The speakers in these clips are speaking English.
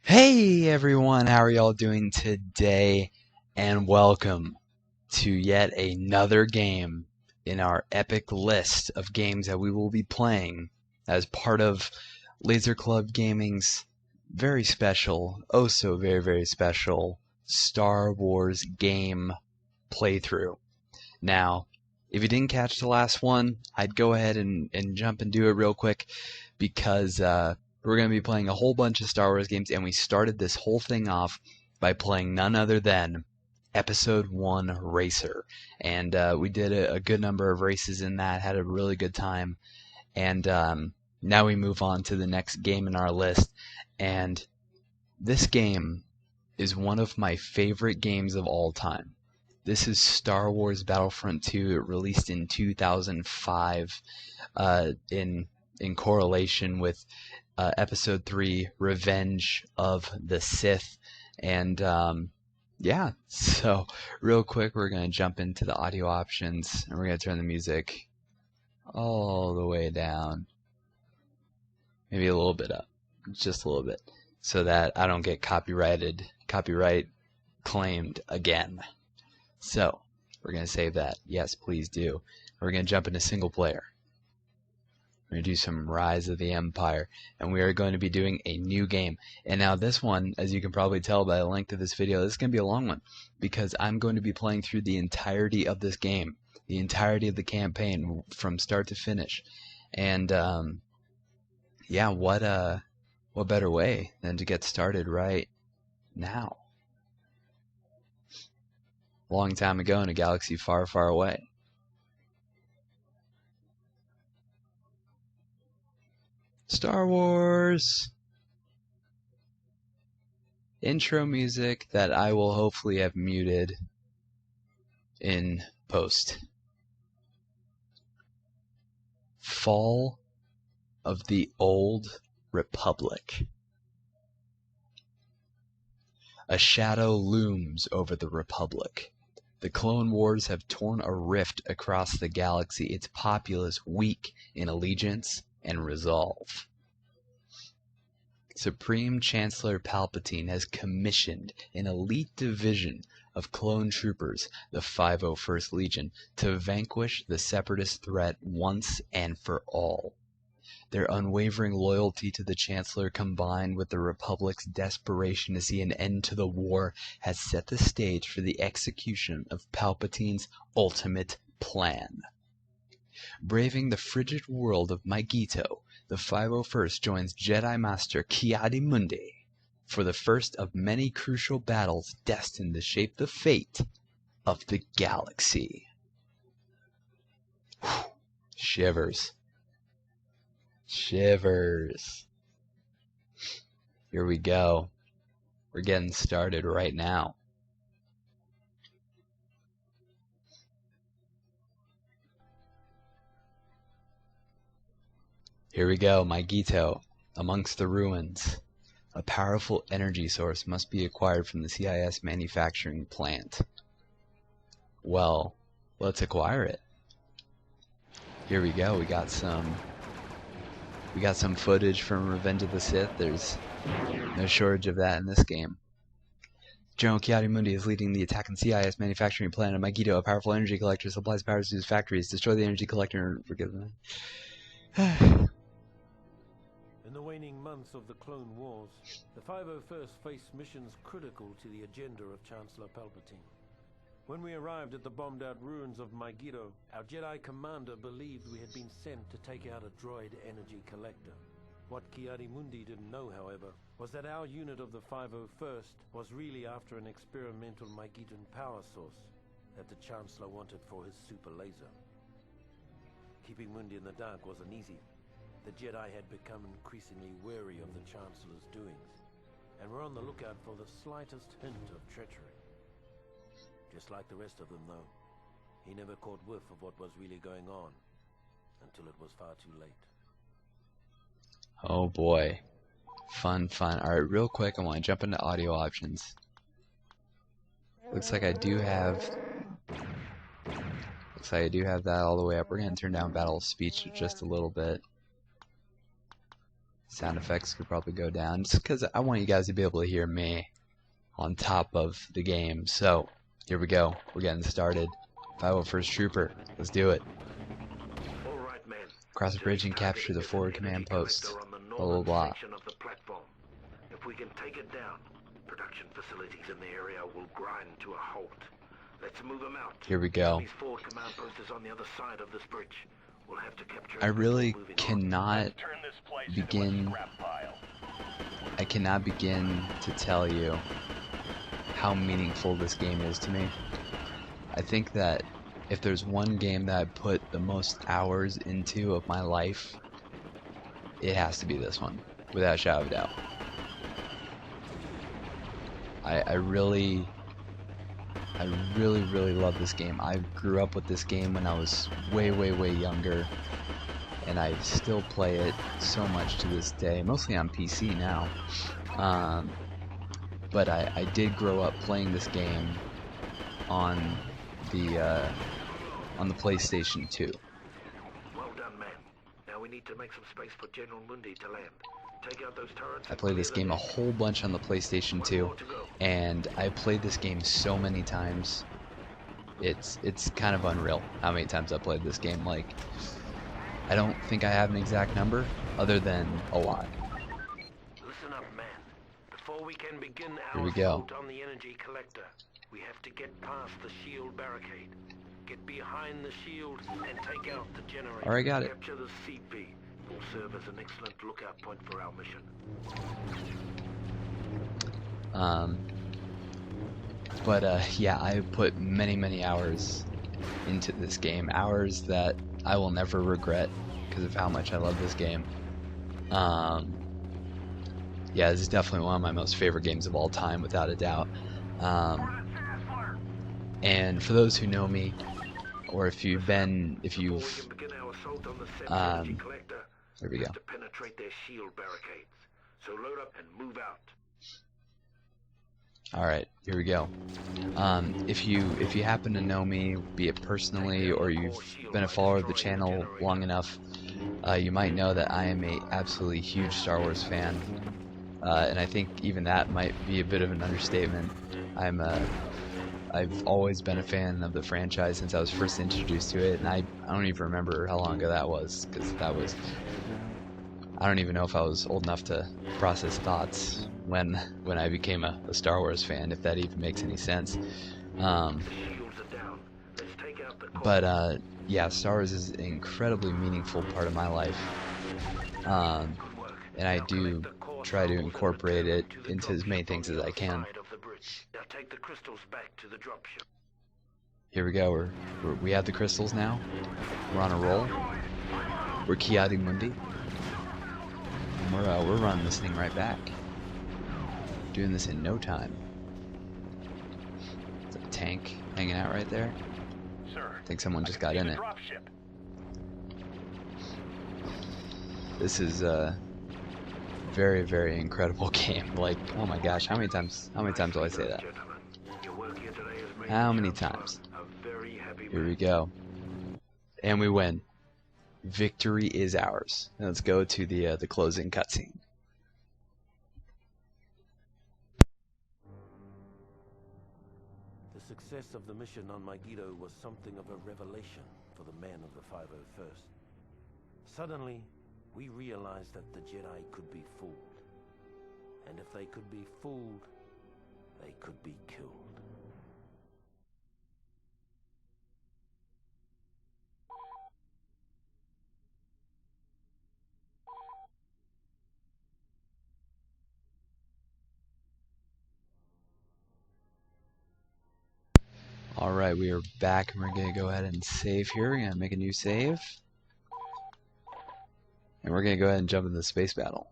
Hey everyone, how are y'all doing today? And welcome to yet another game in our epic list of games that we will be playing as part of Laser Club Gaming's very special, oh so very, very special Star Wars game playthrough. Now, if you didn't catch the last one, I'd go ahead and jump and do it real quick because we're going to be playing a whole bunch of Star Wars games, and we started this whole thing off by playing none other than Episode 1 Racer. And we did a good number of races in that, had a really good time. And now we move on to the next game in our list. And this game is one of my favorite games of all time. This is Star Wars Battlefront 2. It released in 2005 in correlation with Episode 3, Revenge of the Sith. And yeah, so real quick, we're going to jump into the audio options, and we're going to turn the music all the way down. Maybe a little bit up, just a little bit, so that I don't get copyright claimed again. So we're going to save that. Yes, please do. We're going to jump into single player. We're going to do some Rise of the Empire, and we are going to be doing a new game. And now this one, as you can probably tell by the length of this video, this is going to be a long one, because I'm going to be playing through the entirety of this game, the entirety of the campaign from start to finish. And yeah, what better way than to get started right now? Long time ago in a galaxy far, far away. Star Wars! Intro music that I will hopefully have muted in post. Fall of the Old Republic. A shadow looms over the Republic. The Clone Wars have torn a rift across the galaxy, its populace weak in allegiance and resolve. Supreme Chancellor Palpatine has commissioned an elite division of clone troopers, the 501st Legion, to vanquish the Separatist threat once and for all. Their unwavering loyalty to the Chancellor, combined with the Republic's desperation to see an end to the war, has set the stage for the execution of Palpatine's ultimate plan. Braving the frigid world of Megiddo, the 501st joins Jedi Master Ki-Adi-Mundi for the first of many crucial battles destined to shape the fate of the galaxy. Whew. Shivers. Shivers. Here we go. We're getting started right now. Here we go, Megiddo, amongst the ruins. A powerful energy source must be acquired from the CIS manufacturing plant. Well, let's acquire it. Here we go. We got some footage from Revenge of the Sith. There's no shortage of that in this game. General Ki-Adi-Mundi is leading the attack on CIS manufacturing plant at Megiddo. A powerful energy collector supplies power to his factories. Destroy the energy collector. In the waning months of the Clone Wars, the 501st faced missions critical to the agenda of Chancellor Palpatine. When we arrived at the bombed-out ruins of Megiddo, our Jedi commander believed we had been sent to take out a droid energy collector. What Ki-Adi-Mundi didn't know, however, was that our unit of the 501st was really after an experimental Megiddan power source that the Chancellor wanted for his super laser. Keeping Mundi in the dark wasn't easy. The Jedi had become increasingly wary of the Chancellor's doings, and were on the lookout for the slightest hint of treachery. Just like the rest of them, though, he never caught whiff of what was really going on, until it was far too late. Oh boy. Fun. Alright, real quick, I want to jump into audio options. Looks like I do have that all the way up. We're going to turn down battle speech just a little bit. Sound effects could probably go down just because I want you guys to be able to hear me on top of the game. So here we go. We're getting started. 501st Trooper. Let's do it. All right, men. Cross the bridge and capture the forward command post. Blah, blah, blah. If we can take it down, production facilities in the area will grind to a halt. Let's move them out. Here we go. Forward command post is on the other side of this bridge. We'll have to capture I really cannot begin. I cannot begin to tell you how meaningful this game is to me. I think that if there's one game that I put the most hours into of my life, it has to be this one, without a shadow of a doubt. I really love this game. I grew up with this game when I was way younger, and I still play it so much to this day, mostly on PC now. But I did grow up playing this game on the PlayStation 2. Well done, man. Now we need to make some space for General Mundi to land. Take out those turrets. I played this game a whole bunch on the PlayStation 2, and I played this game so many times. It's kind of unreal how many times I played this game. Like, I don't think I have an exact number, other than a lot. Listen up, man. Before we can begin Here our we go. assault on the energy collector, we have to get past the shield barricade. Get behind the shield and take out the generator. Alright, got it. Capture the CP. Will serve as an excellent lookout point for our mission. Yeah, I put many hours into this game. Hours that I will never regret because of how much I love this game. Yeah, this is definitely one of my most favorite games of all time, without a doubt. And for those who know me, or if you've there we go. To penetrate their shield barricades. So load up and move out. Alright, here we go. If you happen to know me, be it personally or you've been a follower of the channel long enough, you might know that I am a absolutely huge Star Wars fan. And I think even that might be a bit of an understatement. I've always been a fan of the franchise since I was first introduced to it, and I don't even remember how long ago that was, because I don't even know if I was old enough to process thoughts when I became a Star Wars fan, if that even makes any sense. Yeah, Star Wars is an incredibly meaningful part of my life, and I do try to incorporate it into as many things as I can. Now take the crystals back to the dropship. Here we go. We have the crystals now. We're on a roll. We're Kiadi Mundi. And we're running this thing right back. Doing this in no time. It's a tank hanging out right there. Sir, I think someone just got in it. This is a very incredible game. Like, oh my gosh, how many times do I say that? How many times? Here we go. And we win. Victory is ours. Now let's go to the closing cutscene. The success of the mission on Megiddo was something of a revelation for the men of the 501st. Suddenly, we realized that the Jedi could be fooled. And if they could be fooled, they could be killed. Alright, we are back and we're going to go ahead and save here. We're going to make a new save. And we're going to go ahead and jump into the space battle.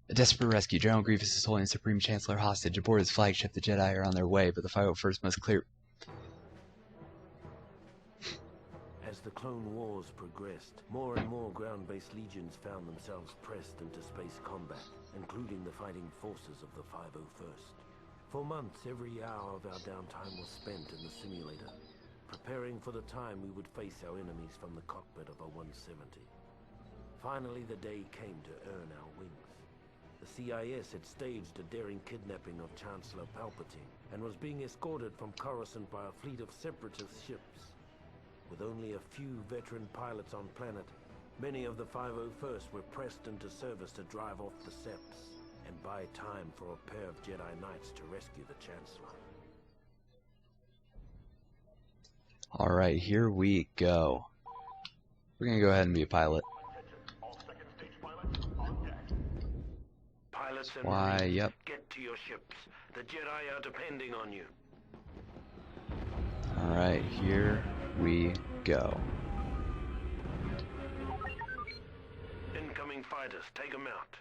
A desperate rescue. General Grievous is holding the Supreme Chancellor hostage. Aboard his flagship, the Jedi are on their way, but the 501st must clear... As the Clone Wars progressed, more and more ground-based legions found themselves pressed into space combat, including the fighting forces of the 501st. For months, every hour of our downtime was spent in the simulator, preparing for the time we would face our enemies from the cockpit of a 170. Finally, the day came to earn our wings. The CIS had staged a daring kidnapping of Chancellor Palpatine and was being escorted from Coruscant by a fleet of separatist ships. With only a few veteran pilots on planet, many of the 501st were pressed into service to drive off the Seps and buy time for a pair of Jedi Knights to rescue the Chancellor. Alright, here we go. We're gonna go ahead and be a pilot. Pilots and Why, Marines, yep. get to your ships. The Jedi are depending on you. Alright, here we go. Incoming fighters, take them out.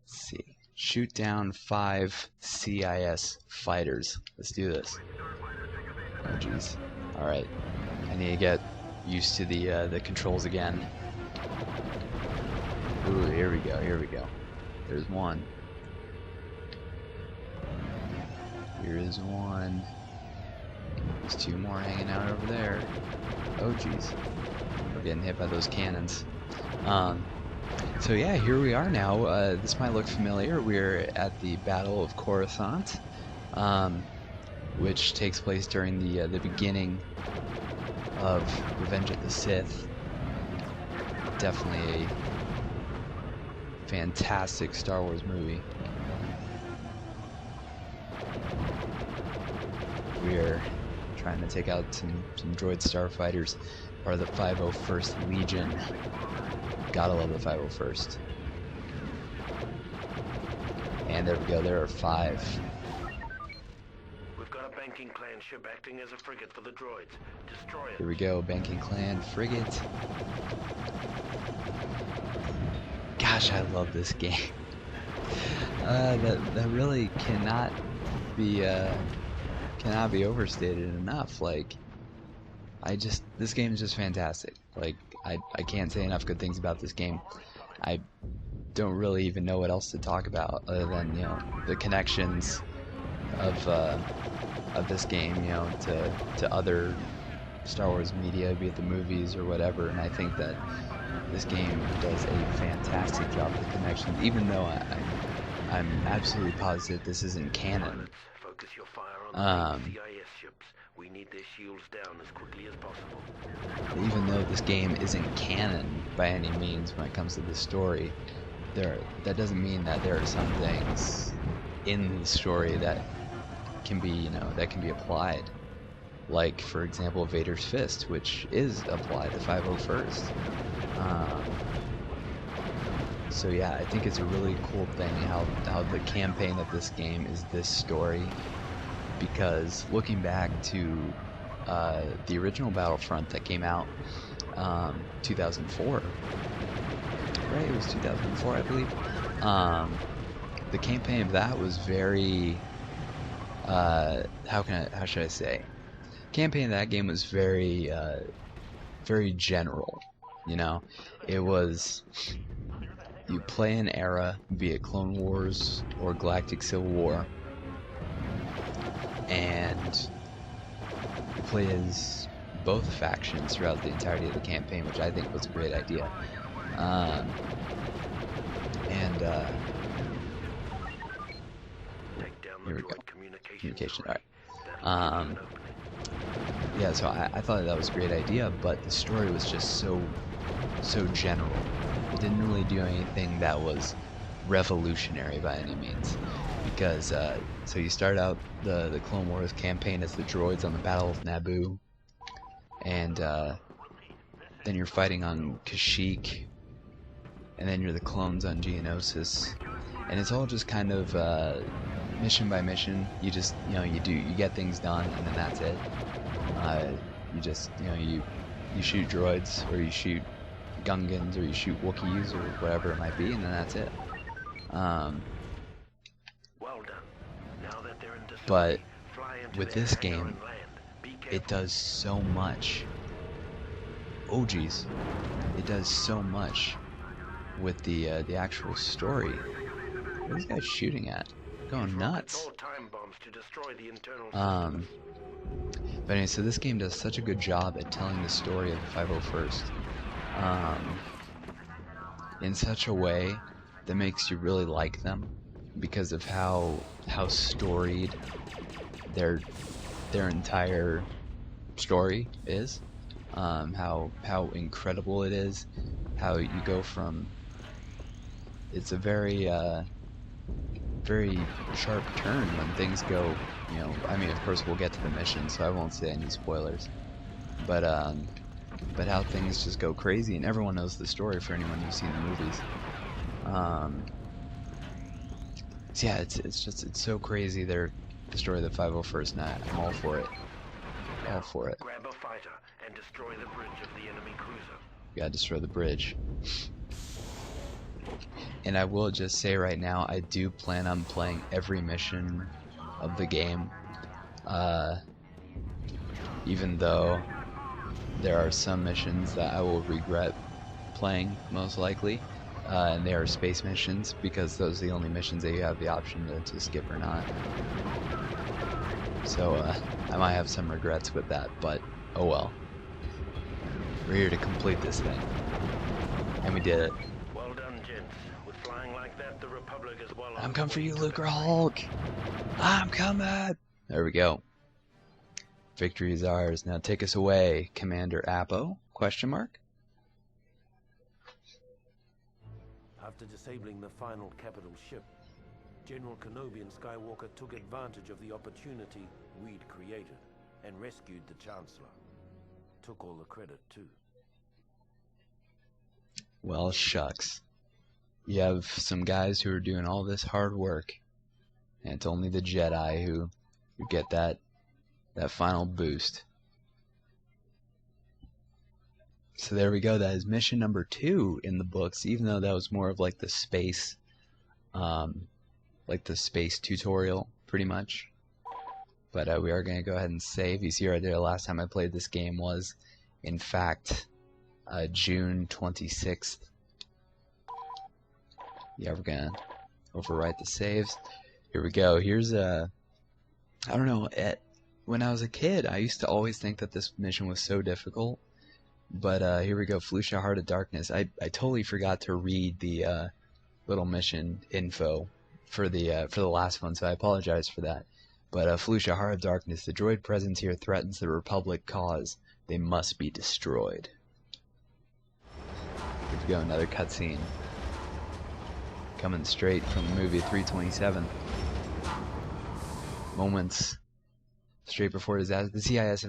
Let's see. Shoot down 5 CIS fighters. Let's do this. Oh jeez. Alright. I need to get used to the controls again. Ooh, here we go, here we go. There's one. Here is one. There's 2 more hanging out over there. Oh jeez. We're getting hit by those cannons. So yeah, here we are now. This might look familiar. We're at the Battle of Coruscant, which takes place during the beginning of Revenge of the Sith. Definitely a fantastic Star Wars movie. We're trying to take out some droid starfighters, part of the 501st Legion. Gotta love the 501st. And there we go, there are 5. We've got a banking clan ship acting as a frigate for the droids. Destroy it. Here we go, banking clan frigate. Gosh, I love this game. That really cannot be overstated enough. Like, this game is just fantastic. Like, I can't say enough good things about this game. I don't really even know what else to talk about other than, you know, the connections of this game, you know, to other Star Wars media, be it the movies or whatever. And I think that this game does a fantastic job with the connections, even though I'm absolutely positive this isn't canon. Focus your fire on the CIS ships. We need their shields down as quickly as possible. Even though this game isn't canon by any means when it comes to the story, that doesn't mean that there are some things in the story that can be, you know, that can be applied. Like, for example, Vader's Fist, which is applied to 501st. So yeah, I think it's a really cool thing how the campaign of this game is this story. Because looking back to the original Battlefront that came out 2004, right? It was 2004, I believe. The campaign of that was very how should I say? Campaign of that game was very very general. You know, it was, you play an era, be it Clone Wars or Galactic Civil War, and you play as both factions throughout the entirety of the campaign, which I think was a great idea. Here we go. Communication. All right. Yeah, so I thought that was a great idea, but the story was just so general. It didn't really do anything that was revolutionary by any means. Because, so you start out the Clone Wars campaign as the droids on the Battle of Naboo, and then you're fighting on Kashyyyk, and then you're the clones on Geonosis, and it's all just kind of mission by mission. You just, you know, you get things done, and then that's it. You just, you know, you shoot droids, or you shoot Gungans, or you shoot Wookiees, or whatever it might be, and then that's it. But with this game, it does so much oh geez, it does so much with the actual story. What are these guys shooting at? Going nuts. But anyway, so this game does such a good job at telling the story of the 501st in such a way that makes you really like them because of how storied their entire story is, how incredible it is, how you go from, it's a very very sharp turn when things go, you know, I mean, of course we'll get to the mission, so I won't say any spoilers, but how things just go crazy, and everyone knows the story for anyone who's seen the movies. So yeah, it's so crazy, the story of the 501st, and I'm all for it. All for it. Grab a fighter and destroy the bridge of the enemy cruiser. Gotta destroy the bridge. And I will just say right now, I do plan on playing every mission of the game, even though there are some missions that I will regret playing, most likely, and they are space missions, because those are the only missions that you have the option to skip or not. So I might have some regrets with that, but oh well. We're here to complete this thing, and we did it. Well done, gents. With flying like that, the Republic is well. I'm coming for you, Luke or Hulk. I'm coming. There we go. Victory is ours. Now take us away, Commander Appo? Question mark. After disabling the final capital ship, General Kenobi and Skywalker took advantage of the opportunity we'd created and rescued the Chancellor. Took all the credit, too. Well, shucks. You have some guys who are doing all this hard work, and it's only the Jedi who get that final boost. So there we go. That is mission number 2 in the books, even though that was more of like the space tutorial, pretty much. But we are going to go ahead and save. You see right there, last time I played this game was, in fact, June 26th. Yeah, we're going to overwrite the saves. Here we go. Here's I don't know, when I was a kid, I used to always think that this mission was so difficult. But here we go, Felucia, Heart of Darkness. I totally forgot to read the little mission info for the last one, so I apologize for that. But Felucia, Heart of Darkness, the droid presence here threatens the Republic cause. They must be destroyed. Here we go, another cutscene. Coming straight from the movie 327. Moments straight before disaster, the CIS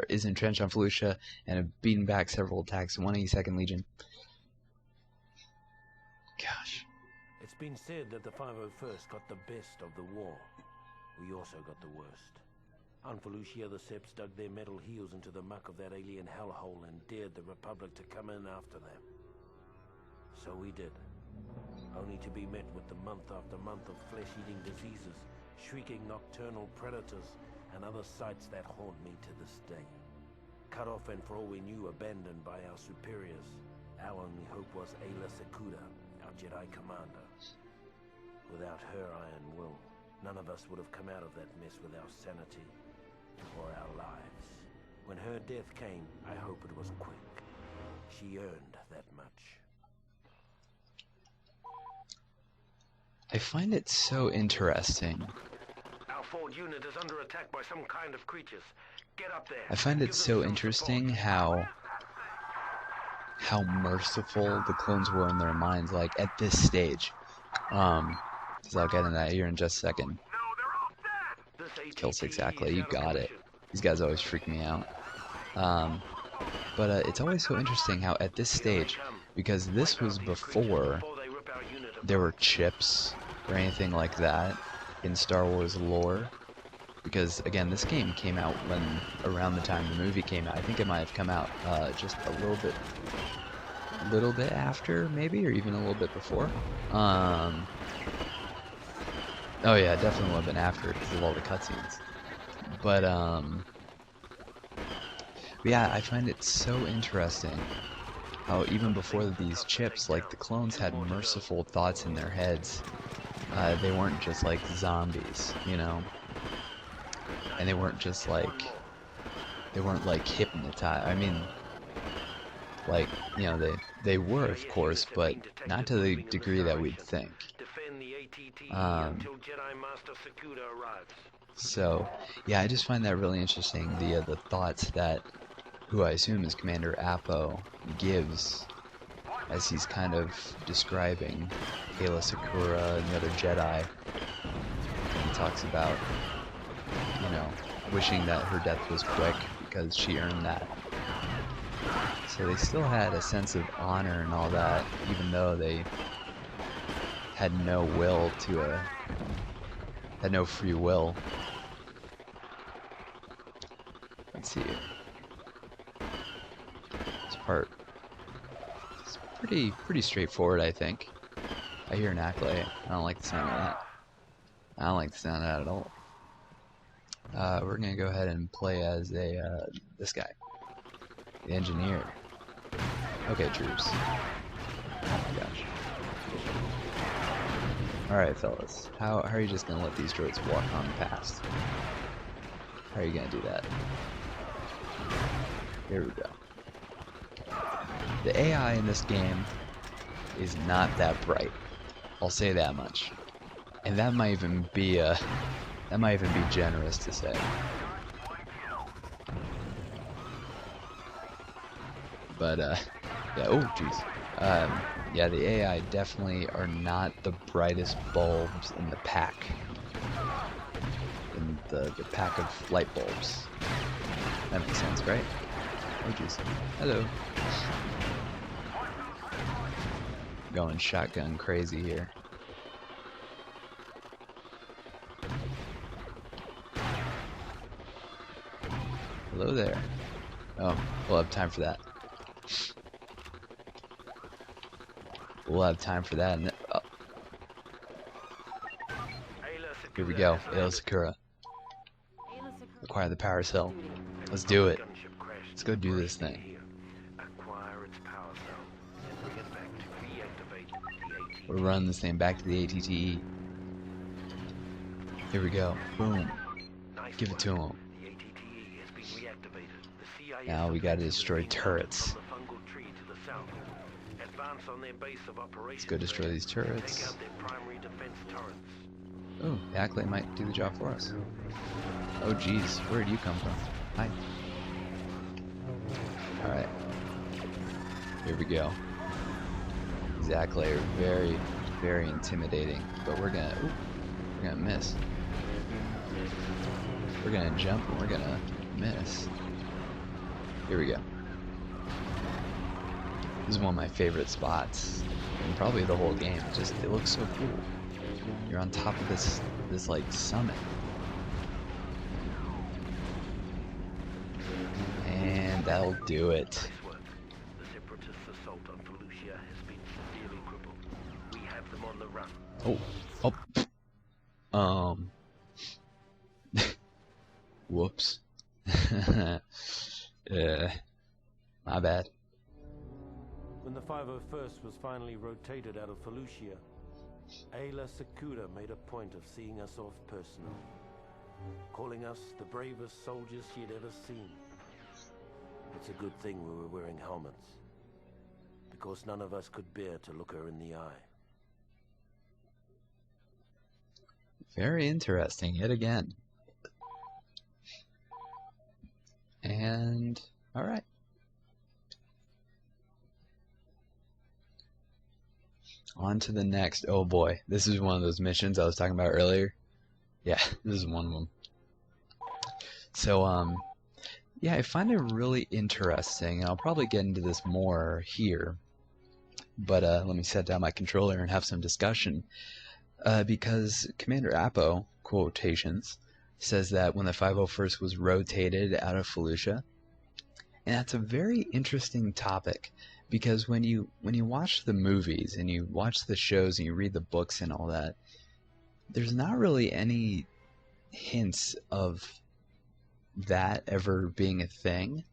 is entrenched on Felucia and have beaten back several attacks in 182nd Legion. Gosh. It's been said that the 501st got the best of the war. We also got the worst. On Felucia, the Seps dug their metal heels into the muck of that alien hellhole and dared the Republic to come in after them. So we did. Only to be met with the month after month of flesh-eating diseases, shrieking nocturnal predators, and other sights that haunt me to this day. Cut off and for all we knew, abandoned by our superiors. Our only hope was Ayla Secura, our Jedi commander. Without her iron will, none of us would have come out of that mess with our sanity or our lives. When her death came, I hope it was quick. She earned that much. I find it so interesting. Our forward unit is under attack by some kind of creatures. Get up there. I find it so interesting how merciful the clones were in their minds, like at this stage. So I'll get into that here in just a second. Kill 6 Ackley, you got it. These guys always freak me out. But it's always so interesting how at this stage, because this was before there were chips or anything like that in Star Wars lore, because again, this game came out around the time the movie came out. I think it might have come out just a little bit after, maybe, or even a little bit before. Oh yeah, definitely would have been after because of all the cutscenes. But But yeah, I find it so interesting how even before these chips, like the clones had merciful thoughts in their heads. They weren't just like zombies, you know, and they weren't just like hypnotized. I mean, like, you know, they were, of course, but not to the degree that we'd think. So yeah, I just find that really interesting. The thoughts that who I assume is Commander Appo gives as he's kind of describing Kayla Sakura and the other Jedi. He talks about, you know, wishing that her death was quick because she earned that. So they still had a sense of honor and all that, even though they had no will to had no free will. Let's see. This part is pretty straightforward, I think. I hear an accolade. I don't like the sound of that. I don't like the sound of that at all. We're gonna go ahead and play as this guy, the engineer. Okay, troops. Oh my gosh. All right, fellas. How are you just gonna let these droids walk on past? How are you gonna do that? Here we go. The AI in this game is not that bright. I'll say that much. And that might even be generous to say. But yeah, oh jeez. Yeah, the AI definitely are not the brightest bulbs in the pack. In the pack of light bulbs. That makes sense, right? Oh jeez. Hello. Going shotgun crazy here. Hello there. Oh, we'll have time for that. We'll have time for that. And oh. Here we go. Ayla Sakura. Acquire the power cell. Let's do it. Let's go do this thing. We're running this thing back to the ATTE. Here we go. Boom. Give it to him. Now we gotta destroy turrets. Let's go destroy these turrets. Oh, the Ackley might do the job for us. Oh geez, where did you come from? Hi. Alright. Here we go. These Ackley are very, very intimidating. But we're gonna miss. We're gonna jump and we're gonna miss. Here we go. This is one of my favorite spots in probably the whole game. It looks so cool. You're on top of this like summit. And that'll do it. Oh. Whoops. My bad. When the 501st was finally rotated out of Felucia, Ayla Sakura made a point of seeing us off personally, calling us the bravest soldiers she had ever seen. It's a good thing we were wearing helmets, because none of us could bear to look her in the eye. Very interesting, yet again. And, alright. On to the next. Oh boy, this is one of those missions I was talking about earlier. Yeah, this is one of them. So, yeah, I find it really interesting, and I'll probably get into this more here. But let me set down my controller and have some discussion. Because Commander Appo, quotations, says that when the 501st was rotated out of Felucia, and that's a very interesting topic. Because when you watch the movies and you watch the shows and you read the books and all that, there's not really any hints of that ever being a thing.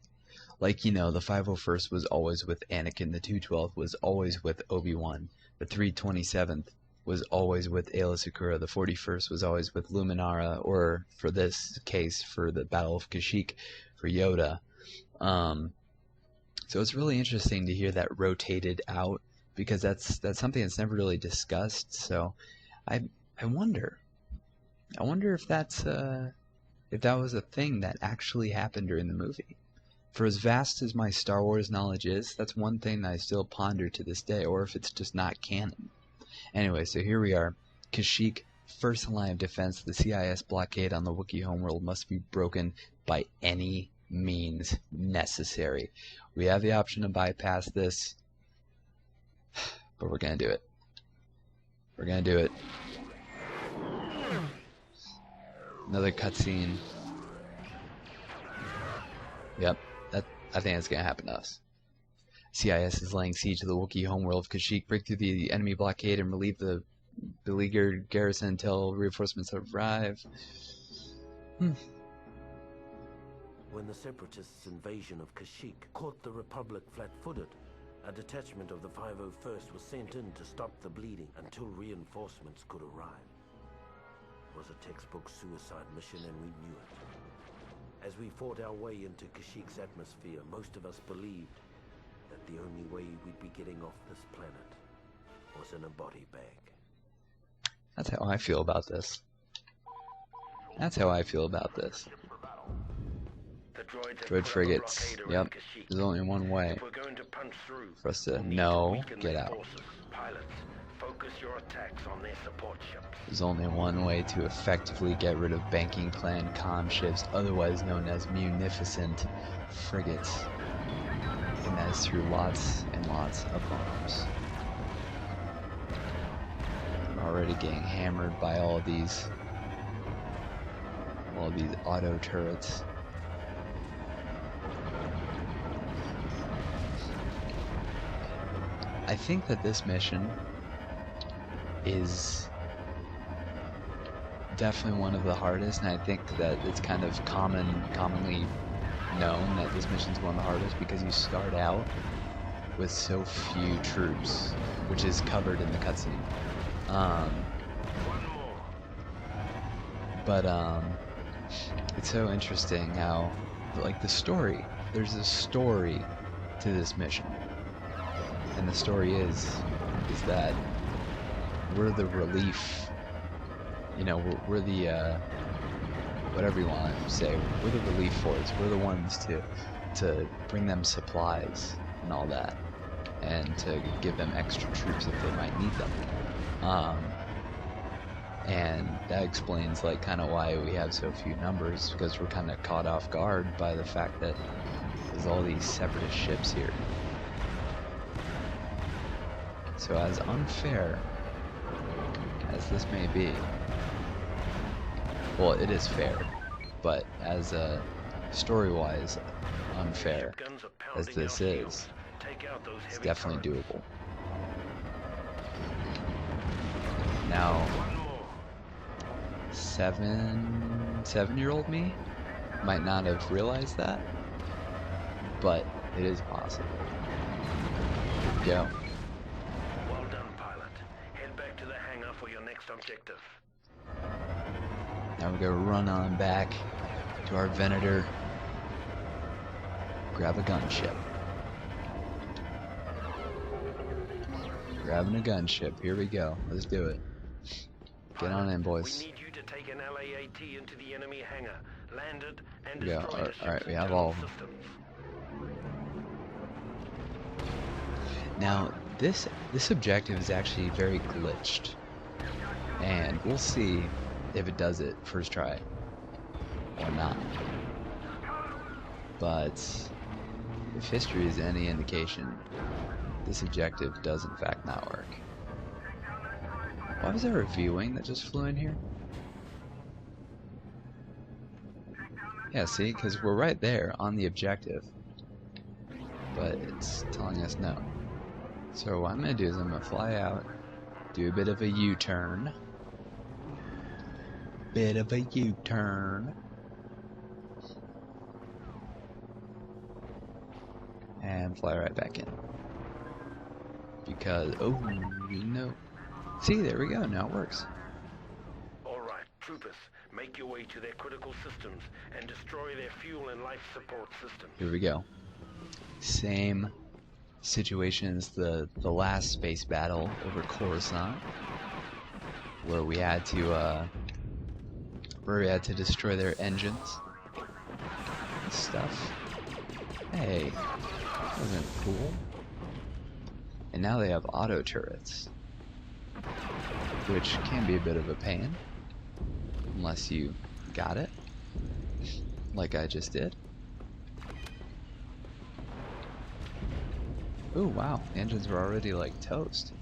Like, you know, the 501st was always with Anakin, the 212th was always with Obi-Wan, the 327th was always with Aayla Secura, the 41st was always with Luminara, or for this case, for the Battle of Kashyyyk, for Yoda. So it's really interesting to hear that rotated out, because that's something that's never really discussed. So I wonder if if that was a thing that actually happened during the movie. For as vast as my Star Wars knowledge is, that's one thing that I still ponder to this day, or if it's just not canon. Anyway, so here we are. Kashyyyk, first line of defense. The CIS blockade on the Wookiee homeworld must be broken by any means necessary. We have the option to bypass this, but we're going to do it. We're going to do it. Another cutscene. Yep, I think that's going to happen to us. CIS is laying siege to the Wookiee homeworld of Kashyyyk. Break through the enemy blockade and relieve the beleaguered garrison until reinforcements arrive. When the Separatists' invasion of Kashyyyk caught the Republic flat-footed, a detachment of the 501st was sent in to stop the bleeding until reinforcements could arrive. It was a textbook suicide mission, and we knew it. As we fought our way into Kashyyyk's atmosphere, most of us believed that the only way we'd be getting off this planet was in a body bag. That's how I feel about this. That's how I feel about this. Droid frigates. Yep. There's only one way for us to get out. Focus your attacks on their support ships. There's only one way to effectively get rid of banking clan comm ships, otherwise known as munificent frigates. And that is through lots and lots of bombs. I'm already getting hammered by all these auto turrets. I think that this mission is definitely one of the hardest, and I think that it's kind of commonly known that this mission's one of the hardest because you start out with so few troops, which is covered in the cutscene. But it's so interesting how, like, there's a story to this mission, and the story is that we're the relief, we're the whatever you want to say, we're the relief force. We're the ones to bring them supplies and all that, and to give them extra troops if they might need them. And that explains, like, kind of why we have so few numbers, because we're kind of caught off guard by the fact that there's all these separatist ships here. So as unfair as this may be, well, it is fair, but as story-wise unfair as this is, it's definitely doable. Now, seven-year-old me might not have realized that, but it is possible. Here we go. Well done, pilot. Head back to the hangar for your next objective. Now we're gonna run on back to our Venator, grab a gunship. Grabbing a gunship, here we go. Let's do it. Get on in, boys. We need you to take an LAAT into the enemy hangar. Land it and Yeah, destroy the alright, we ship's have all of internal them. systems. Now, this objective is actually very glitched, and we'll see if it does it first try or not. But if history is any indication, this objective does in fact not work. Why was there a V-wing that just flew in here? Yeah, see, because we're right there on the objective, but it's telling us no. So what I'm going to do is I'm going to fly out, do a bit of a U-turn. And fly right back in. Because, oh, no. See, there we go, now it works. Alright, troopers, make your way to their critical systems and destroy their fuel and life support systems. Here we go. Same situation as the last space battle over Coruscant, where we had to destroy their engines and stuff. Hey, that wasn't cool. And now they have auto turrets, which can be a bit of a pain unless you got it, like I just did. Ooh, wow, the engines were already like toast.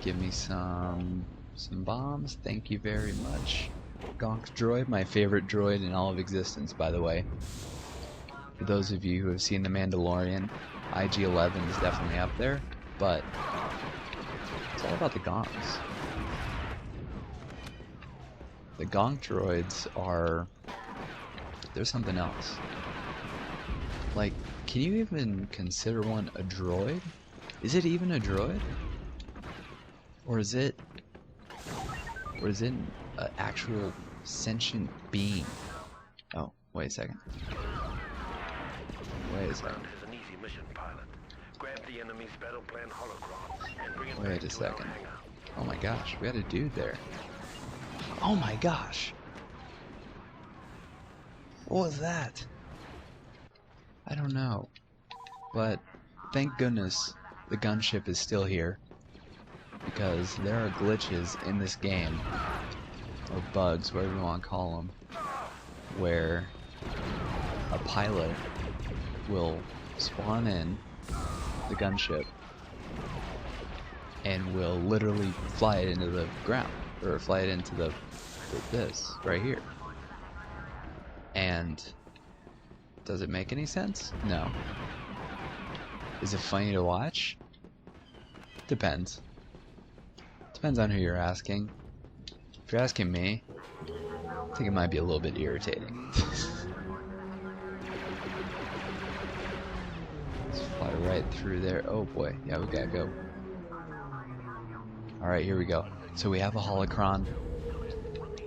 Give me some bombs, thank you very much. Gonk droid, my favorite droid in all of existence, by the way. For those of you who have seen The Mandalorian, IG-11 is definitely up there, but it's all about the gonks. The gonk droids are... they're something else. Like, can you even consider one a droid? Is it even a droid? Or is it an actual sentient being? Oh, wait a second. Wait a second. Is an easy mission, pilot. Grab the enemy's battle plan holocron and bring it Wait back a to second. our hangar. Oh my gosh, we had a dude there. Oh my gosh. What was that? I don't know. But thank goodness the gunship is still here, because there are glitches in this game, or bugs, whatever you want to call them, where a pilot will spawn in the gunship and will literally fly it into the ground, or fly it into this right here. And does it make any sense? No. Is it funny to watch? Depends. Depends on who you're asking. If you're asking me, I think it might be a little bit irritating. Let's fly right through there. Oh boy, yeah, we gotta go. Alright, here we go. So we have a holocron.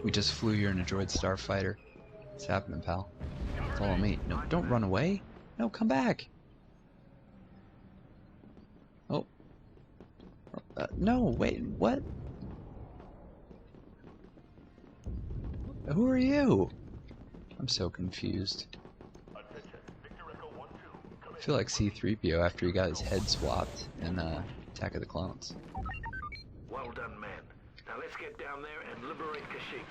We just flew here in a droid starfighter. What's happening, pal? Follow me. No, don't run away. No, come back. Oh. No, wait, what? Who are you? I'm so confused. I feel like C-3PO after he got his head swapped in Attack of the Clones. Well done, man. Now let's get down there and liberate Kashyyyk.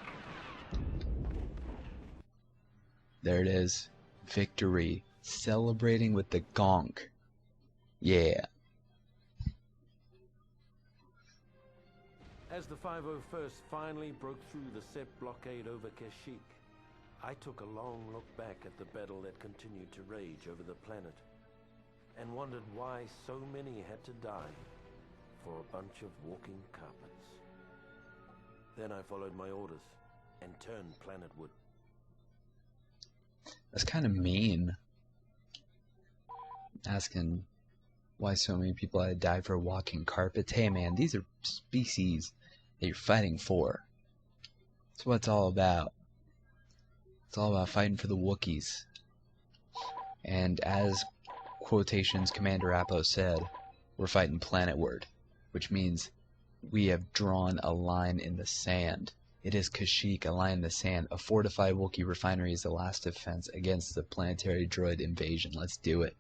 There it is. Victory. Celebrating with the gonk. Yeah. As the 501st finally broke through the Sept blockade over Kashyyyk, I took a long look back at the battle that continued to rage over the planet, and wondered why so many had to die for a bunch of walking carpets. Then I followed my orders and turned planetward. That's kind of mean. Asking why so many people had to die for walking carpets. Hey man, these are species that you're fighting for. That's what it's all about. It's all about fighting for the Wookiees. And as quotations Commander Appo said, we're fighting planetward, which means we have drawn a line in the sand. It is Kashyyyk, a line in the sand. A fortified Wookiee refinery is the last defense against the planetary droid invasion. Let's do it.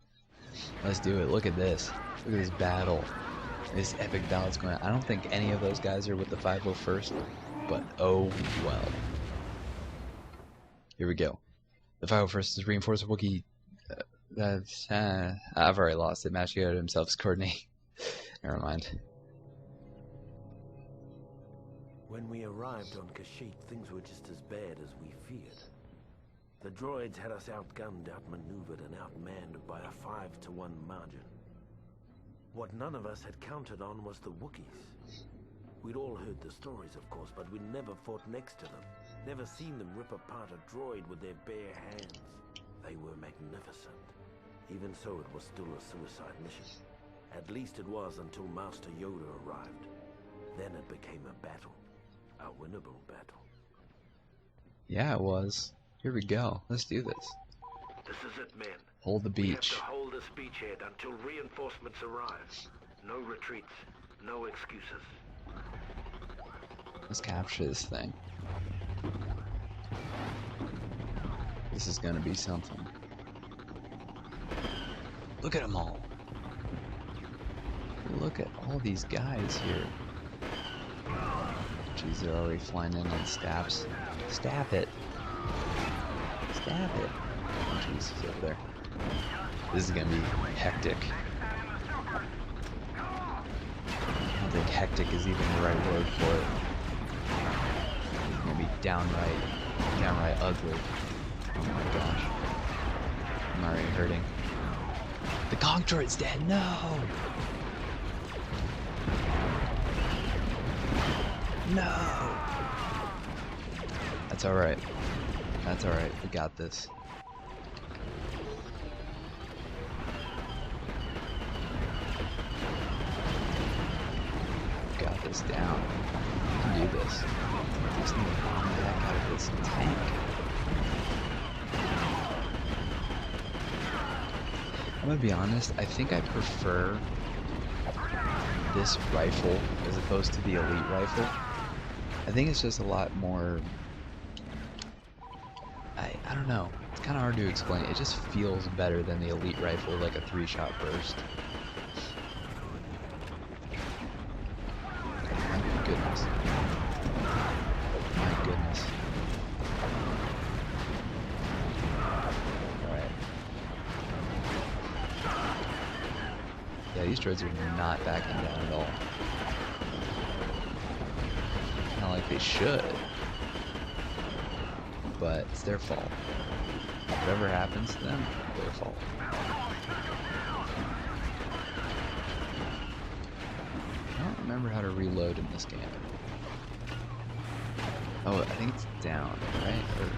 Let's do it. Look at this. Look at this battle. This epic battle that's going on. I don't think any of those guys are with the 501st, but oh well. Here we go. The 501st is reinforced Wookiee. I've already lost it. Mashio himself is coordinating. Never mind. When we arrived on Kashyyyk, things were just as bad as we feared. The droids had us outgunned, outmaneuvered, and outmanned by a 5-to-1 margin. What none of us had counted on was the Wookiees. We'd all heard the stories, of course, but we'd never fought next to them. Never seen them rip apart a droid with their bare hands. They were magnificent. Even so, it was still a suicide mission. At least it was until Master Yoda arrived. Then it became a battle. A winnable battle. Yeah, it was. Here we go. Let's do this. This is it, men. Hold the We have beach. to hold this beachhead until reinforcements arrive. No retreats. No excuses. Let's capture this thing. This is gonna be something. Look at them all. Look at all these guys here. Jeez, they're already flying in on stabs. Stab it. Stab it. Oh, jeez, he's over there. This is gonna be hectic. I don't think hectic is even the right word for it. It's gonna be downright ugly. Oh my gosh. I'm already hurting. The Conch droid's dead, no! No! That's alright. That's alright, we got this. Got this down. We can do this. We just need to bomb the heck out of this tank. I'm gonna be honest, I think I prefer this rifle as opposed to the elite rifle. I think it's just a lot more... I don't know. It's kind of hard to explain. It just feels better than the elite rifle, like a 3-shot burst. My goodness. My goodness. Alright. Yeah, these droids are not backing down at all. Not like they should. But it's their fault. Whatever happens to them, their fault. I don't remember how to reload in this game. Oh, I think it's down, right? Or...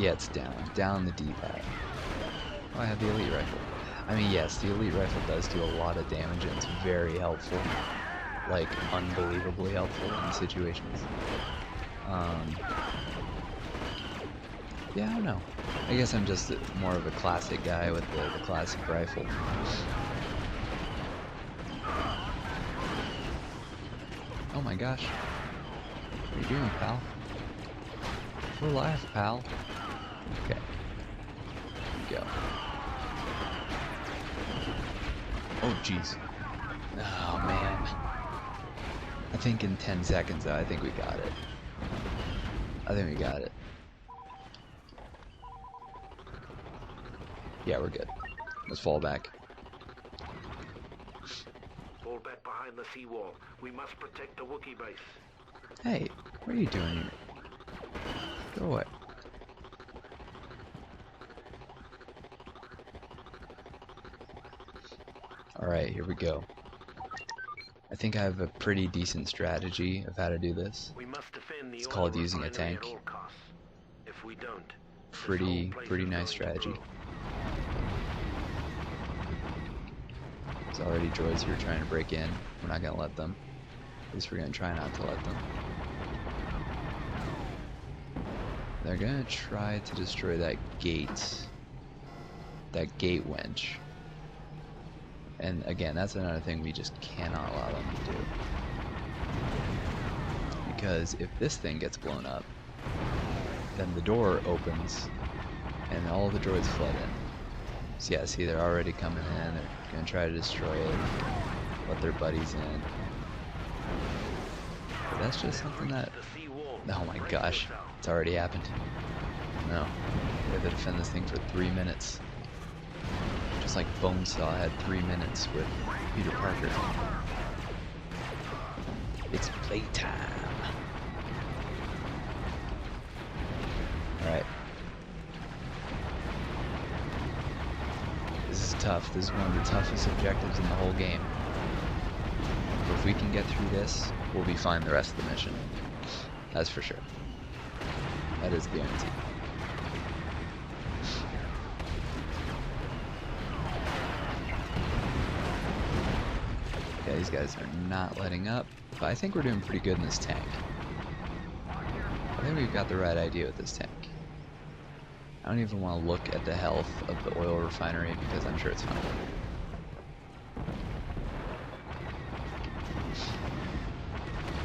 yeah, it's down. Down the D-pad. Oh, I have the elite rifle. I mean, yes, the elite rifle does do a lot of damage and it's very helpful. Like, unbelievably helpful in situations. Yeah, I don't know. I guess I'm just more of a classic guy with the classic rifle. Oh my gosh. What are you doing, pal? We're live, pal. Okay. Go. Oh, jeez. Oh, man. I think in 10 seconds, though, I think we got it. I think we got it. Yeah, we're good. Let's fall back. Fall back behind the seawall. We must protect the Wookiee base. Hey, what are you doing here? Go away. Alright, here we go. I think I have a pretty decent strategy of how to do this. We must defend the It's called using a tank. at all costs. If we don't, Pretty nice strategy. There's already droids here trying to break in. We're not gonna let them. At least we're gonna try not to let them. They're gonna try to destroy that gate. That gate wench. And again, that's another thing we just cannot allow them to do. Because if this thing gets blown up, then the door opens and all the droids flood in. So yeah, see, they're already coming in. They're gonna try to destroy it, let their buddies in. But that's just something that... oh my gosh, it's already happened. No, we have to defend this thing for 3 minutes. Just like Bonesaw had 3 minutes with Peter Parker. It's playtime. Alright. This is tough. This is one of the toughest objectives in the whole game. But if we can get through this, we'll be fine the rest of the mission. That's for sure. That is guaranteed. these guys are not letting up, but I think we're doing pretty good in this tank. I think we've got the right idea with this tank. I don't even want to look at the health of the oil refinery because I'm sure it's fine.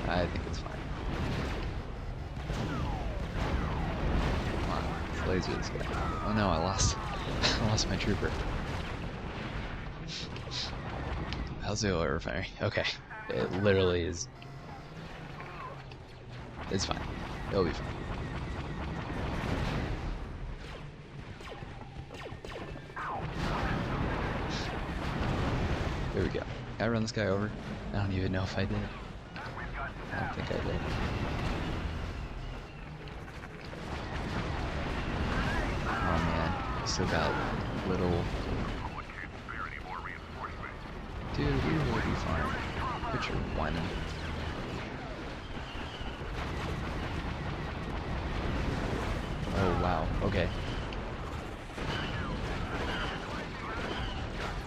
I think it's fine. Come on, let's laser this guy. Oh no, I lost my trooper. How's the oil refinery? Okay, it literally is. It's fine. It'll be fine. There we go. Can I run this guy over? I don't even know if I did. I don't think I did. Oh man, still got little. Dude, we will be fine. Quit your whining. Oh wow, okay.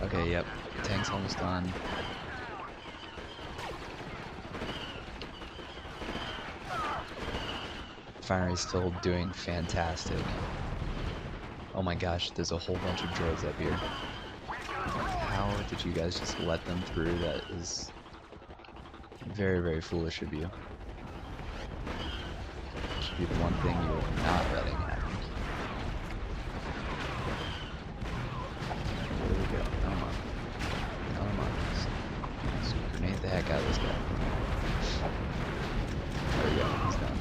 Okay, yep. Tank's almost done. Refinery's still doing fantastic. Oh my gosh, there's a whole bunch of droids up here. How did you guys just let them through? That is very, very foolish of you. Should be the one thing you're not letting happen. There we go. Come on. Come on. Let's grenade the heck out of this guy. There we go. He's done.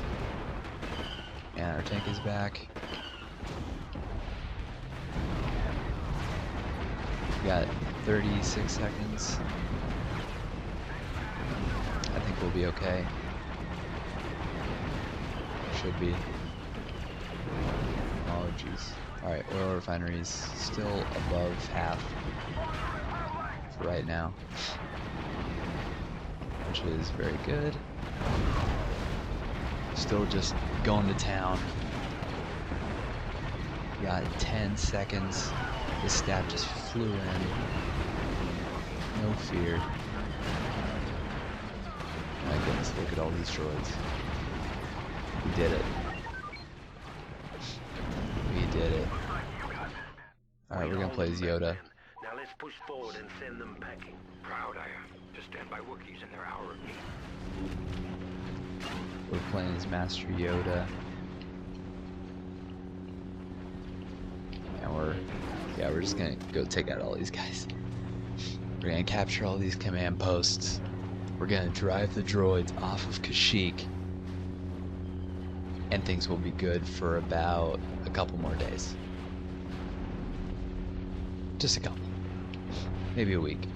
And our tank is back. We got 36 seconds. I think we'll be okay. Should be. Oh jeez. Alright, oil refineries still above half for right now, which is very good. Still just going to town. Got 10 seconds. This stab just flew in. No fear. My goodness, look at all these droids. We did it. We did it. Alright, we're gonna play as Yoda. Now let's push forward and send them packing. Proud I am to stand by Wookiees in their hour of need. We're playing as Master Yoda. And we're just gonna go take out all these guys. We're gonna capture all these command posts. We're gonna drive the droids off of Kashyyyk. And things will be good for about a couple more days. Just a couple. Maybe a week.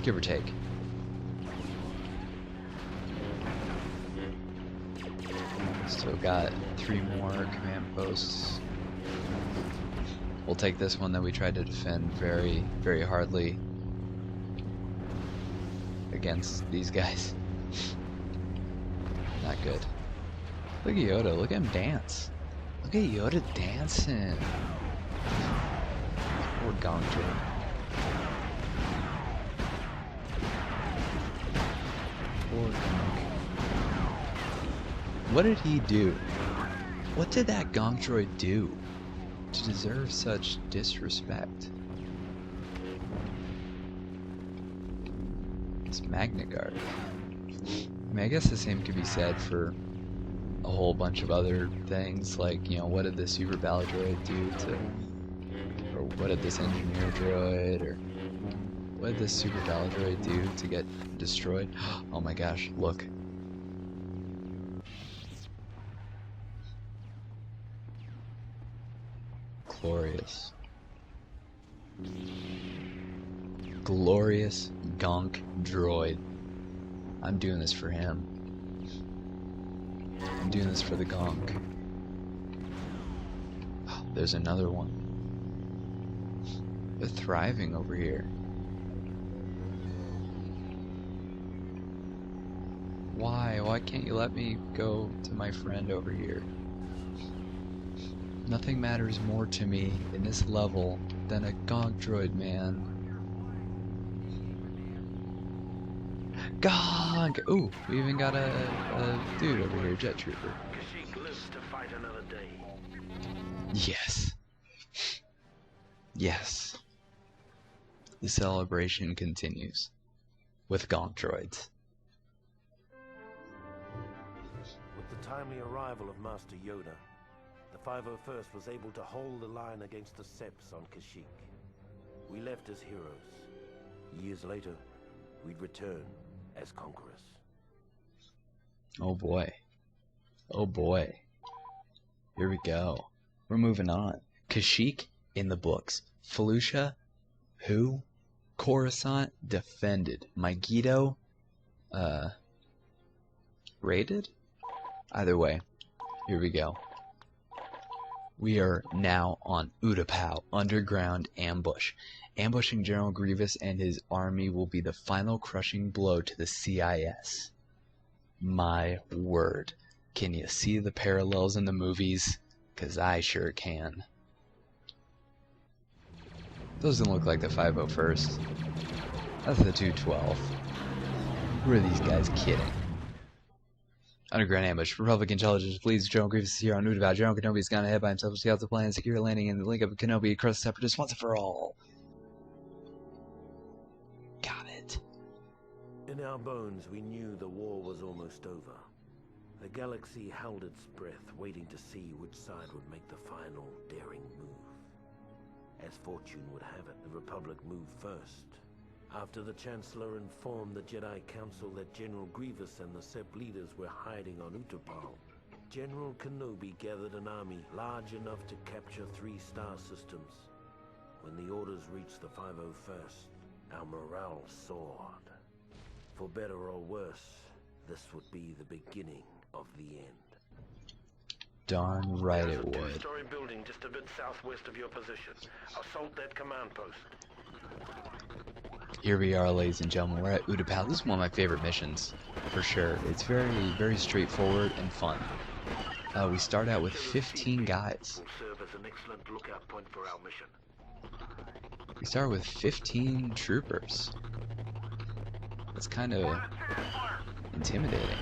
Give or take. Still got 3 more command posts. We'll take this one that we tried to defend very, very hardly against these guys. Not good. Look at Yoda. Look at him dance. Look at Yoda dancing. Poor Gongjo. Poor Gong. What did he do? What did that Gong droid do to deserve such disrespect? It's Magna Guard. I mean, I guess the same could be said for a whole bunch of other things, like, you know, what did the Super Battle Droid do to, or what did this Engineer Droid, or what did this Super Battle Droid do to get destroyed? Oh my gosh, look. Glorious. Glorious Gonk droid. I'm doing this for him. I'm doing this for the Gonk. Oh, there's another one. They're thriving over here. Why? Why can't you let me go to my friend over here? Nothing matters more to me in this level than a gonk droid, man. Gonk! Ooh, we even got a dude over here, jet trooper. Kashyyyk lives to fight another day. Yes. Yes. The celebration continues with gonk droids. With the timely arrival of Master Yoda, the 501st was able to hold the line against the Seps on Kashyyyk. We left as heroes. Years later, we'd return as conquerors. Oh boy. Oh boy. Here we go. We're moving on. Kashyyyk in the books. Felucia, who? Coruscant defended. Megiddo, raided? Either way, here we go. We are now on Utapau, underground ambush. Ambushing General Grievous and his army will be the final crushing blow to the CIS. My word. Can you see the parallels in the movies? 'Cause I sure can. Doesn't look like the 501st. That's the 212. Who are these guys kidding? Underground ambush. Republic intelligence believes General Grievous is here on Utapau. General Kenobi has gone ahead by himself to scout the plan and secure a landing in the link of Kenobi across the Separatists once and for all. Got it. In our bones, we knew the war was almost over. The galaxy held its breath, waiting to see which side would make the final daring move. As fortune would have it, the Republic moved first. After the Chancellor informed the Jedi Council that General Grievous and the Sepp leaders were hiding on Utapau, General Kenobi gathered an army large enough to capture 3 star systems. When the orders reached the 501st, our morale soared. For better or worse, this would be the beginning of the end. Darn right There's it a would. 2-story building just a bit southwest of your position. Assault that command post. Here we are, ladies and gentlemen. We're at Utapau. This is one of my favorite missions, for sure. It's very, very straightforward and fun. We start out with 15 guys. Will serve as an excellent lookout point for our mission. We start with 15 troopers. That's kind of intimidating.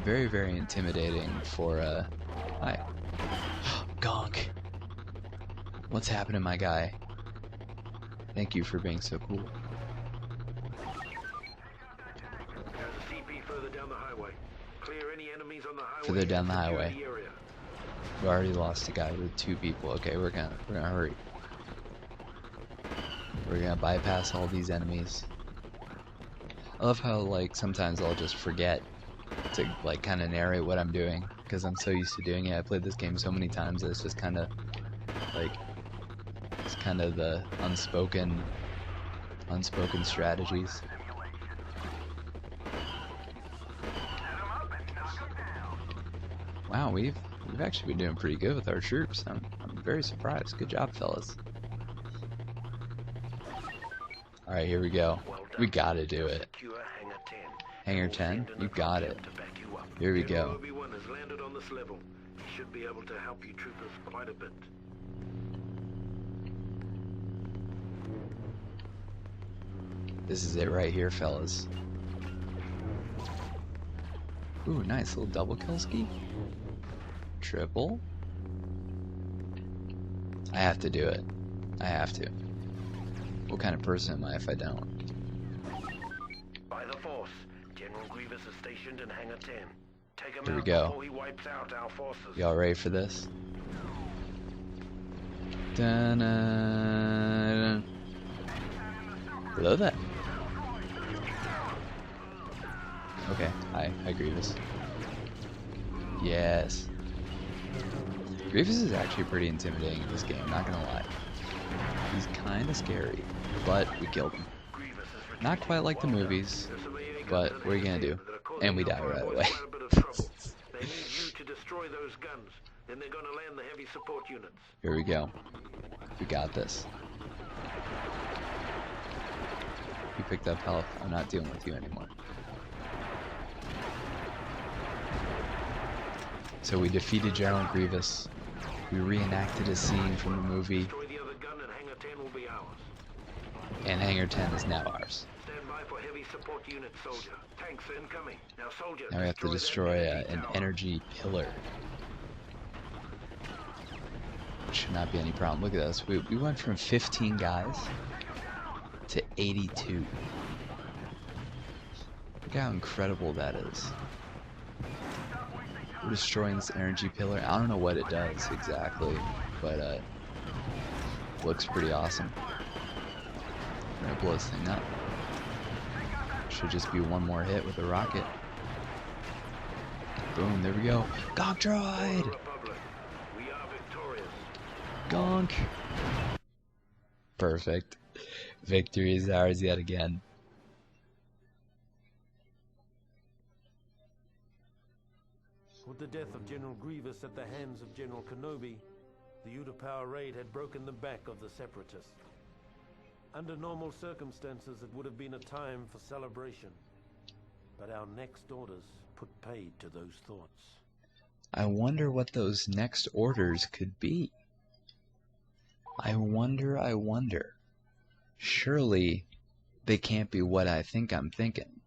Very, very intimidating for, hi. Gonk. What's happening, my guy? Thank you for being so cool. There's a CP further down the highway. Clear any enemies on the highway. Further down the and secure highway. the area. We already lost a guy with 2 people. Okay, we're gonna hurry. We're gonna bypass all these enemies. I love how, like, sometimes I'll just forget to, like, kind of narrate what I'm doing because I'm so used to doing it. I played this game so many times that it's just kind of like, it's kind of the unspoken strategies. Wow, we've actually been doing pretty good with our troops. I'm very surprised. Good job, fellas. All right, here we go. We gotta do it. Secure Hangar 10. Hangar We'll 10, send an you got advance it. to back you up. Here we General go. Obi-Wan has landed on this level. He should be able to help you troopers quite a bit. This is it right here, fellas. Ooh, nice little double kill ski. Triple. I have to do it. I have to. What kind of person am I if I don't? By the Force, General Grievous is stationed in Hangar 10. Take him Here we out go. before he wipes out our forces. Y'all ready for this? Dun-dun. Hello there. Okay, hi Grievous. Yes. Grievous is actually pretty intimidating in this game, not gonna lie. He's kinda scary, but we killed him. Grievous is retreating. Not quite like the Well done. movies, There's some AA but guns what are you gonna in do? Hangar 10 that are causing And we our die right fireboys away. quite a bit of trouble. They need you to destroy those guns. Then they're gonna land the heavy support units. Here we go. We got this. You picked up health. I'm not dealing with you anymore. So we defeated General Grievous. We reenacted a scene from the movie, Destroy the other gun and Hangar 10 will be ours. and Hangar 10 is now ours. Stand by for heavy support unit, soldier. Tanks incoming. Now, soldier, Now we have to destroy an energy pillar. Should not be any problem. Look at this. We went from 15 guys to 82. Look how incredible that is. We're destroying this energy pillar. I don't know what it does exactly, but looks pretty awesome. We're gonna blow this thing up. Should just be one more hit with a rocket. Boom, there we go. Gonk droid! We are victorious. Gonk! Perfect. Victory is ours yet again. With the death of General Grievous at the hands of General Kenobi, the Utapau raid had broken the back of the Separatists. Under normal circumstances, it would have been a time for celebration. But our next orders put paid to those thoughts. I wonder what those next orders could be. I wonder. Surely they can't be what I think I'm thinking.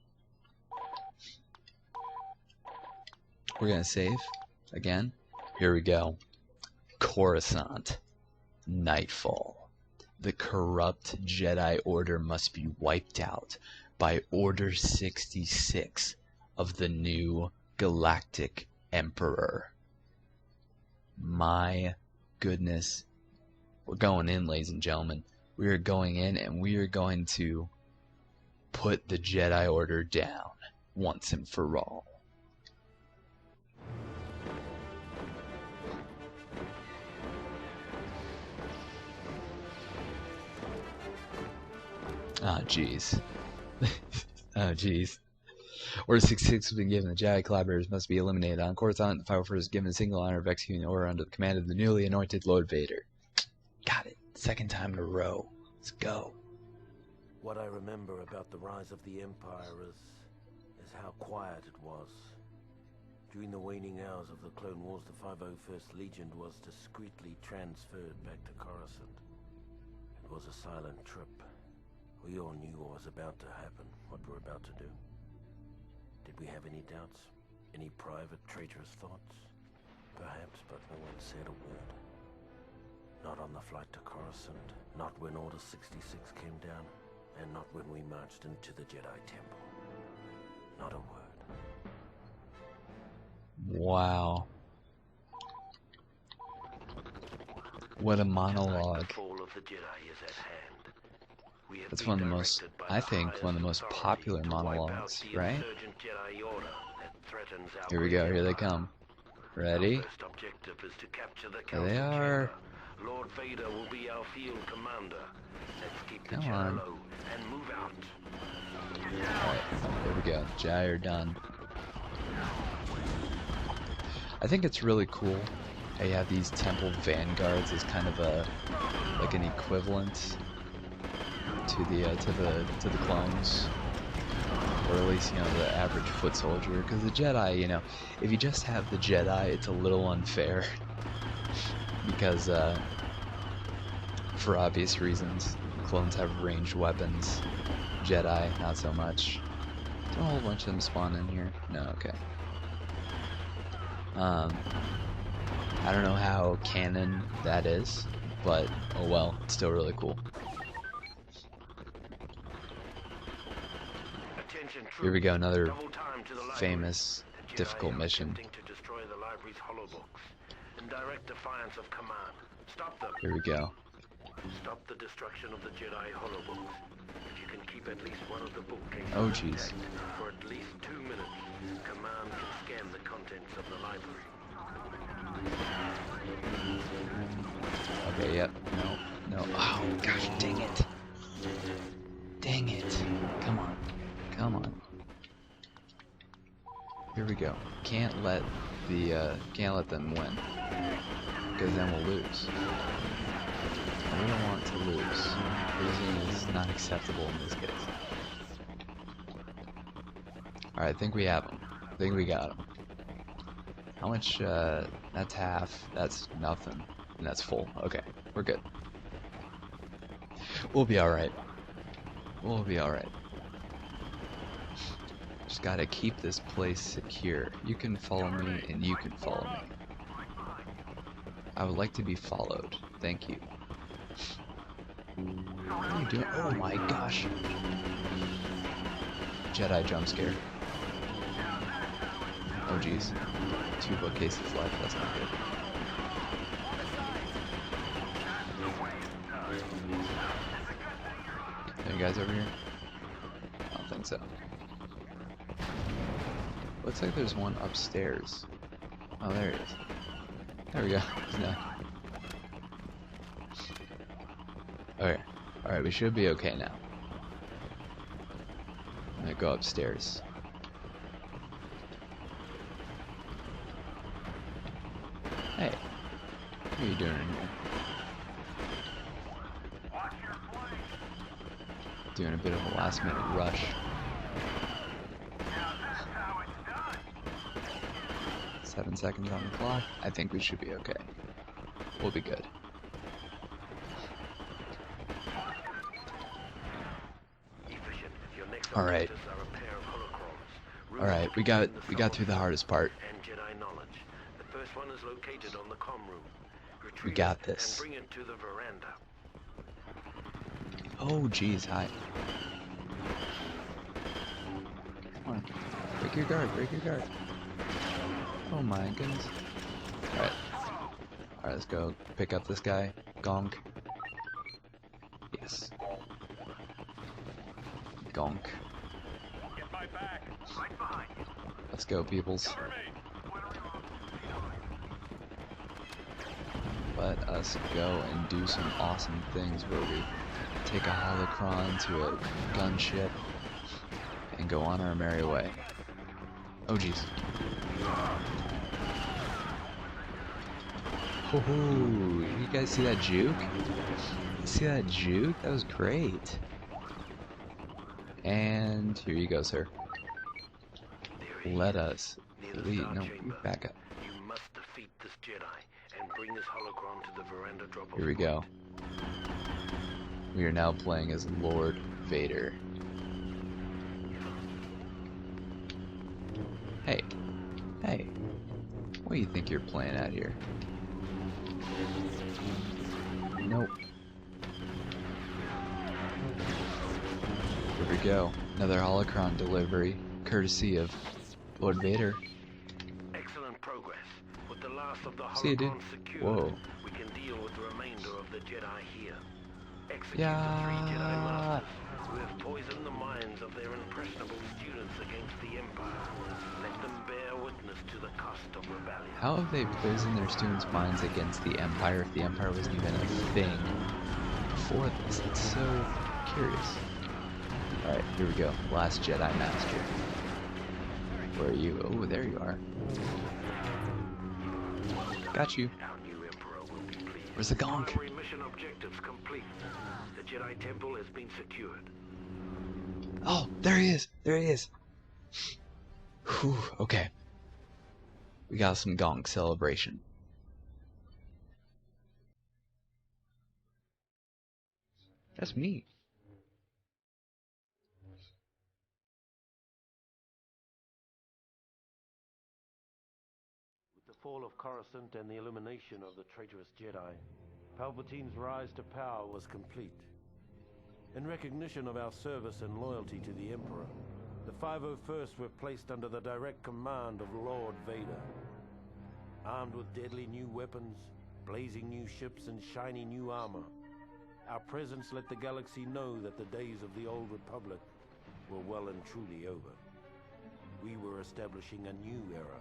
We're gonna save again. Here we go. Coruscant. Nightfall. The corrupt Jedi Order must be wiped out by Order 66 of the new Galactic Emperor. My goodness. We're going in, ladies and gentlemen. We are going in and we are going to put the Jedi Order down once and for all. Oh, jeez. Oh, jeez. Order 66 has been given. The Jedi collaborators must be eliminated. On Coruscant, the 501st is given a single honor of executing an order under the command of the newly anointed Lord Vader. Got it. Second time in a row. Let's go. What I remember about the rise of the Empire is how quiet it was. During the waning hours of the Clone Wars, the 501st Legion was discreetly transferred back to Coruscant. It was a silent trip. We all knew what was about to happen, what we're about to do. Did we have any doubts? Any private, traitorous thoughts? Perhaps, but no one said a word. Not on the flight to Coruscant, not when Order 66 came down, and not when we marched into the Jedi Temple. Not a word. Wow. What a monologue. The fall of the Jedi is at hand. That's one of the most, I think, one of the most popular monologues, right? Here we go, here they come. Ready? Here they are. Lord Vader will be our field commander. Let's keep the Come Jedi on. low and move out. Alright, there we go. Jedi are done. I think it's really cool how you have these temple vanguards as kind of a, like an equivalent to the clones, or at least, you know, the average foot soldier. Because the Jedi, you know, if you just have the Jedi, it's a little unfair because for obvious reasons, clones have ranged weapons, Jedi not so much. Don't a whole bunch of them spawn in here? No, okay. I don't know how canon that is, but oh well, it's still really cool. Here we go, another famous, difficult mission. Here we go. Stop the destruction of the Jedi holobooks. If you can keep at least one of the bookcases Oh, jeez. for at least 2 minutes, Command can scan the contents of the library. Okay, yep. No. Oh, gosh, dang it. Dang it. Come on. Come on. Here we go. Can't let them win, because then we'll lose. And we don't want to lose. Losing is not acceptable in this case. Alright, I think we have him. I think we got him. How much, that's half, that's nothing, and that's full. Okay, we're good. We'll be alright. We'll be alright. Just gotta keep this place secure. You can follow me, and you can follow me. I would like to be followed. Thank you. What are you doing? Oh my gosh. Jedi jump scare. Oh jeez. 2 bookcases left. That's not good. Are you guys over here? I don't think so. Looks like there's one upstairs. Oh, there he is. There we go. He's not. Okay. Alright, we should be okay now. I'm gonna go upstairs. Hey. What are you doing in here? Doing a bit of a last minute rush. 7 seconds on the clock. I think we should be okay. We'll be good. All right. All right. We got through the hardest part. The first one is located on the comm room. We got this. And bring it to the veranda. Oh, geez, hi. Come on. Break your guard, break your guard. Oh my goodness. Alright. Alright, let's go pick up this guy. Gonk. Yes. Gonk. Get my back. Right behind you. Let's go, peoples. Cover me. Let us go and do some awesome things where we take a holocron to a gunship and go on our merry way. Oh jeez. Oh, you guys see that juke? See that juke? That was great. And here you go, sir. Let us lead. No, back up. You must defeat this Jedi and bring this holocron to the veranda drop-off. Here we go. We are now playing as Lord Vader. Hey. Hey. What do you think you're playing at here? Nope. Here we go. Another holocron delivery, courtesy of Lord Vader. Excellent progress. With the last of the See you, dude. holocrons secured, Whoa. we can deal with the remainder of the Jedi here. Execute Yeah. the 3 Jedi Masters who have poisoned the minds of their impressionable students against the Empire. Let them bear witness to the cost of rebellion. How have they poisoned their students' minds against the Empire if the Empire wasn't even a thing before this? It's so curious. Alright, here we go. Last Jedi Master. Where are you? Oh, there you are. Got you. Our new Emperor will be pleased. Where's the gonk? Primary mission objectives complete. The Jedi Temple has been secured. Oh, there he is. There he is. Whew, okay. We got some gonk celebration. That's me. With the fall of Coruscant and the elimination of the traitorous Jedi, Palpatine's rise to power was complete. In recognition of our service and loyalty to the Emperor, the 501st were placed under the direct command of Lord Vader. Armed with deadly new weapons, blazing new ships, and shiny new armor, our presence let the galaxy know that the days of the Old Republic were well and truly over. We were establishing a new era,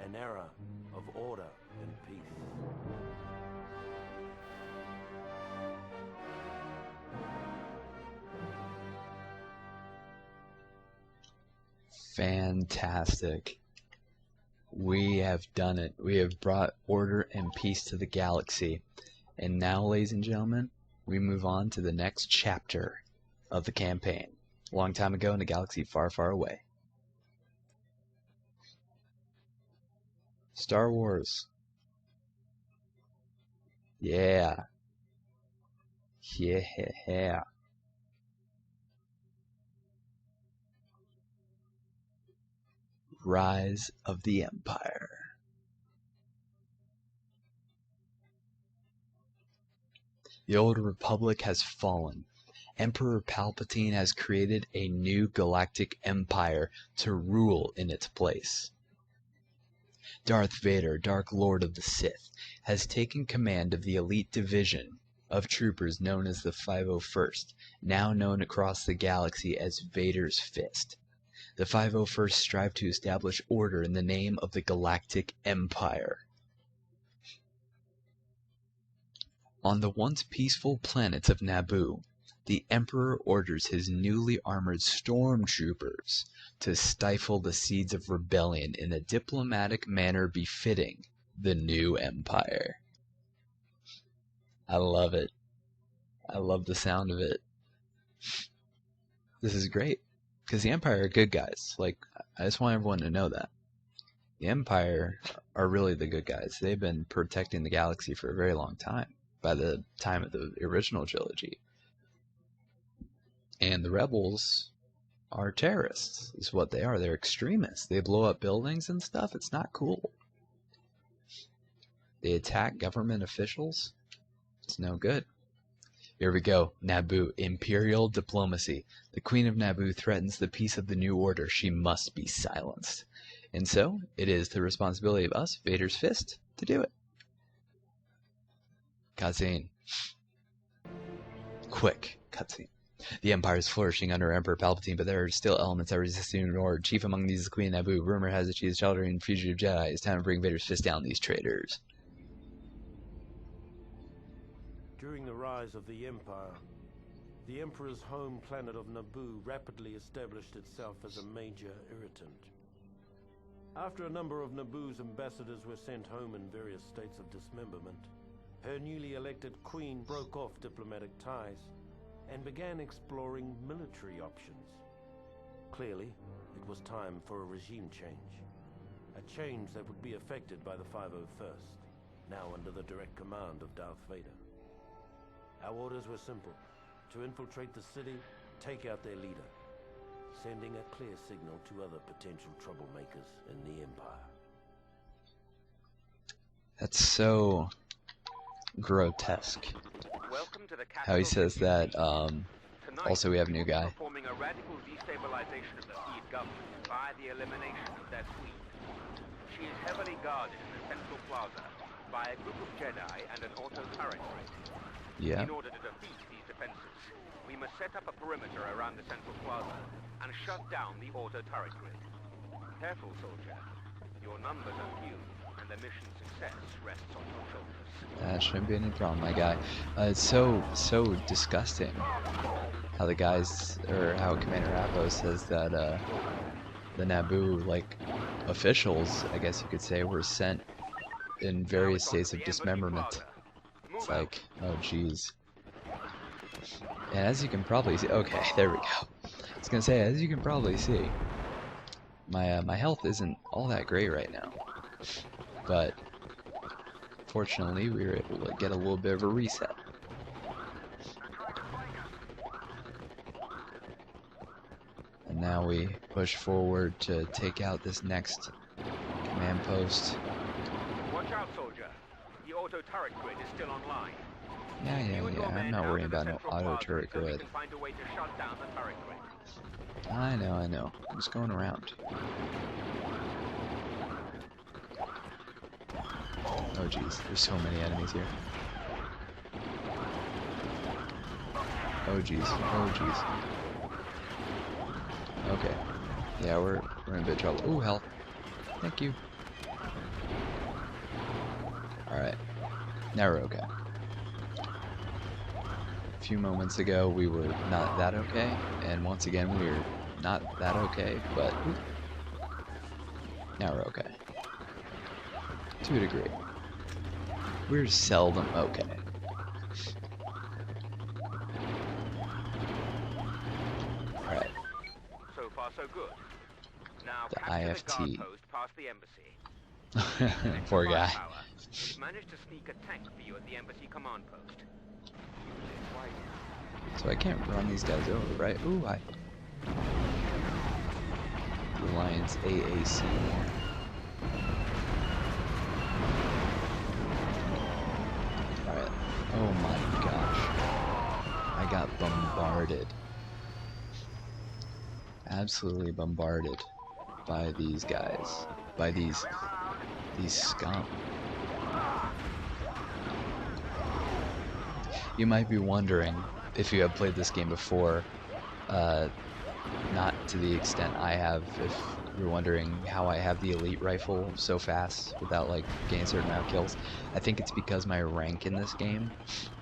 an era of order and peace. Fantastic. We have done it. We have brought order and peace to the galaxy. And now, ladies and gentlemen, we move on to the next chapter of the campaign. A long time ago in a galaxy far, far away. Star Wars. Yeah. Yeah. Rise of the Empire. The old republic has fallen. Emperor Palpatine has created a new galactic empire to rule in its place. Darth Vader, Dark Lord of the Sith, has taken command of the elite division of troopers known as the 501st, now known across the galaxy as Vader's Fist. The 501st strive to establish order in the name of the Galactic Empire. On the once peaceful planets of Naboo, the Emperor orders his newly armored stormtroopers to stifle the seeds of rebellion in a diplomatic manner befitting the new empire. I love it. I love the sound of it. This is great, because the Empire are good guys. Like, I just want everyone to know that. The Empire are really the good guys. They've been protecting the galaxy for a very long time, by the time of the original trilogy. And the rebels are terrorists, is what they are. They're extremists. They blow up buildings and stuff. It's not cool. They attack government officials. It's no good. Here we go. Naboo. Imperial diplomacy. The Queen of Naboo threatens the peace of the New Order. She must be silenced. And so, it is the responsibility of us, Vader's Fist, to do it. Cutscene. Quick. Cutscene. The Empire is flourishing under Emperor Palpatine, but there are still elements that resist the New Order. Chief among these is the Queen of Naboo. Rumor has it she is sheltering fugitive Jedi. It's time to bring Vader's Fist down these traitors. During the rise of the Empire, the Emperor's home planet of Naboo rapidly established itself as a major irritant. After a number of Naboo's ambassadors were sent home in various states of dismemberment, her newly elected queen broke off diplomatic ties and began exploring military options. Clearly, it was time for a regime change. A change that would be effected by the 501st, now under the direct command of Darth Vader. Our orders were simple: to infiltrate the city, take out their leader, sending a clear signal to other potential troublemakers in the Empire. That's so grotesque. How he says that. Also, we have a new guy. Performing a radical destabilization of the Theed government by the elimination of their queen. She is heavily guarded in the central plaza by a group of Jedi and an auto-turret race. Yeah. In order to defeat these defenses, we must set up a perimeter around the central plaza and shut down the auto-turret grid. Careful, soldier. Your numbers are few, and the mission's success rests on your shoulders. That shouldn't be any problem, my guy. It's so disgusting how the guys, or how Commander Appo says that the Naboo, like, officials, I guess you could say, were sent in various states of dismemberment. It's like, oh jeez. And as you can probably see, okay, there we go. I was gonna say, as you can probably see, my health isn't all that great right now, but fortunately we were able to get a little bit of a reset. And now we push forward to take out this next command post. Watch out, soldier. The auto turret grid is still online. Yeah, I'm not worrying about no auto turret So we grid. can find a way to shut down the turret grid. I know. I'm just going around. Oh jeez, there's so many enemies here. Oh jeez. Okay. Yeah, we're in a bit of trouble. Ooh, health. Thank you. Alright. Now we're okay. A few moments ago we were not that okay, and once again we were not that okay, but now we're okay. To a degree. We're seldom okay. Alright. So far, so good. Now The capture IFT. the guard post past the embassy. Poor guy. Firepower. We've managed to sneak a tank for you at the embassy command post. Use it wisely. So I can't run these guys over, right? Ooh, Alliance AAC. Alright. Oh my gosh. I got bombarded. Absolutely bombarded by these guys. By these scum. You might be wondering, if you have played this game before, not to the extent I have, if you're wondering how I have the elite rifle so fast without like getting a certain amount of kills. I think it's because my rank in this game,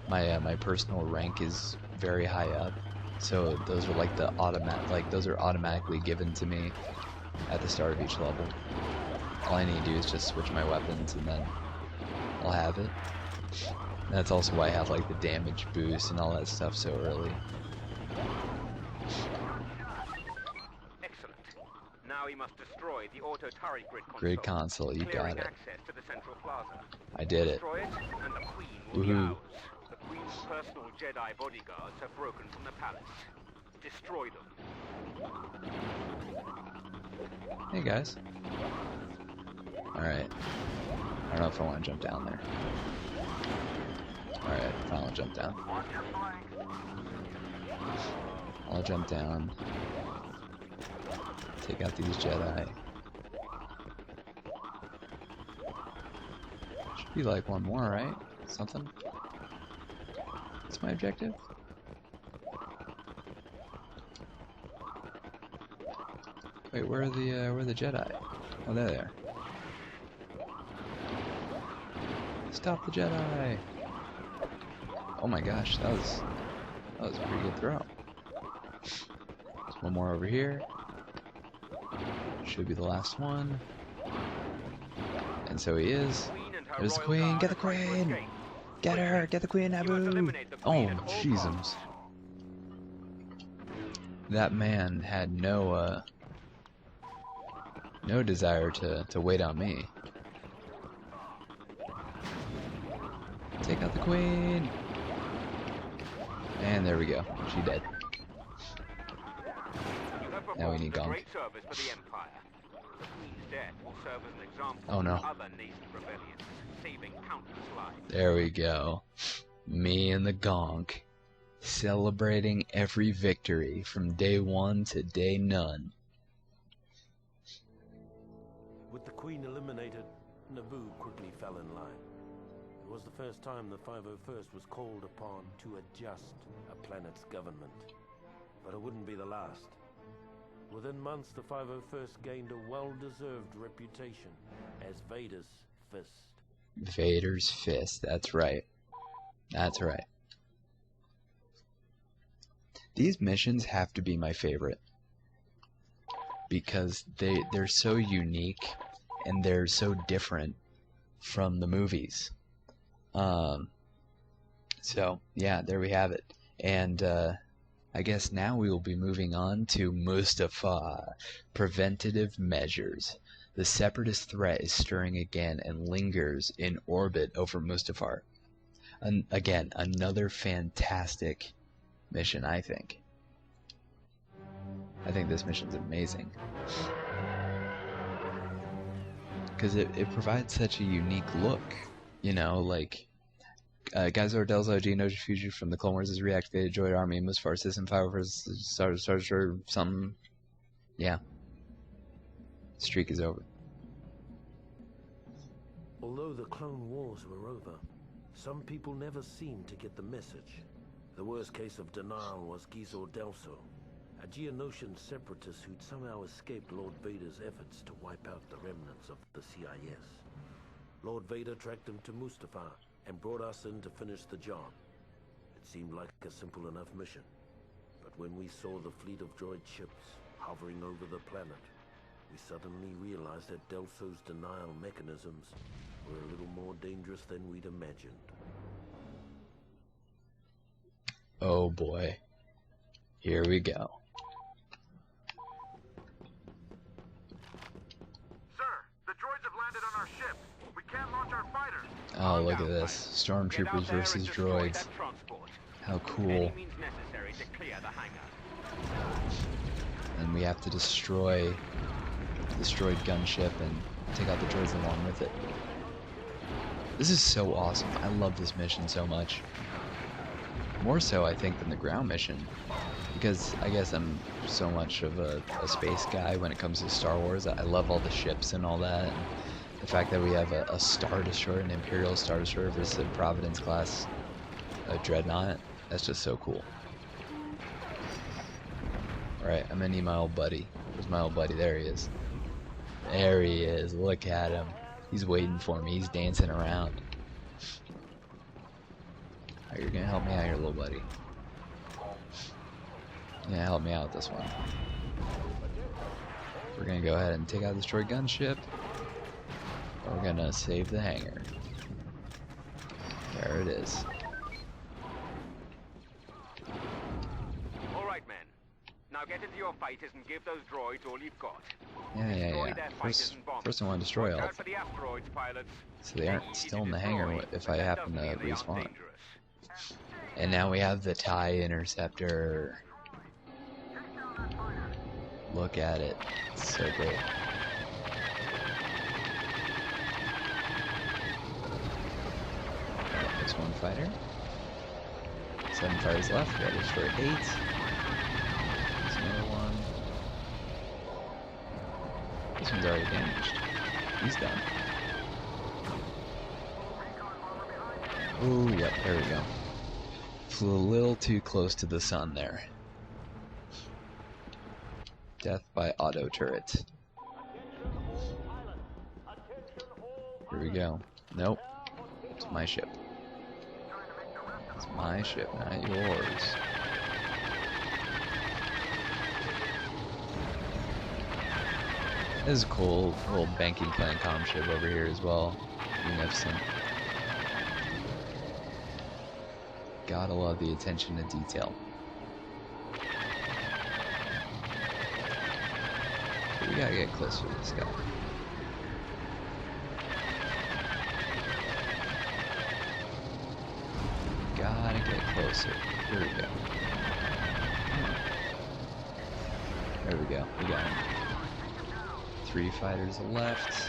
my personal rank is very high up, so those are like those are automatically given to me at the start of each level. All I need to do is just switch my weapons and then I'll have it. And that's also why I have like the damage boost and all that stuff so early. Excellent. Now we must destroy the auto turret grid console. Grid console, you got it. Access to the central plaza. I did it. Destroy it, and the Queen will be ours. The Queen's personal Jedi bodyguards have broken from the palace. Destroy them. Hey guys. Alright. I don't know if I want to jump down there. Alright, fine, I'll jump down. I'll jump down. Take out these Jedi. Should be like one more, right? Something? That's my objective? Wait, where are the Jedi? Oh, there they are. Stop the Jedi! Oh my gosh, that was a pretty good throw. There's one more over here. Should be the last one. And so he is. There's the Queen. Get the Queen! Get her! Get the Queen, Abu! Oh, jeezums. That man had no desire to wait on me. Take out the Queen! And there we go. She dead. Now we need Gonk. Oh no. There we go. Me and the Gonk. Celebrating every victory from day one to day none. With the Queen eliminated, Naboo quickly fell in line. It was the first time the 501st was called upon to adjust a planet's government. But it wouldn't be the last. Within months, the 501st gained a well-deserved reputation as Vader's fist. Vader's fist, that's right. That's right. These missions have to be my favorite. Because they're so unique and they're so different from the movies. So yeah, there we have it. And I guess now we will be moving on to Mustafar. Preventative measures. The Separatist threat is stirring again and lingers in orbit over Mustafar. And again, another fantastic mission, I think. I think this mission's amazing. Because it provides such a unique look. You know, like... Geyser Delzo Geno Fuji from the Clone Wars is reactivated. Droid Army Mustafar System 5 started something. Yeah. Streak is over. Although the Clone Wars were over, some people never seemed to get the message. The worst case of denial was Geyser Delso, a Geonosian separatist who'd somehow escaped Lord Vader's efforts to wipe out the remnants of the CIS. Lord Vader tracked him to Mustafar and brought us in to finish the job. It seemed like a simple enough mission. But when we saw the fleet of droid ships hovering over the planet, we suddenly realized that Delso's denial mechanisms were a little more dangerous than we'd imagined. Oh boy. Here we go. Sir, the droids have landed on our ship. We can't launch our fighter. Oh, look at this. Stormtroopers versus droids. How cool. And we have to destroy destroyed gunship and take out the droids along with it. This is so awesome. I love this mission so much. More so, I think, than the ground mission. Because I guess I'm so much of a space guy when it comes to Star Wars. I love all the ships and all that. And the fact that we have a Star Destroyer, an Imperial Star Destroyer versus a Providence class Dreadnought. That's just so cool. Alright, I'm gonna need my old buddy. Where's my old buddy? There he is. There he is. Look at him. He's waiting for me. He's dancing around. Alright, you're gonna help me out here, little buddy. Yeah, help me out with this one. We're gonna go ahead and take out this destroyed gunship. We're gonna save the hangar. There it is. Alright, men. Now get into your fighters and give those droids all you've got. Yeah. First I want to destroy all. So they aren't still in the hangar if I happen to respawn. And now we have the TIE Interceptor. Look at it. It's so great. There's one fighter. 7 fighters left. We gotta destroy 8. There's another one. This one's already damaged. He's done. Ooh, yep, there we go. Flew a little too close to the sun there. Death by auto turret. Here we go. Nope. It's my ship. It's my ship, not yours. This is a cool little banking plant comm ship over here as well. Magnificent. Gotta love the attention to detail. We gotta get closer to this guy. Gotta get closer. Here we go. There we go. We got him. 3 fighters left.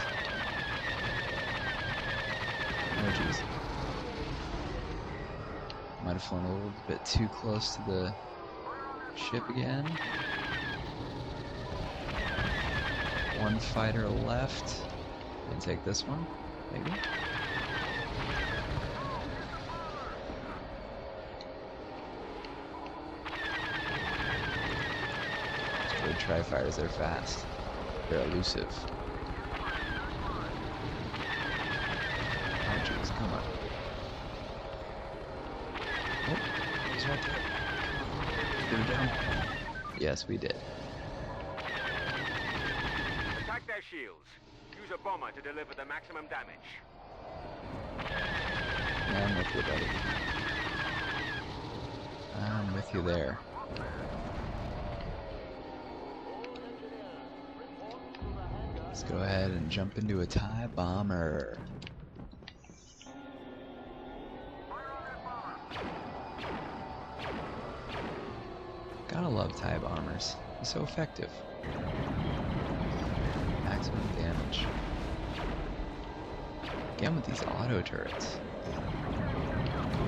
Oh jeez. Might have flown a little bit too close to the ship again. 1 fighter left. And take this one, maybe. Destroyed tri-fighters, they're fast. They're elusive. Oh jeez, come on. Oh, he's right there. Get him down. Yes, we did. Attack their shields. Use a bomber to deliver the maximum damage. I'm with you, buddy. I'm with you there. Let's go ahead and jump into a TIE bomber. Gotta love TIE bombers. They're so effective. Maximum damage. Again with these auto turrets.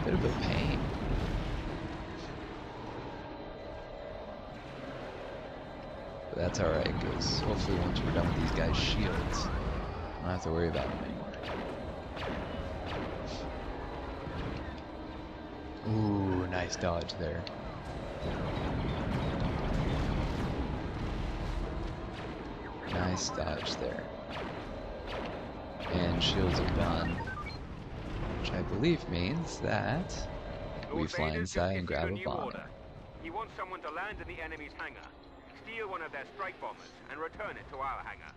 Bit of a pain. But that's alright, because hopefully once we're done with these guys' shields, I don't have to worry about them anymore. Ooh, nice dodge there. Nice dodge there. And shields are done. Which I believe means that we fly inside and grab a bomber. He wants someone to land in the enemy's hangar, steal one of their strike bombers, and return it to our hangar.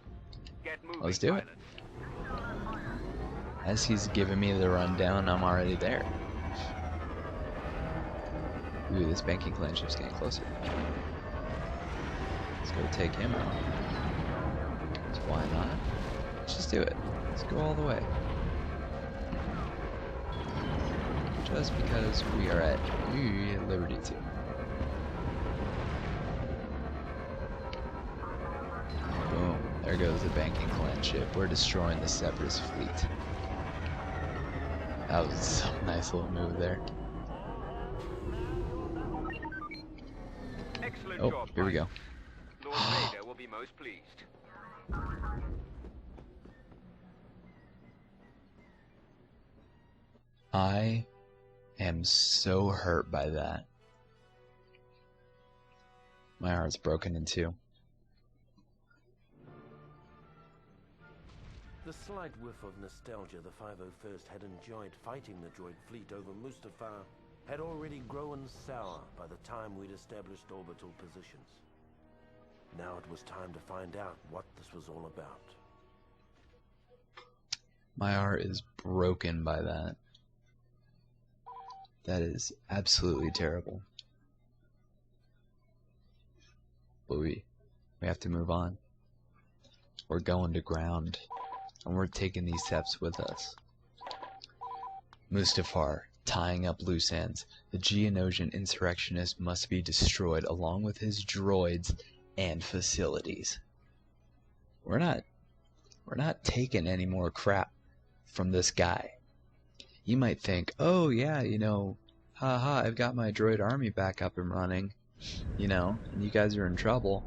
Get moving, Let's do it. pilots. As he's giving me the rundown, I'm already there. Ooh, this banking clan ship's getting closer. Let's go take him out. So why not? Let's just do it. Let's go all the way. Just because we are at liberty to. Boom. There goes the banking clan ship. We're destroying the Separatist fleet. That was some nice little move there. Excellent Oh, job, here we go. Lord Vader will be most pleased. I am so hurt by that. My heart's broken in two. The slight whiff of nostalgia the 501st had enjoyed fighting the droid fleet over Mustafar had already grown sour by the time we'd established orbital positions. Now it was time to find out what this was all about. My heart is broken by that. That is absolutely terrible. But we have to move on. We're going to ground, and we're taking these steps with us. Mustafar, tying up loose ends. The Geonosian insurrectionist must be destroyed along with his droids and facilities. We're not taking any more crap from this guy. You might think, oh yeah, you know, haha, I've got my droid army back up and running, you know, and you guys are in trouble.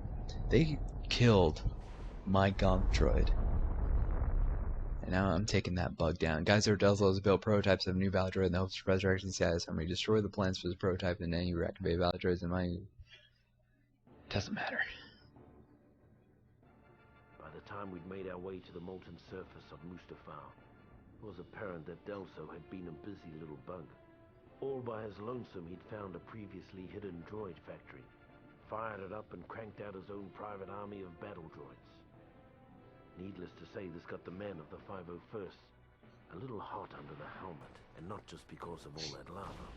They killed my gonk droid. And now I'm taking that bug down. Geyser Delzo has built prototypes of new battle droid in the hopes of resurrection status. I'm going to destroy the plans for this prototype and any reactivate battle droids in my... Doesn't matter. By the time we'd made our way to the molten surface of Mustafar, it was apparent that Delso had been a busy little bug. All by his lonesome, he'd found a previously hidden droid factory, fired it up and cranked out his own private army of battle droids. Needless to say, this got the men of the 501st a little hot under the helmet, and not just because of all that lava.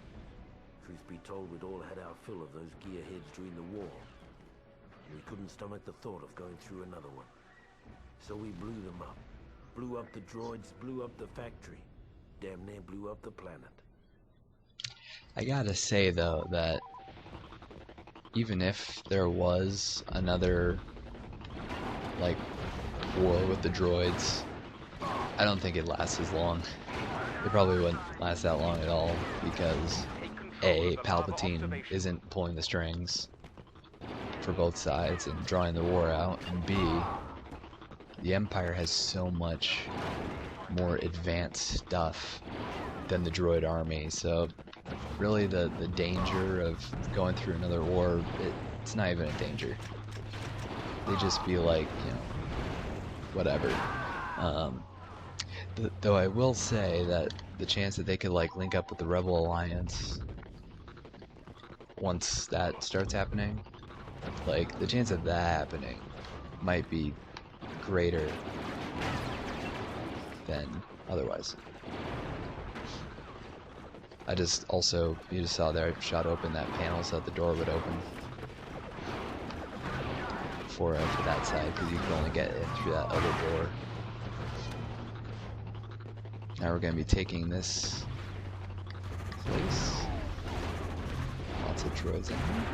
Truth be told, we'd all had our fill of those gearheads during the war, and we couldn't stomach the thought of going through another one. So we blew them up. Blew up the droids, blew up the factory. Damn near blew up the planet. I gotta say, though, that even if there was another, like, war with the droids, I don't think it'd last as long. It probably wouldn't last that long at all, because A, Palpatine isn't pulling the strings for both sides and drawing the war out, and B, the Empire has so much more advanced stuff than the droid army, so really the danger of going through another war, it's not even a danger. They'd just be like, you know, whatever. Though I will say that the chance that they could like link up with the Rebel Alliance once that starts happening, like the chance of that happening might be greater than otherwise. I just also, you just saw there, I shot open that panel so that the door would open for that side, because you can only get in through that other door. Now we're going to be taking this place. Lots of droids in here.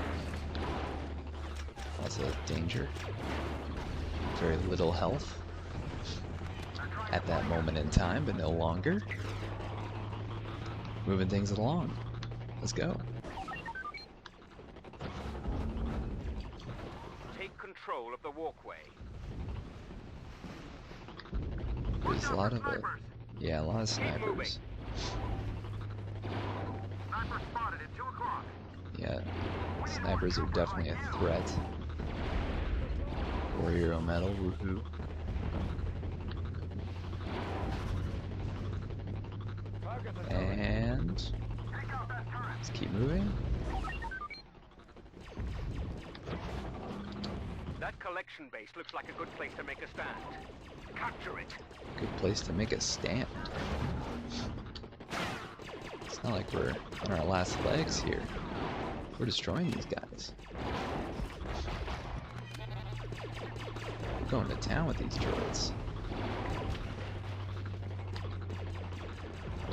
Lots of danger. Very little health at that moment in time, but no longer. Moving things along. Let's go. Take control of the walkway. There's a lot of yeah, a lot of snipers. Sniper spotted at 2 o'clock. Yeah, snipers are definitely a threat. Warrior metal, woohoo. And let's keep moving. That collection base looks like a good place to make a stand. Capture it. Good place to make a stand. It's not like we're on our last legs here. We're destroying these guys. We're going to town with these droids.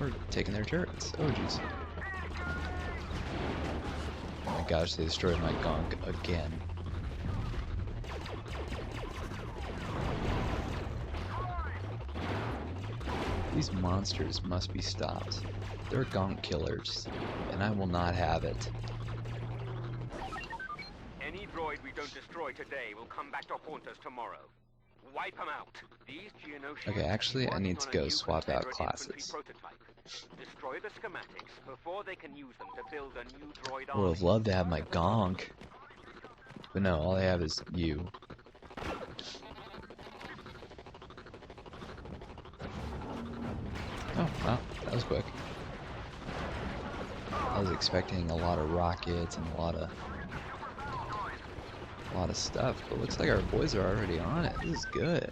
We're taking their turrets. Oh jeez. Oh my gosh, they destroyed my gonk again. These monsters must be stopped. They're gonk killers, and I will not have it. Any droid we don't destroy today will come back to haunt us tomorrow. Wipe them out. These Geonosians Okay, actually, I need to go swap out Confederate classes. infantry prototype. Destroy the schematics before they can use them to build a new droid I would army. have loved to have my gonk. But no, all I have is you. Oh, wow, that was quick. I was expecting a lot of rockets and a lot of stuff, but looks like our boys are already on it. This is good.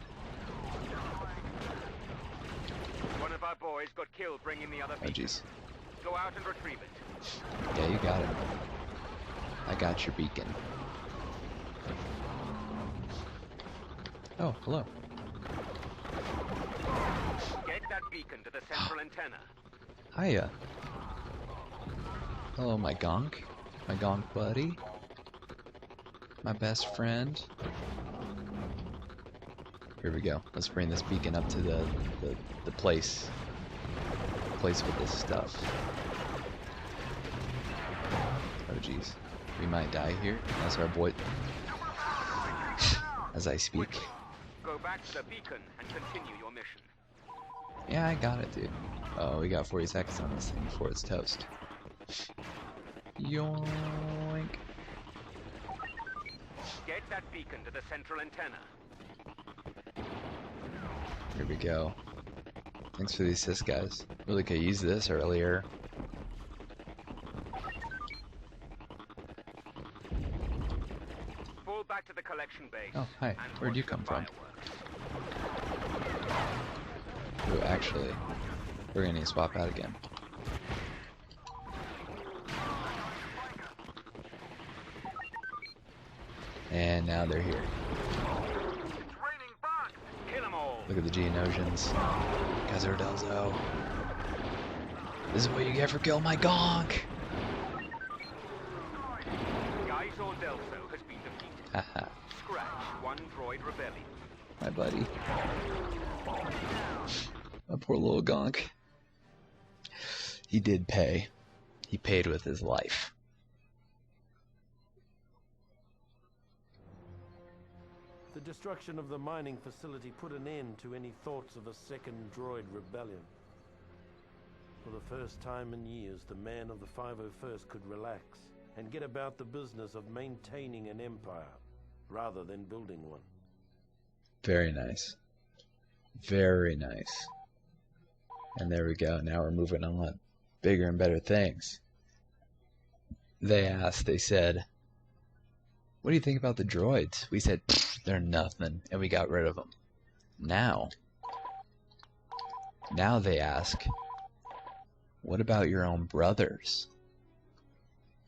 One of our boys got killed bringing the other Oh beacon. jeez. Go out and retrieve it. Yeah, you got it. I got your beacon. Oh, hello. Get that beacon to the central antenna. Hiya. Hello, my gonk. My gonk buddy. My best friend. Here we go. Let's bring this beacon up to the place. Place with this stuff. Oh jeez. We might die here. That's our boy. As I speak. Go back to the beacon and continue your mission. Yeah, I got it, dude. Oh, we got 40 seconds on this thing before it's toast. Yoink. Get that beacon to the central antenna. Here we go. Thanks for the assist, guys. Really could use this earlier. Fall back to the collection base. Oh, hi. and Where'd watch you the come from? fireworks. Ooh, actually, we're gonna need to swap out again. And now they're here. It's raining bugs! Kill them all. Look at the Geonosians. Gazardelzo. This is what you get for killing my gonk! Guys Ordelso has been defeated. Haha, Scratch one droid rebellion. my buddy. My poor little gonk. He did pay. He paid with his life. The destruction of the mining facility put an end to any thoughts of a second droid rebellion. For the first time in years, the man of the 501st could relax and get about the business of maintaining an empire, rather than building one. Very nice. Very nice. And there we go. Now we're moving on. Bigger and better things. They asked, they said, what do you think about the droids? We said, they're nothing, and we got rid of them. Now they ask, what about your own brothers?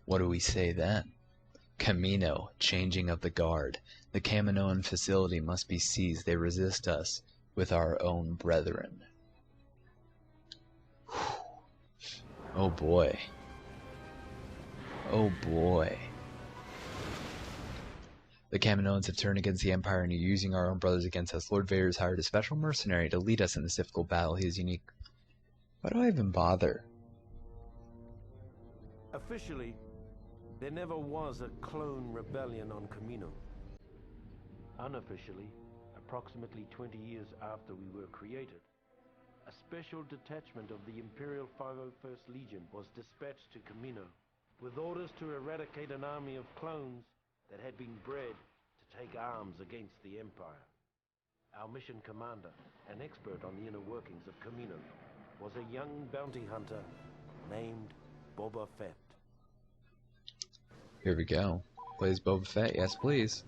What do we say then? Camino, changing of the guard. The Kaminoan facility must be seized. They resist us with our own brethren. Oh boy. Oh boy. The Kaminoans have turned against the Empire and are using our own brothers against us. Lord Vader has hired a special mercenary to lead us in this difficult battle. He is unique. Why do I even bother? Officially, there never was a clone rebellion on Camino. Unofficially, approximately 20 years after we were created, a special detachment of the Imperial 501st Legion was dispatched to Camino with orders to eradicate an army of clones that had been bred to take arms against the Empire. Our mission commander, an expert on the inner workings of Camino, was a young bounty hunter named Boba Fett. Here we go. Plays Boba Fett. Yes, please.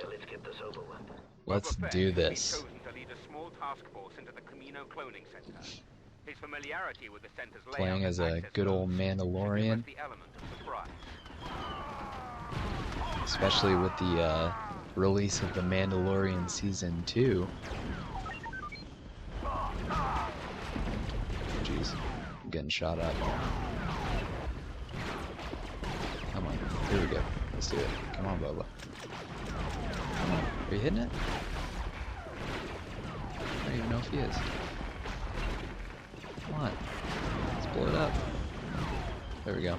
Let's get this over with. Let's Boba Fett do has been this. chosen to lead a small task force into the Camino cloning center. His familiarity with the center's layout Playing as a access good old roads should give Mandalorian, us the element of surprise. especially with the release of The Mandalorian Season 2. getting shot up. Come on. Here we go. Let's do it. Come on, Boba. Come on. Are you hitting it? I don't even know if he is. Come on. Let's blow it up. There we go.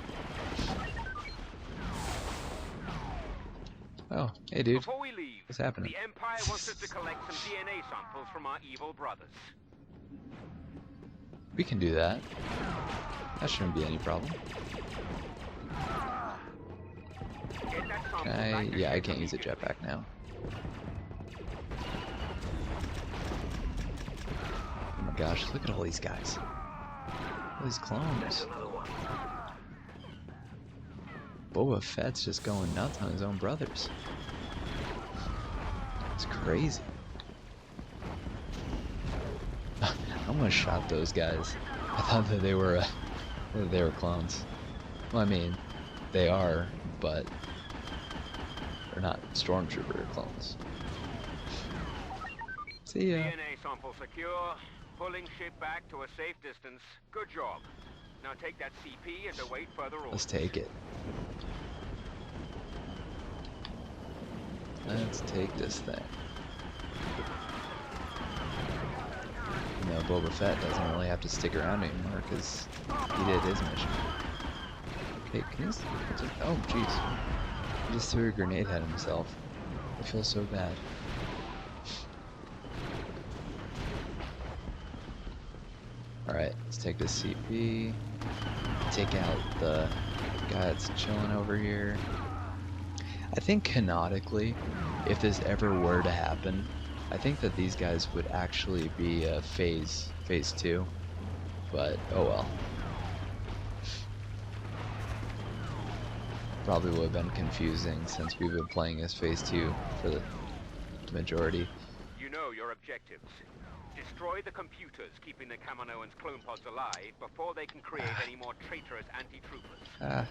Oh, hey dude. Before we leave, What's happening? the Empire wants us to collect some DNA samples from our evil brothers. We can do that. That shouldn't be any problem. Get that sample Can I? back to Yeah, I Ship can't use a immediately. jetpack now. Oh my gosh, look at all these guys. All these clones. Boba Fett's just going nuts on his own brothers. It's crazy. I almost shot those guys. I thought that they were clones. Well, I mean, they are, but they're not stormtrooper clones. See ya. DNA sample secure. Pulling ship back to a safe distance. Good job. Now take that CP and await further orders. Let's take it. Let's take this thing. You know, Boba Fett doesn't really have to stick around anymore because he did his mission. Okay, can you... Oh, jeez. He just threw a grenade at himself. I feel so bad. Alright, let's take this CP. Take out the guy that's chilling over here. I think canonically, if this ever were to happen, I think that these guys would actually be phase 2. But, oh well. Probably would have been confusing since we've been playing as phase 2 for the majority. You know your objectives. Destroy the computers keeping the Kaminoans clone pods alive before they can create any more traitorous anti-troopers.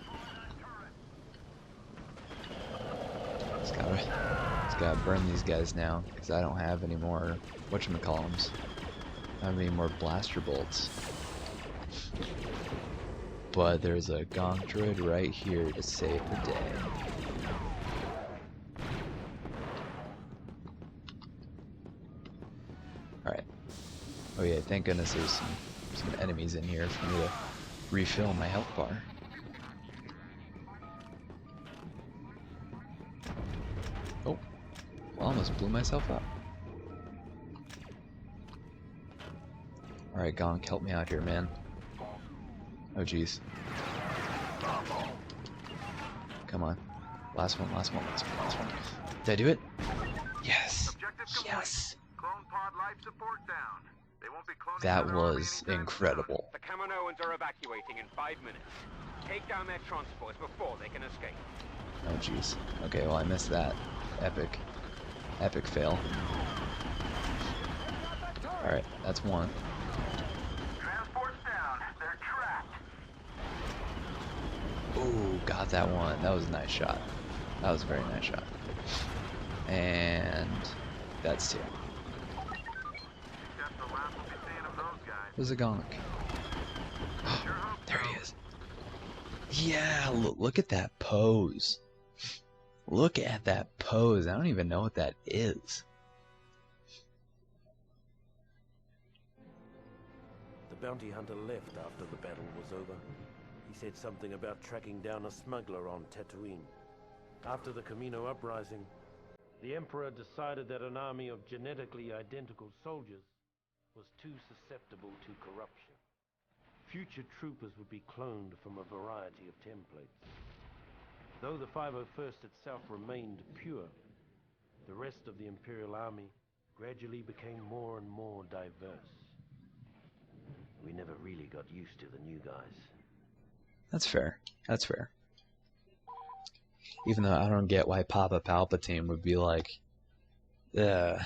Just gotta burn these guys now, because I don't have any more whatchamacallums. I don't have any more blaster bolts. But there's a gonk droid right here to save the day. Alright. Oh yeah, thank goodness there's some enemies in here for me to refill my health bar. Oh, well, almost blew myself up. Alright, Gonk, help me out here, man. Oh, jeez. Come on. Last one. Did I do it? Yes. Yes. Clone pod life support down. They won't be cloning That another army was anytime incredible. The Kaminoans are evacuating in 5 minutes. Take down their transports before they can escape. Oh, jeez. Okay, well, I missed that. Epic fail. Alright, that's one. soon. Transport's down. They're trapped. Ooh, got that one. That was a nice shot. That was a very nice shot. And that's two. That's the last we'll be seeing of those guys. There's a Gonk. There he is. Yeah, look at that pose. Look at that pose. I don't even know what that is. The bounty hunter left after the battle was over. He said something about tracking down a smuggler on Tatooine. After the Camino uprising, the Emperor decided that an army of genetically identical soldiers was too susceptible to corruption. Future troopers would be cloned from a variety of templates. Though the 501st itself remained pure, the rest of the Imperial Army gradually became more and more diverse. We never really got used to the new guys. That's fair. That's fair. Even though I don't get why Papa Palpatine would be like, I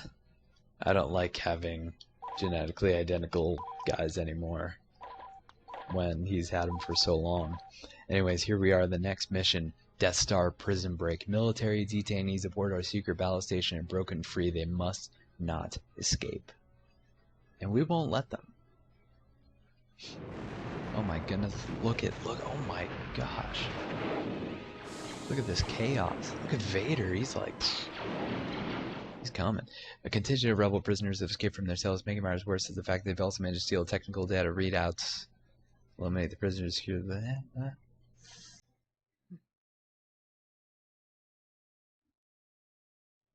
don't like having genetically identical guys anymore when he's had them for so long. Anyways, here we are, the next mission, Death Star prison break. Military detainees aboard our secret battle station are broken free. They must not escape. And we won't let them. Oh my goodness, look, oh my gosh. Look at this chaos. Look at Vader, he's like, he's coming. A contingent of rebel prisoners have escaped from their cells. Making matters worse is the fact they've also managed to steal technical data readouts. Eliminate the prisoners here.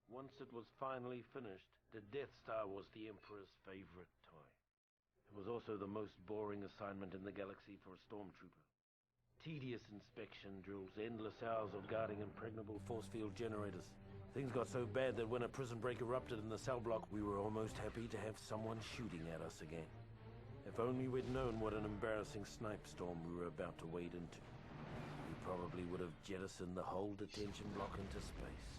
Once it was finally finished, the Death Star was the Emperor's favorite toy. It was also the most boring assignment in the galaxy for a stormtrooper. Tedious inspection drills, endless hours of guarding impregnable force field generators. Things got so bad that when a prison break erupted in the cell block, we were almost happy to have someone shooting at us again. If only we'd known what an embarrassing snipe storm we were about to wade into. We probably would have jettisoned the whole detention block into space.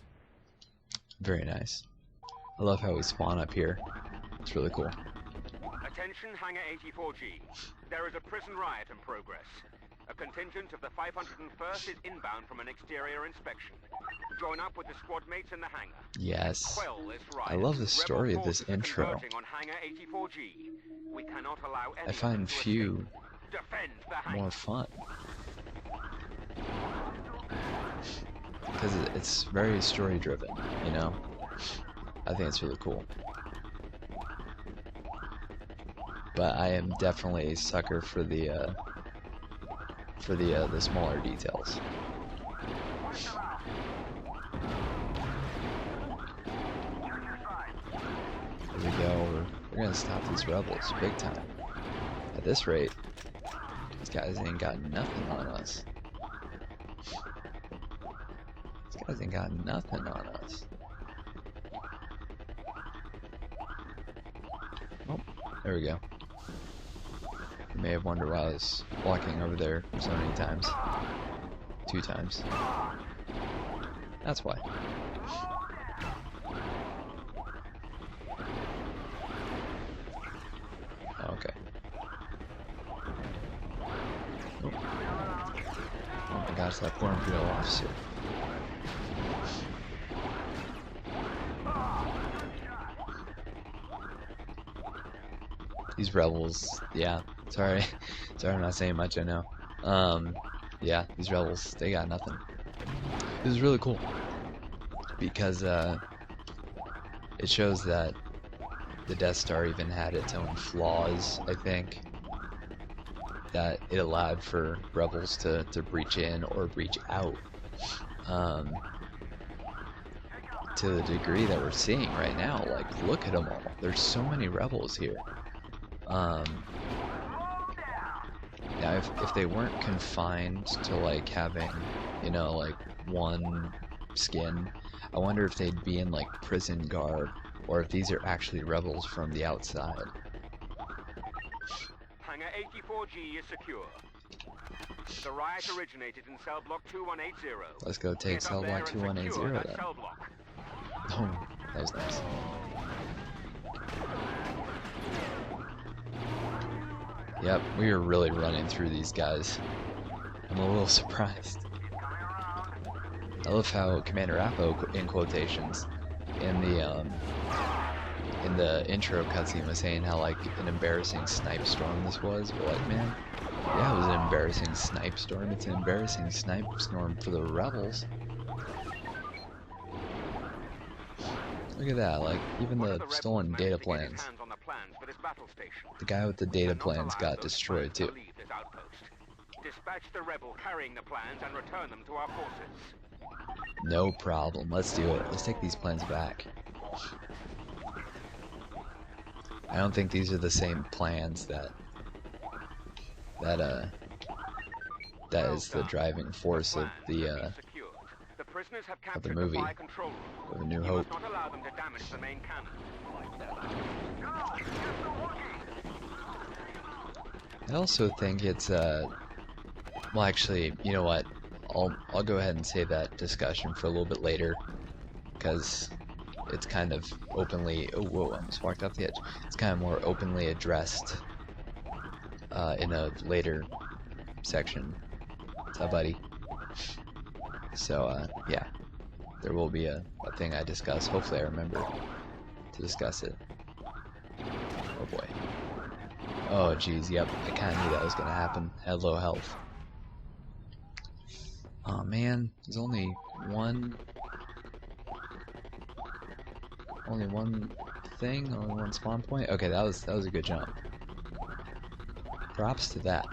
Very nice. I love how we spawn up here. It's really cool. Attention, Hangar 84G. There is a prison riot in progress. A contingent of the 501st is inbound from an exterior inspection. Join up with the squad mates in the hangar. Yes. Quell this riot. I love the story of this intro. On Hangar 84G. We cannot allow I find few more fun. Because it's very story driven, you know? I think it's really cool. But I am definitely a sucker for the smaller details. Here we go. We're gonna stop these rebels big time. At this rate, these guys ain't got nothing on us. These guys ain't got nothing on us. Oh, there we go. You may have wondered why I was walking over there so many times. 2 times. That's why. Okay. Oh. Oh my gosh, that poor Imperial officer. These rebels, yeah. Sorry I'm not saying much, I know. Yeah, these rebels, they got nothing. This is really cool. Because, it shows that the Death Star even had its own flaws, I think. That it allowed for rebels to breach in or breach out. To the degree that we're seeing right now. Like, look at them all. There's so many rebels here. Now, if they weren't confined to, like, having, you know, like, one skin, I wonder if they'd be in, like, prison garb, or if these are actually rebels from the outside. Hangar 84G is secure. The riot originated in cell block 2180. Let's go take cell block 2180 then. Oh, that was nice. Yep, we are really running through these guys. I'm a little surprised. I love how Commander Appo, in quotations, in the intro cutscene was saying how, like, an embarrassing snipe storm this was. We're like, man, yeah, it was an embarrassing snipe storm. It's an embarrassing snipe storm for the rebels. Look at that, like, even the stolen data plans. The guy with the data plans got destroyed too. Dispatch the rebel carrying the plans and return them to our forces. No problem. Let's do it. Let's take these plans back. I don't think these are the same plans that is the driving force of the movie of A New Hope. I also think it's well, actually, you know what? I'll go ahead and save that discussion for a little bit later, because it's kind of openly. Oh, whoa! I almost walked off the edge. It's kind of more openly addressed in a later section. What's up, buddy? So yeah, there will be a thing I discuss. Hopefully, I remember to discuss it. Oh boy. Oh, geez, yep. I kind of knew that was going to happen. Had low health. Oh, man. There's only one thing, only one spawn point. Okay, that was a good jump. Props to that.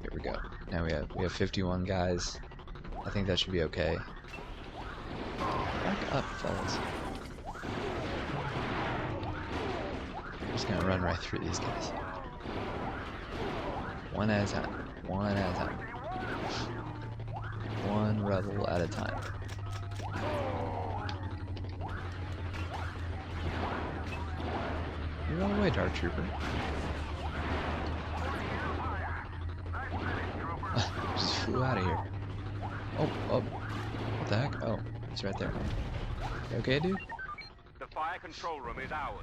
Here we go. Now we have 51 guys. I think that should be okay. Back up, fellas. I'm just gonna run right through these guys. One at a time. One at a time. One rebel at a time. You're on the way, Dark Trooper. Just flew out of here. Oh, what the heck? Oh, it's right there. You okay, dude? The fire control room is ours.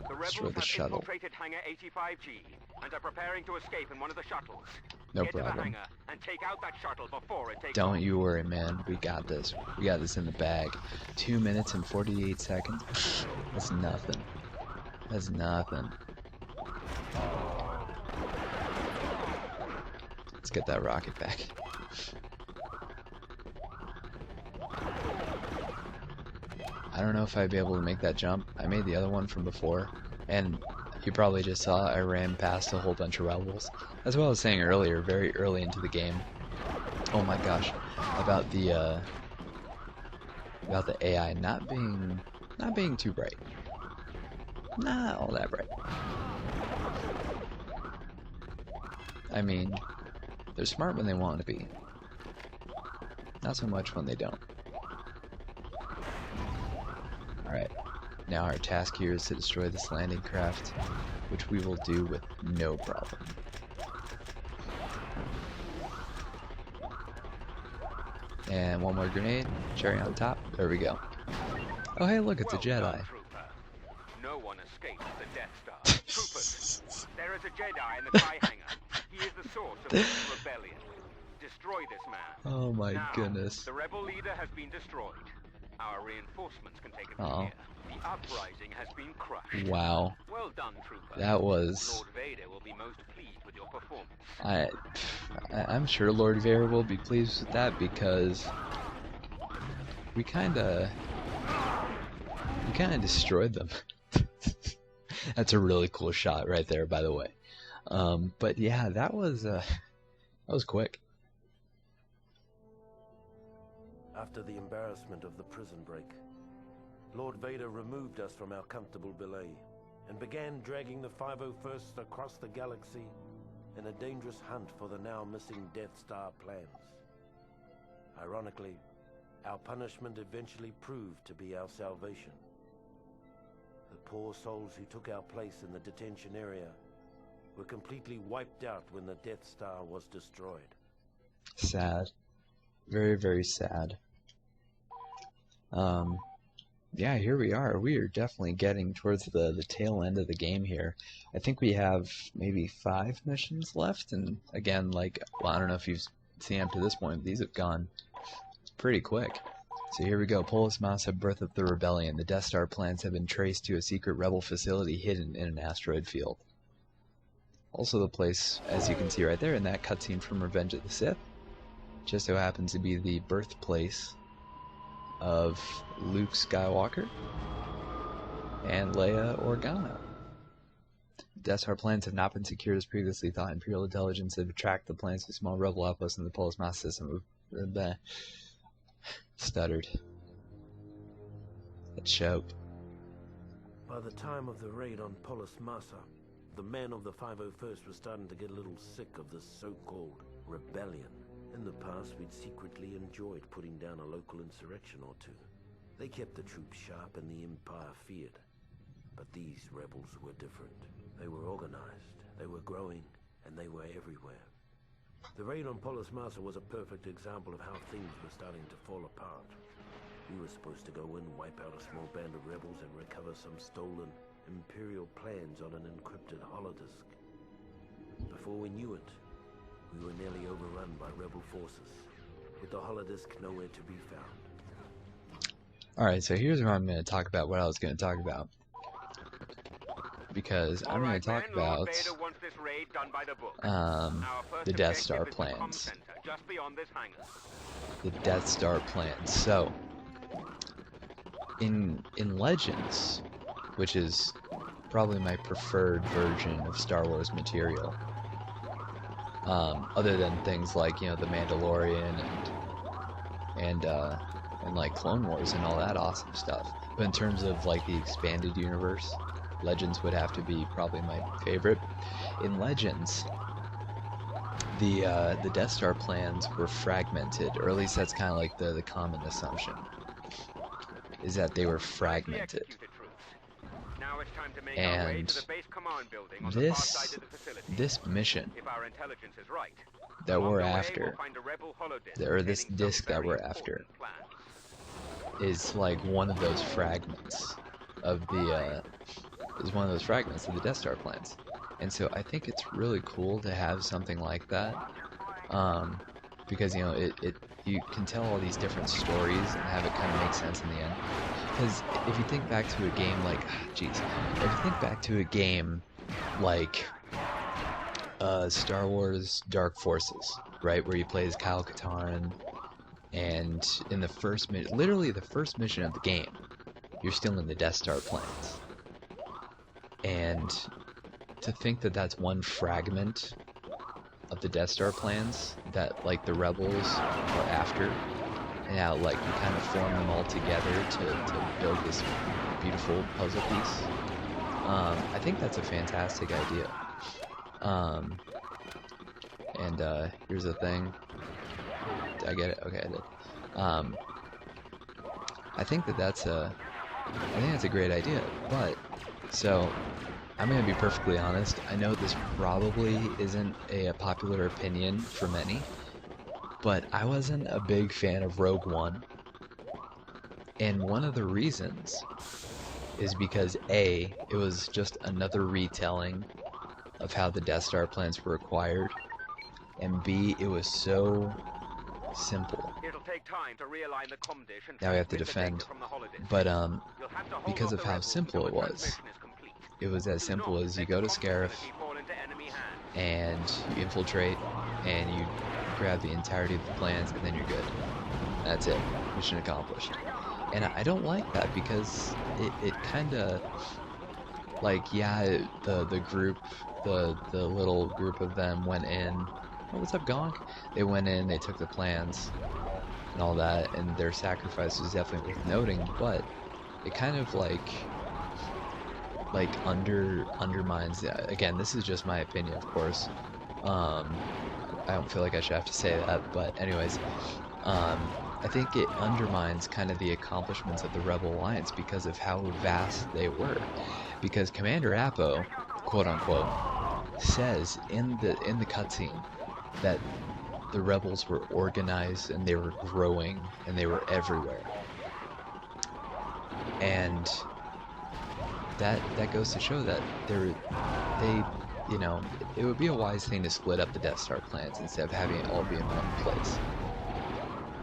The Destroy rebels the have shuttle. infiltrated Hangar 85G and are preparing to escape in one of the shuttles. No Get to the problem. hangar and take out that shuttle before it takes Don't off. you worry, man. We got this. We got this in the bag. 2 minutes and 48 seconds. That's nothing. That's nothing. Let's get that rocket back. I don't know if I'd be able to make that jump. I made the other one from before, and you probably just saw I ran past a whole bunch of rebels. That's what I was saying earlier, very early into the game. Oh my gosh, about the AI not being too bright. Not all that bright. I mean, they're smart when they want to be. Not so much when they don't. Alright, now our task here is to destroy this landing craft, which we will do with no problem. And one more grenade, cherry on top, there we go. Oh hey, look, it's a Well Jedi. done, Trooper. No one escapes the Death Star. Troopers, there is a Jedi in the Tri Hangar. He is the source of this rebellion. Destroy this man. Oh my Now, goodness. the rebel leader has been destroyed. Our reinforcements can take it Uh-oh. from here. The uprising has been crushed. Wow, Well done, Trooper. that was... Lord Vader will be most pleased with your performance. I'm sure Lord Vader will be pleased with that because we kinda destroyed them. That's a really cool shot right there, by the way. But yeah, that was quick. After the embarrassment of the prison break, Lord Vader removed us from our comfortable belay and began dragging the 501st across the galaxy in a dangerous hunt for the now missing Death Star plans. Ironically, our punishment eventually proved to be our salvation. The poor souls who took our place in the detention area were completely wiped out when the Death Star was destroyed. Sad. Very, very sad. Yeah, here we are. We are definitely getting towards the tail end of the game here. I think we have maybe 5 missions left, and again, like, well, I don't know if you've seen up to this point, these have gone pretty quick. So here we go. Polis Mouse have birthed up the rebellion. The Death Star plans have been traced to a secret rebel facility hidden in an asteroid field. Also the place, as you can see right there in that cutscene from Revenge of the Sith, just so happens to be the birthplace of Luke Skywalker and Leia Organa. Death Star plans have not been secured as previously thought. Imperial intelligence have tracked the plans to small rebel outposts in the Polis Mouse system. Stuttered. It choked. By the time of the raid on Polis Massa, the men of the 501st were starting to get a little sick of this so-called rebellion. In the past, we'd secretly enjoyed putting down a local insurrection or two. They kept the troops sharp and the Empire feared. But these rebels were different. They were organized, they were growing, and they were everywhere. The raid on Polis Massa was a perfect example of how things were starting to fall apart. We were supposed to go in, wipe out a small band of rebels, and recover some stolen Imperial plans on an encrypted holodisk. Before we knew it, we were nearly overrun by rebel forces, with the holodisk nowhere to be found. Alright, so here's where I'm going to talk about what I was going to talk about. Because I'm going to talk about the Death Star plans. The Death Star plans. So, in Legends, which is probably my preferred version of Star Wars material, other than things like, you know, The Mandalorian and like Clone Wars and all that awesome stuff. But in terms of like the expanded universe, Legends would have to be probably my favorite. In Legends, the Death Star plans were fragmented, or at least that's kind of like the common assumption, is that they were fragmented. And this mission that we're after, or this disc that we're after, is like one of those fragments of the Death Star plans. And so I think it's really cool to have something like that, because, you know, you can tell all these different stories and have it kind of make sense in the end. Because if you think back to a game like, if you think back to a game like Star Wars Dark Forces, right, where you play as Kyle Katarn, and in the first literally the first mission of the game, you're still in the Death Star plans. And to think that that's one fragment of the Death Star plans that, like, the rebels are after, and how, like, you kind of form them all together to build this beautiful puzzle piece. I think that's a fantastic idea. Here's the thing. Did I get it? Okay, I did. I think that's a great idea, but, so, I'm going to be perfectly honest. I know this probably isn't a popular opinion for many, but I wasn't a big fan of Rogue One. And one of the reasons is because A, it was just another retelling of how the Death Star plans were acquired, and B, it was so simple. Now we have to defend, but because of how simple it was as simple as you go to Scarif and you infiltrate and you grab the entirety of the plans and then you're good. That's it. Mission accomplished. And I don't like that, because it kind of, like, yeah, the group, the little group of them went in. Oh, what's up, Gonk? They went in, they took the plans and all that, and their sacrifice was definitely worth noting, but it kind of undermines. Again, this is just my opinion, of course. I don't feel like I should have to say that, but anyways, I think it undermines kind of the accomplishments of the Rebel Alliance because of how vast they were. Because Commander Appo, quote unquote, says in the cutscene that the rebels were organized and they were growing and they were everywhere. And that goes to show that you know, it would be a wise thing to split up the Death Star plans instead of having it all be in one place.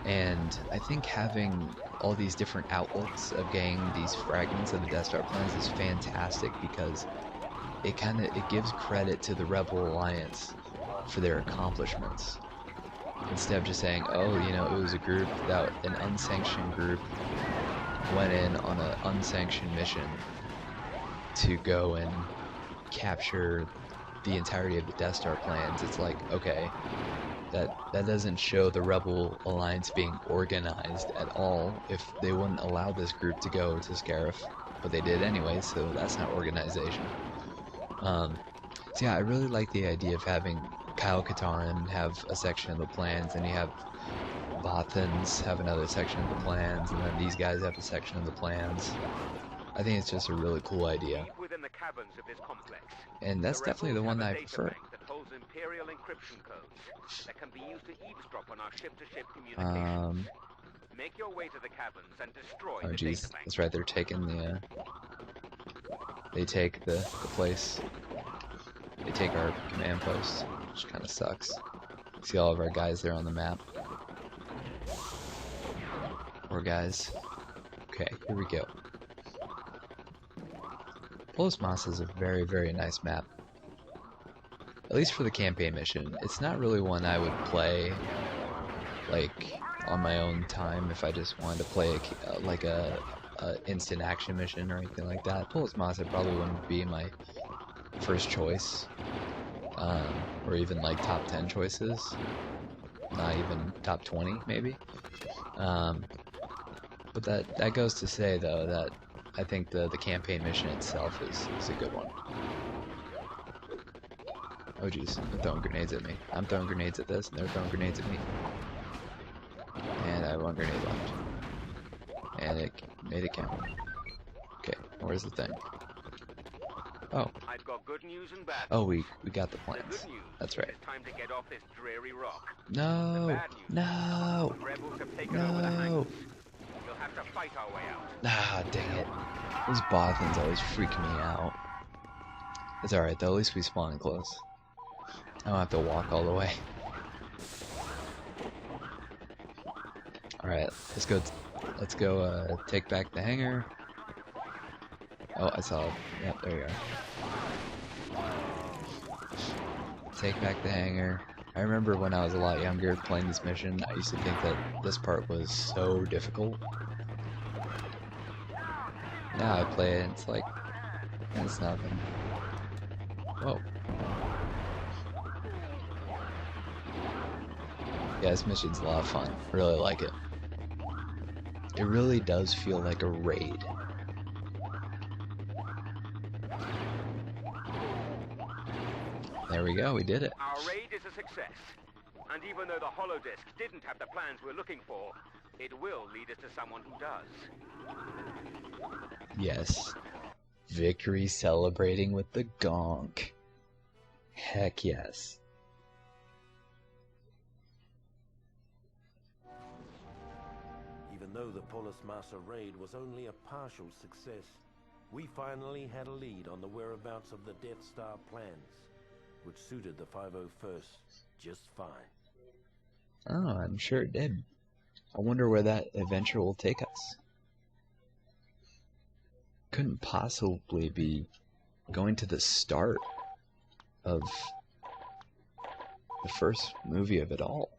And I think having all these different outlets of getting these fragments of the Death Star plans is fantastic, because it gives credit to the Rebel Alliance for their accomplishments, instead of just saying, oh, you know, it was an unsanctioned group went in on an unsanctioned mission to go and capture the entirety of the Death Star plans. It's like, okay, that doesn't show the Rebel Alliance being organized at all if they wouldn't allow this group to go to Scarif, but they did anyway, so that's not organization. So yeah, I really like the idea of having Kyle Katarn have a section of the plans, and you have Bothans have another section of the plans, and then these guys have a section of the plans. I think it's just a really cool idea. And that's definitely the one that I prefer. Imperial encryption codes that can be used to eavesdrop on our ship-to-ship communications. Make your way to the caverns and destroy the data bank. That's right, they're taking they take the place. They take our command post, which kind of sucks. See all of our guys there on the map. Poor guys. Okay, here we go. Polis Massa is a very, very nice map. At least for the campaign mission. It's not really one I would play, like, on my own time if I just wanted to play a instant action mission or anything like that. Polis Massa probably wouldn't be my first choice, or even like top 10 choices. Not even top 20, maybe. But that goes to say, though, that I think the campaign mission itself is a good one. Oh jeez, they're throwing grenades at me. I'm throwing grenades at this, and they're throwing grenades at me. And I have one grenade left. And it made it count. Okay, where's the thing? Oh. I've got good news and bad. Oh, we got the The plans. good news. That's right. It's time to get off this dreary rock. No! Bad news. No! The rebels have taken over the No! hangar. We'll have to fight our way out. Ah, dang it. Those Bothans always freak me out. It's alright though, at least we spawn close. I don't have to walk all the way. Alright, let's go take back the hangar. Oh, I saw it. Yep, there you are. Take back the hangar. I remember when I was a lot younger playing this mission, I used to think that this part was so difficult. Now I play it and it's like, it's nothing. Whoa. Yeah, this mission's a lot of fun. I really like it. It really does feel like a raid. There we go, we did it. Our raid is a success. And even though the holodisc didn't have the plans we're looking for, it will lead us to someone who does. Yes. Victory celebrating with the gonk. Heck yes. Even though the Polis Massa raid was only a partial success, we finally had a lead on the whereabouts of the Death Star plans, which suited the 501st just fine. Oh, I'm sure it did. I wonder where that adventure will take us. Couldn't possibly be going to the start of the first movie of it all,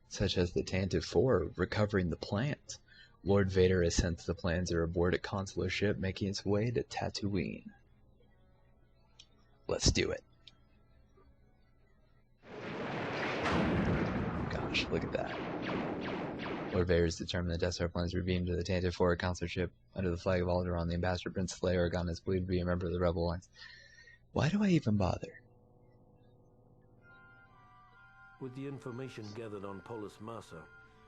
such as the Tantive 4 recovering the plant. Lord Vader has sent the plans are aboard a consular ship making its way to Tatooine. Let's do it. Gosh, look at that. Lord Vader is determined that Death Star plans were beamed to the Tantive 4 consular ship under the flag of Alderaan. The ambassador, Princess Leia Organa, is believed to be a member of the Rebel Alliance. Why do I even bother? With the information gathered on Polis Massa,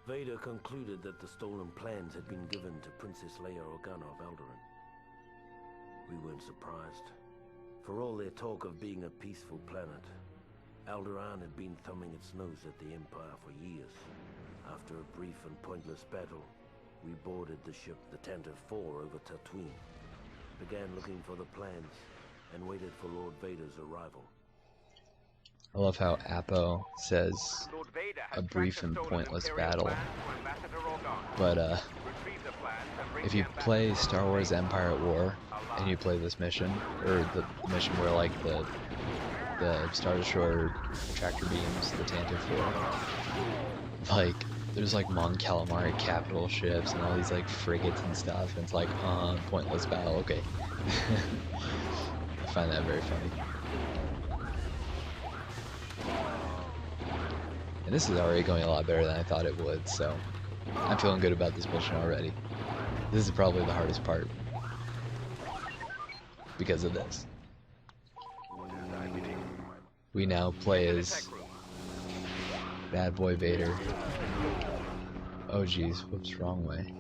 Vader concluded that the stolen plans had been given to Princess Leia Organa of Alderaan. We weren't surprised. For all their talk of being a peaceful planet, Alderaan had been thumbing its nose at the Empire for years. After a brief and pointless battle, we boarded the ship, the Tantive 4, over Tatooine, began looking for the plans, and waited for Lord Vader's arrival. I love how Apo says Lord Vader has a brief tracked the and stolen pointless Imperial battle, plans to Ambassador Organa. but Retrieve the plans and bring if the you ambassador play to Star Wars the Empire at War and you play this mission, or the mission where like the Star Destroyer tractor beams the Tantive 4, like there's like Mon Calamari capital ships and all these like frigates and stuff, and it's like pointless battle. Okay. I find that very funny. And this is already going a lot better than I thought it would, so I'm feeling good about this mission already. This is probably the hardest part because of this. We now play as Bad Boy Vader. Oh geez, whoops, wrong way.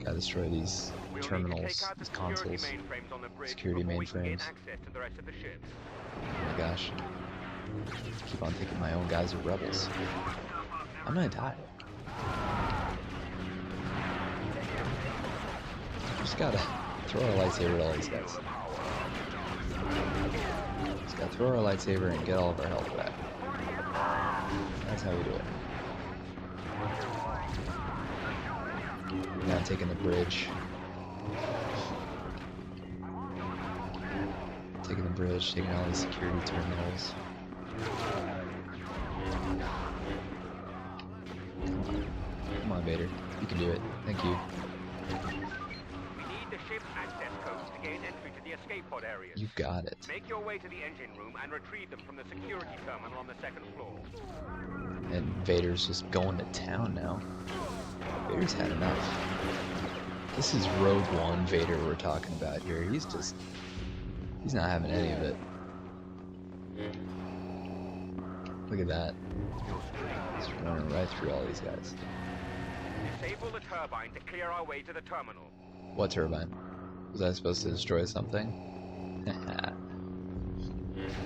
Gotta destroy these terminals, these consoles, security mainframes. Oh my gosh. Keep on thinking my own guys are rebels. I'm gonna die. Just gotta throw our lightsaber at all these guys. Just gotta throw our lightsaber and get all of our health back. That's how we do it. Now taking the bridge. Taking the bridge, taking all these security terminals. Come on, Vader. You can do it. Thank you. We need the ship's access codes to gain entry to the escape pod areas. You got it. Make your way to the engine room and retrieve them from the security terminal on the second floor. And Vader's just going to town now. Vader's had enough. This is Rogue One Vader we're talking about here. He's not having any of it. Look at that. He's running right through all these guys. Disable the turbine to clear our way to the terminal. What turbine? Was I supposed to destroy something?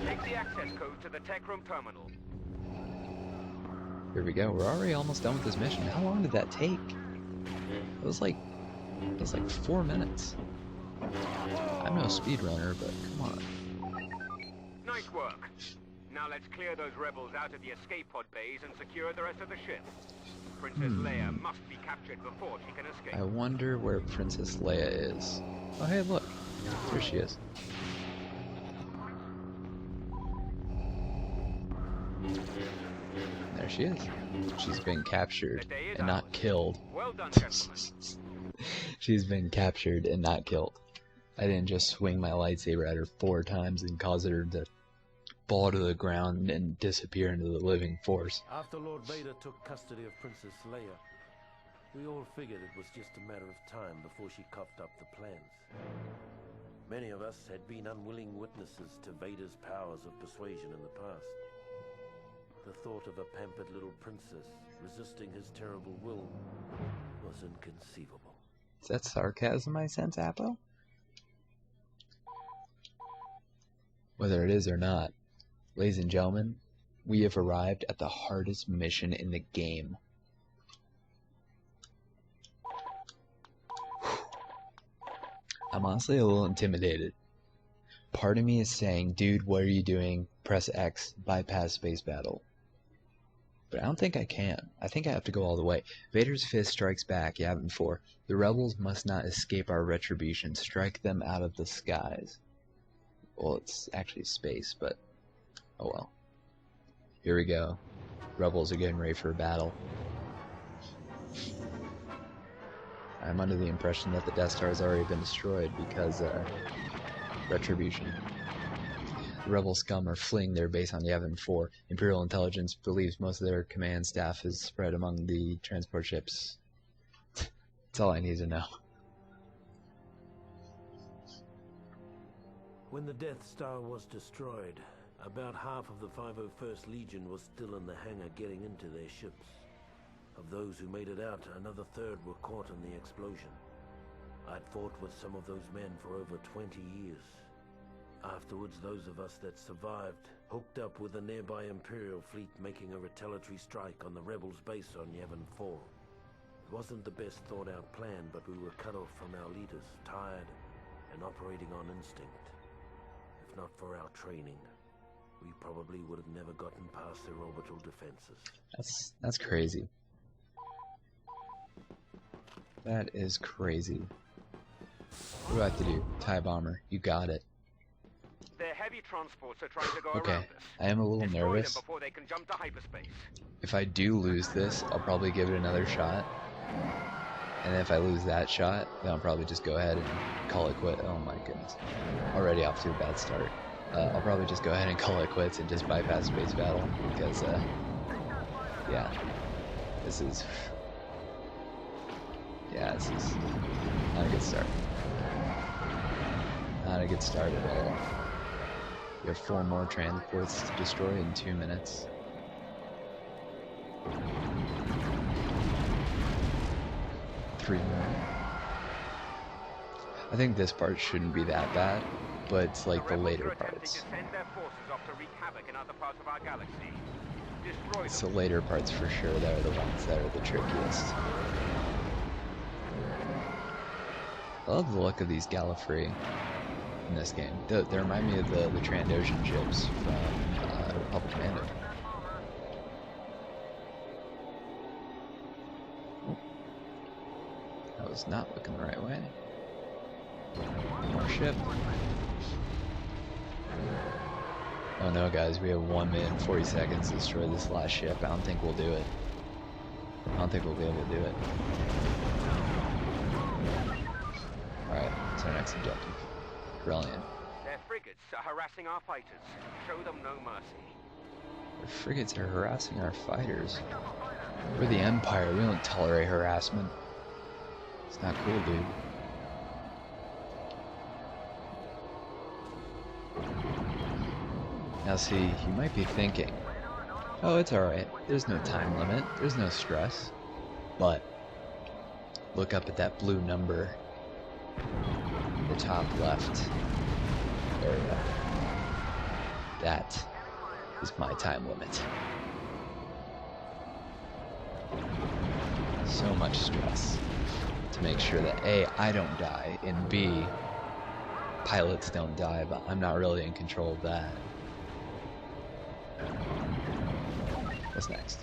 Take the access code to the tech room terminal. Here we go. We're already almost done with this mission. How long did that take? It was like 4 minutes. I'm no speedrunner, but come on. Nice work. Now let's clear those rebels out of the escape pod bays and secure the rest of the ship. Princess Leia must be captured before she can escape. I wonder where Princess Leia is. Oh, hey, look. There she is. There she is. She's been captured and not killed. Well done, gentlemen. She's been captured and not killed. I didn't just swing my lightsaber at her 4 times and cause her to fall to the ground and disappear into the living force. After Lord Vader took custody of Princess Leia, we all figured it was just a matter of time before she coughed up the plans. Many of us had been unwilling witnesses to Vader's powers of persuasion in the past. The thought of a pampered little princess resisting his terrible will was inconceivable. Is that sarcasm I sense, Appo? Whether it is or not, ladies and gentlemen, we have arrived at the hardest mission in the game. I'm honestly a little intimidated. Part of me is saying, dude, what are you doing? Press X, bypass space battle. But I don't think I can. I think I have to go all the way. Vader's fist strikes back, Yavin 4. The rebels must not escape our retribution. Strike them out of the skies. Well, it's actually space, but oh well. Here we go. Rebels are getting ready for a battle. I'm under the impression that the Death Star has already been destroyed because retribution. The rebel scum are fleeing their base on Yavin 4. Imperial intelligence believes most of their command staff is spread among the transport ships. That's all I need to know. When the Death Star was destroyed, about half of the 501st Legion was still in the hangar getting into their ships. Of those who made it out, another third were caught in the explosion. I'd fought with some of those men for over 20 years. Afterwards, those of us that survived hooked up with a nearby Imperial fleet making a retaliatory strike on the rebels' base on Yavin 4. It wasn't the best thought-out plan, but we were cut off from our leaders, tired and operating on instinct. If not for our training, we probably would have never gotten past their orbital defenses. That's crazy. That is crazy. What do I have to do? TIE bomber, you got it. Their heavy transports are trying to go Okay, around us. I am a little Destroy nervous. them before they can jump to hyperspace. If I do lose this, I'll probably give it another shot. And if I lose that shot, then I'll probably just go ahead and call it quit. Oh my goodness. Already off to a bad start. I'll probably just go ahead and call it quits and just bypass space battle. Because, yeah. This is not a good start. Not a good start at all. You have 4 more transports to destroy in 2 minutes. Three more. I think this part shouldn't be that bad, but it's like the later parts. To send their forces off to wreak havoc in other parts of our galaxy. Destroy It's them. the later parts for sure that are the ones that are the trickiest. I love the look of these Gallifrey in this game. They remind me of the Trandoshan ships from Republic Commando. was not looking the right way. More ship. Oh no, guys, we have 1 minute and 40 seconds to destroy this last ship. I don't think we'll do it. I don't think we'll be able to do it. Alright, that's our next objective. Brilliant. Their frigates are harassing our fighters. Show them no mercy. Our frigates are harassing our fighters. We're the Empire. We don't tolerate harassment. It's not cool, dude. Now see, you might be thinking, oh, it's alright. There's no time limit. There's no stress. But look up at that blue number in the top left area. That is my time limit. So much stress to make sure that A, I don't die, and B, pilots don't die, but I'm not really in control of that. What's next?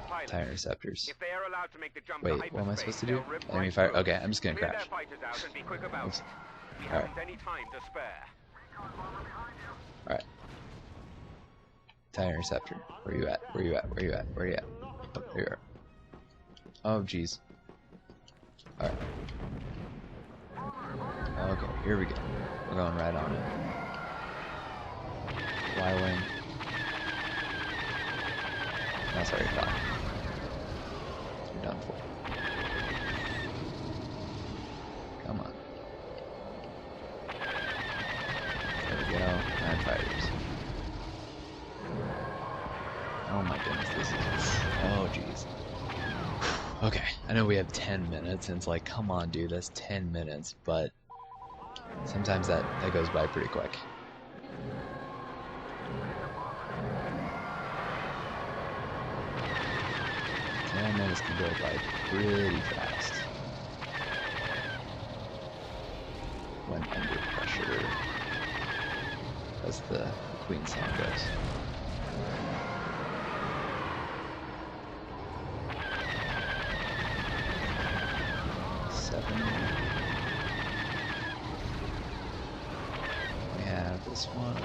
Pilots, Tire interceptors. if they are allowed to make the jump Wait, to what am I supposed to hyperspace, do? they'll rip Enemy right fire. through Okay, us. I'm just gonna Clear crash. their fighters out and be quick about Oops. it. We Alright. haven't any time to spare. Alright. Tire interceptor. Where you at? Where you at? Where you at? Where you at? Oh, there you are. Oh, jeez. Alright. Okay, here we go. We're going right on it. Y-wing. That's already fine. You're done for. Come on. There we go. 9 fighters. Oh my goodness, this is... Oh jeez. Okay, I know we have 10 minutes, and it's like, come on dude, that's 10 minutes, but sometimes that goes by pretty quick. 10 minutes can go by pretty fast when under pressure, as the Queen song goes. We have this one.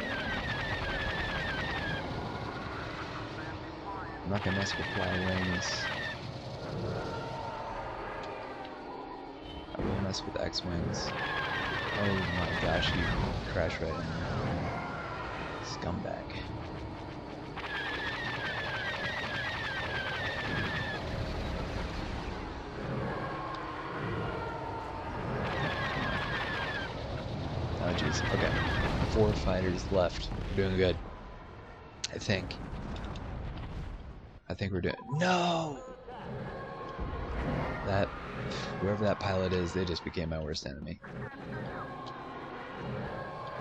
I'm not gonna mess with Y-wings. I will mess with X-wings. Oh my gosh, you crashed right in there. Scumbag. Oh jeez, okay. 4 fighters left. We're doing good. I think we're doing... No! That... Whoever that pilot is, they just became my worst enemy.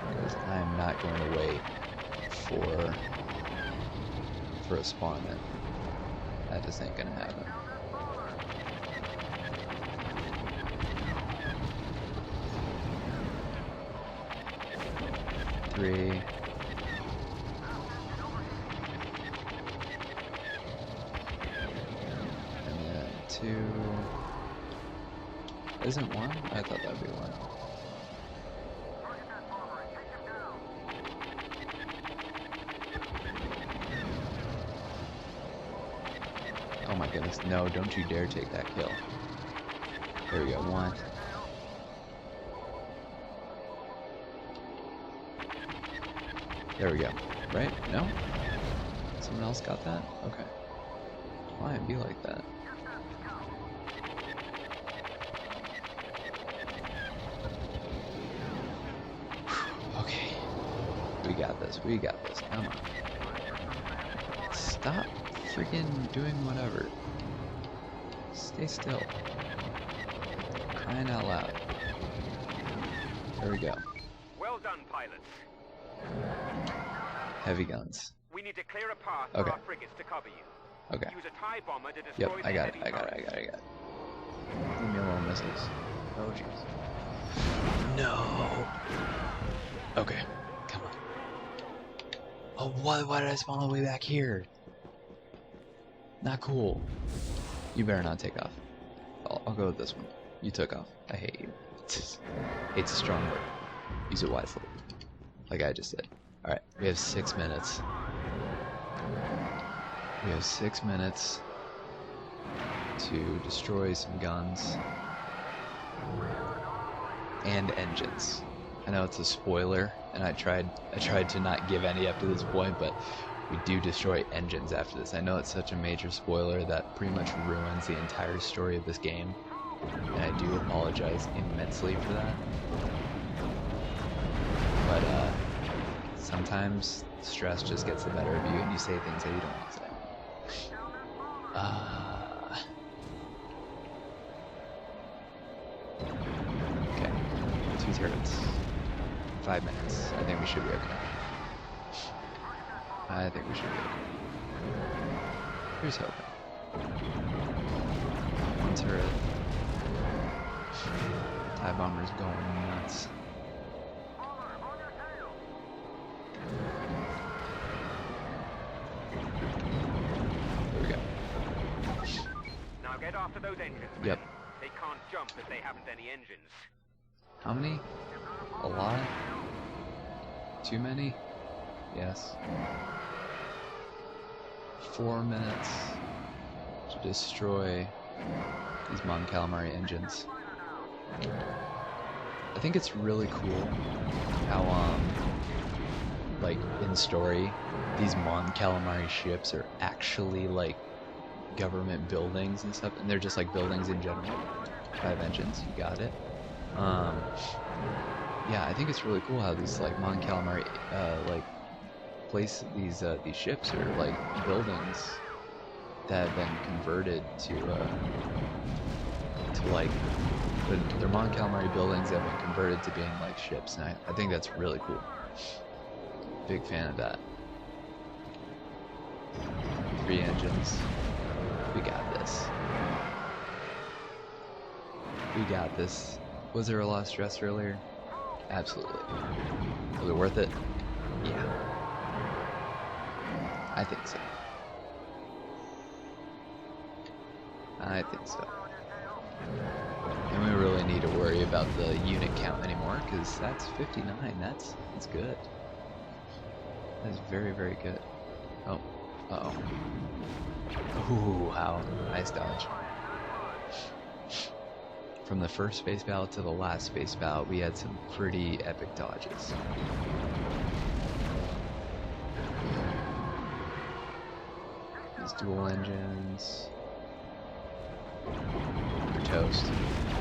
Because I'm not going to wait for a spawn in. That just ain't gonna happen. Three. And then 2. Isn't 1? I thought that'd be 1. Oh my goodness, no, don't you dare take that kill. There we go, 1. There we go. Right? No? Someone else got that? Okay. Why it be like that? Okay. We got this. We got this. Come on. Stop freaking doing whatever. Stay still. Crying out loud. There we go. Well done, pilots. Heavy guns. We need to clear a path Okay. for our frigates to cover you. Okay. Use a TIE bomber to Yep, destroy I the got it. heavy turrets. I got it. Leave me alone, missiles. Oh, jeez. No. Okay. Come on. Oh, why did I spawn all the way back here? Not cool. You better not take off. I'll go with this one. You took off. I hate you. Hate's a strong word. Use it wisely. Like I just said. Alright, we have 6 minutes. We have 6 minutes to destroy some guns and engines. I know it's a spoiler, and I tried to not give any up to this point, but we do destroy engines after this. I know it's such a major spoiler that pretty much ruins the entire story of this game, and I do apologize immensely for that. But sometimes stress just gets the better of you, and you say things that you don't want to say. Okay, 2 turrets. 5 minutes. I think we should be okay. I think we should be okay. Here's hoping. 1 turret. TIE bomber's going nuts. There we go. Now get after those engines. Yep. They can't jump if they haven't any engines. How many? A lot? Too many? Yes. 4 minutes to destroy these Mon Calamari engines. I think it's really cool how, like, in story, these Mon Calamari ships are actually, like, government buildings and stuff, and they're just, like, buildings in general. 5 engines, you got it. Yeah, I think it's really cool how these, like, Mon Calamari, like, these ships are, like, buildings that have been converted to like, they're Mon Calamari buildings that have been converted to being, like, ships, and I think that's really cool. Big fan of that. 3 engines. We got this. We got this. Was there a lot of stress earlier? Absolutely. Was it worth it? Yeah. I think so. I think so. And we really need to worry about the unit count anymore, because that's 59. That's good. That's very, very good. Oh. Uh-oh. Ooh, wow. Nice dodge. From the first space battle to the last space battle, we had some pretty epic dodges. These dual engines. We're toast.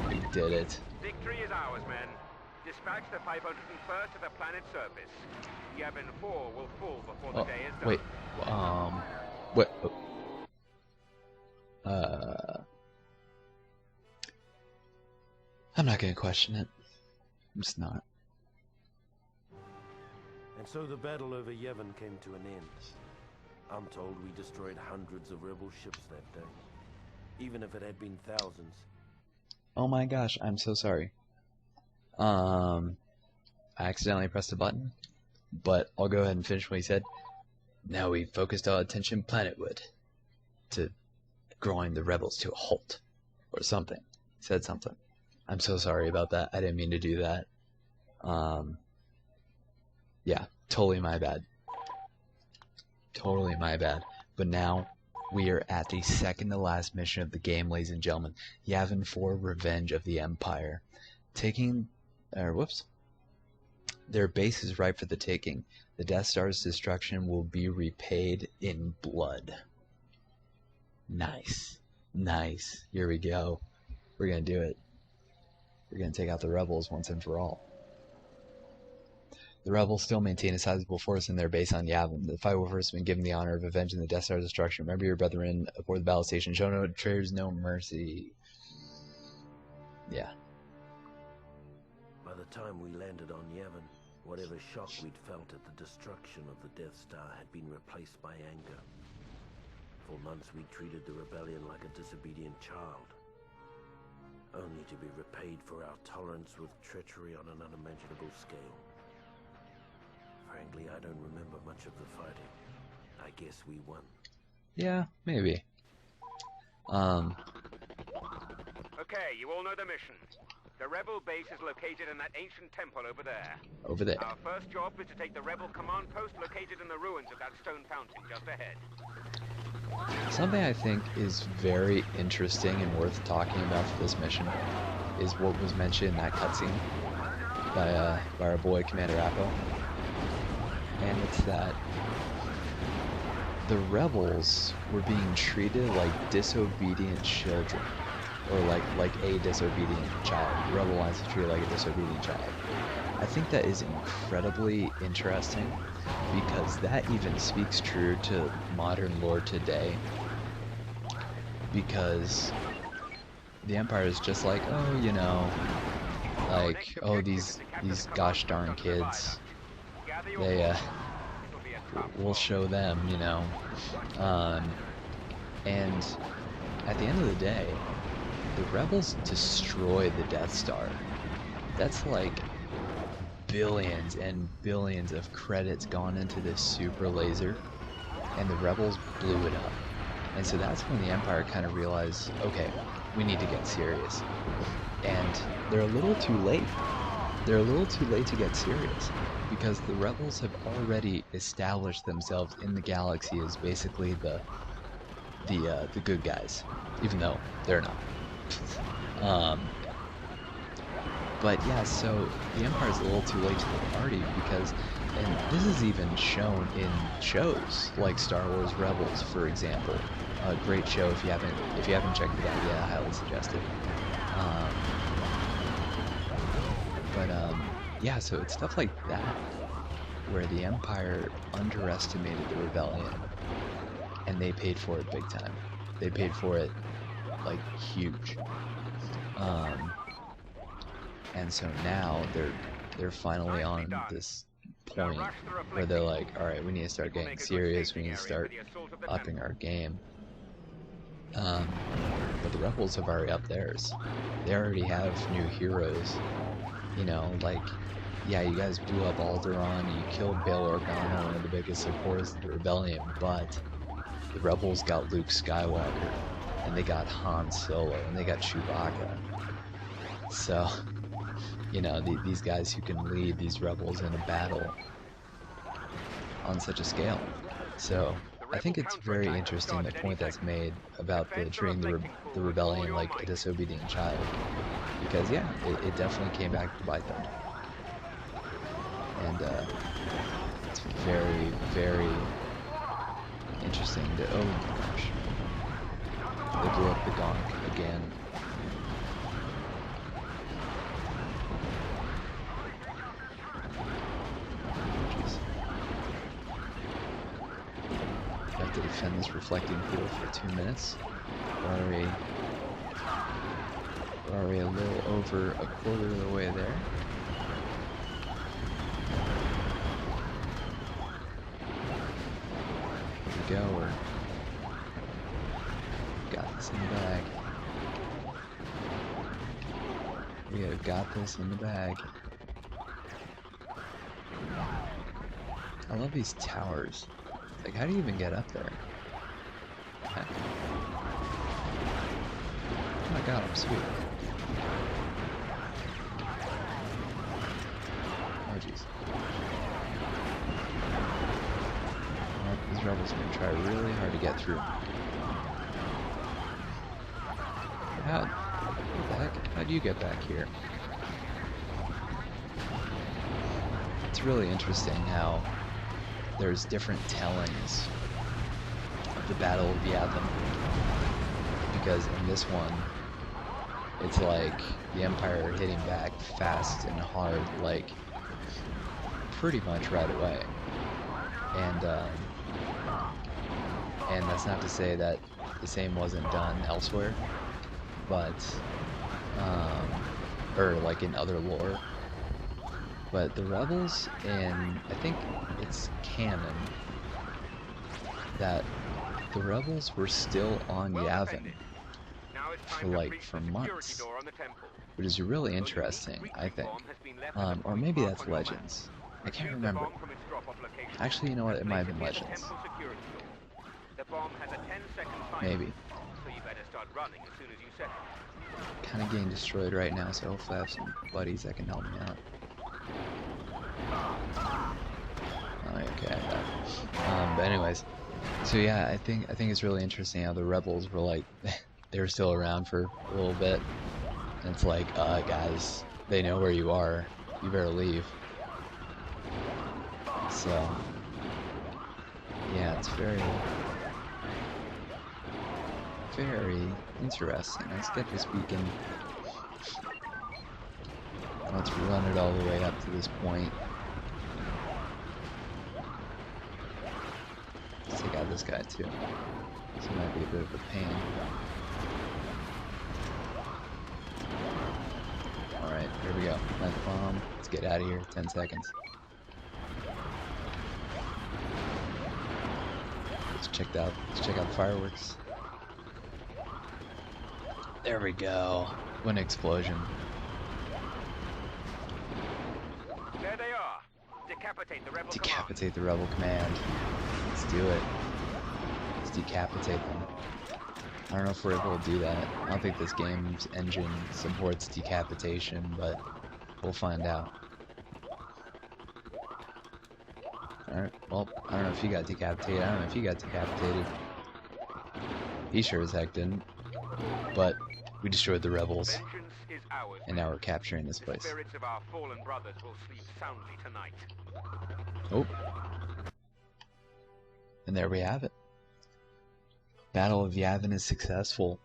We did it. Victory is ours, men. Dispatch the 501st to the planet's surface. Yavin 4 will fall before the day is done. Wait. What? I'm not gonna question it. I'm just not. And so the battle over Yavin came to an end. I'm told we destroyed hundreds of rebel ships that day, even if it had been thousands. Oh my gosh, I'm so sorry. I accidentally pressed a button, but I'll go ahead and finish what he said. Now we focused our attention planetward to grind the rebels to a halt, or something. He said something. I'm so sorry about that. I didn't mean to do that. Yeah, totally my bad. Totally my bad. But now we are at the second to last mission of the game, ladies and gentlemen. Yavin 4 Revenge of the Empire. Their base is ripe for the taking. The Death Star's destruction will be repaid in blood. Nice. Nice. Here we go. We're gonna do it. We're gonna take out the rebels once and for all. The rebels still maintain a sizable force in their base on Yavin. The 501st has been given the honor of avenging the Death Star's destruction. Remember your brethren aboard the battle station. Show no traitors no mercy. Yeah. By the time we landed on Yavin, whatever shock we'd felt at the destruction of the Death Star had been replaced by anger. For months we treated the rebellion like a disobedient child, only to be repaid for our tolerance with treachery on an unimaginable scale. Frankly, I don't remember much of the fighting. I guess we won. Yeah, maybe. Okay, you all know the mission. The rebel base is located in that ancient temple over there. Over there. Our first job is to take the rebel command post located in the ruins of that stone fountain just ahead. Something I think is very interesting and worth talking about for this mission is what was mentioned in that cutscene by our boy Commander Appo. And it's that the rebels were being treated like disobedient children. Or like a disobedient child. The rebel lines are treated like a disobedient child. I think that is incredibly interesting because that even speaks true to modern lore today. Because the Empire is just like, oh, you know, like, oh, these gosh darn kids, they we'll show them, you know. And at the end of the day, the rebels destroyed the Death Star. That's like billions and billions of credits gone into this super laser, and the rebels blew it up. And so that's when the Empire kind of realized, okay, we need to get serious. And they're a little too late. They're a little too late to get serious, because the rebels have already established themselves in the galaxy as basically the good guys, even though they're not. But yeah, so the Empire's a little too late to the party because, and this is even shown in shows like Star Wars Rebels, for example. A great show if you haven't checked it out yet, I highly suggest it. Yeah, so it's stuff like that where the Empire underestimated the rebellion, and they paid for it big time. They paid for it like huge. And so now they're finally on this point where they're like, all right, we need to start getting serious. We need to start upping our game. But the rebels have already upped theirs. They already have new heroes. You know, like, yeah, you guys blew up Alderaan, you killed Bail Organa, one of the biggest supporters of the rebellion, but the rebels got Luke Skywalker, and they got Han Solo, and they got Chewbacca. So, you know, these guys who can lead these rebels in a battle on such a scale. So, I think it's very interesting the point that's made about treating the rebellion like a disobedient child. Because, yeah, it definitely came back to bite them. And, it's very, very interesting to, oh gosh. They blew up the Gonk again. Jeez. I have to defend this reflecting pool for 2 minutes. We're already a little over a quarter of the way there. Here we go, we're got this in the bag. We have got this in the bag. I love these towers. Like, how do you even get up there? Heck. Oh my god, I'm sweet. Oh jeez. These rebels are gonna try really hard to get through. What the heck? How'd you get back here? It's really interesting how there's different tellings of the Battle of Yavin. Because in this one, it's like the Empire hitting back fast and hard, like pretty much right away. And that's not to say that the same wasn't done elsewhere, but or like in other lore. But the rebels in, I think it's canon, that the rebels were still on Yavin for months, which is really interesting, I think. Or maybe that's Legends. I can't remember. Actually, you know what? It might have been Legends. Maybe. start running as soon as you set it. Kind of getting destroyed right now, so hopefully I have some buddies that can help me out. Oh, okay, I got it. But anyways, so yeah, I think it's really interesting how the rebels were like, they were still around for a little bit, and it's like, guys, they know where you are. You better leave. So, yeah, it's very interesting. Let's get this beacon. Let's run it all the way up to this point. Let's take out this guy too. This might be a bit of a pain. Alright, here we go. Plant the bomb. Let's get out of here. 10 seconds. Let's check out the fireworks. There we go. What an explosion. There they are. Decapitate the rebel Decapitate the rebel command. Let's do it. Let's decapitate them. I don't know if we're able to do that. I don't think this game's engine supports decapitation, but we'll find out. Alright, well, I don't know if he got decapitated. I don't know if he got decapitated. He sure as heck didn't. But we destroyed the rebels, Vengeance is ours. and now we're capturing this The place. spirits of our fallen brothers will sleep soundly tonight. Oh. And there we have it. Battle of Yavin is successful,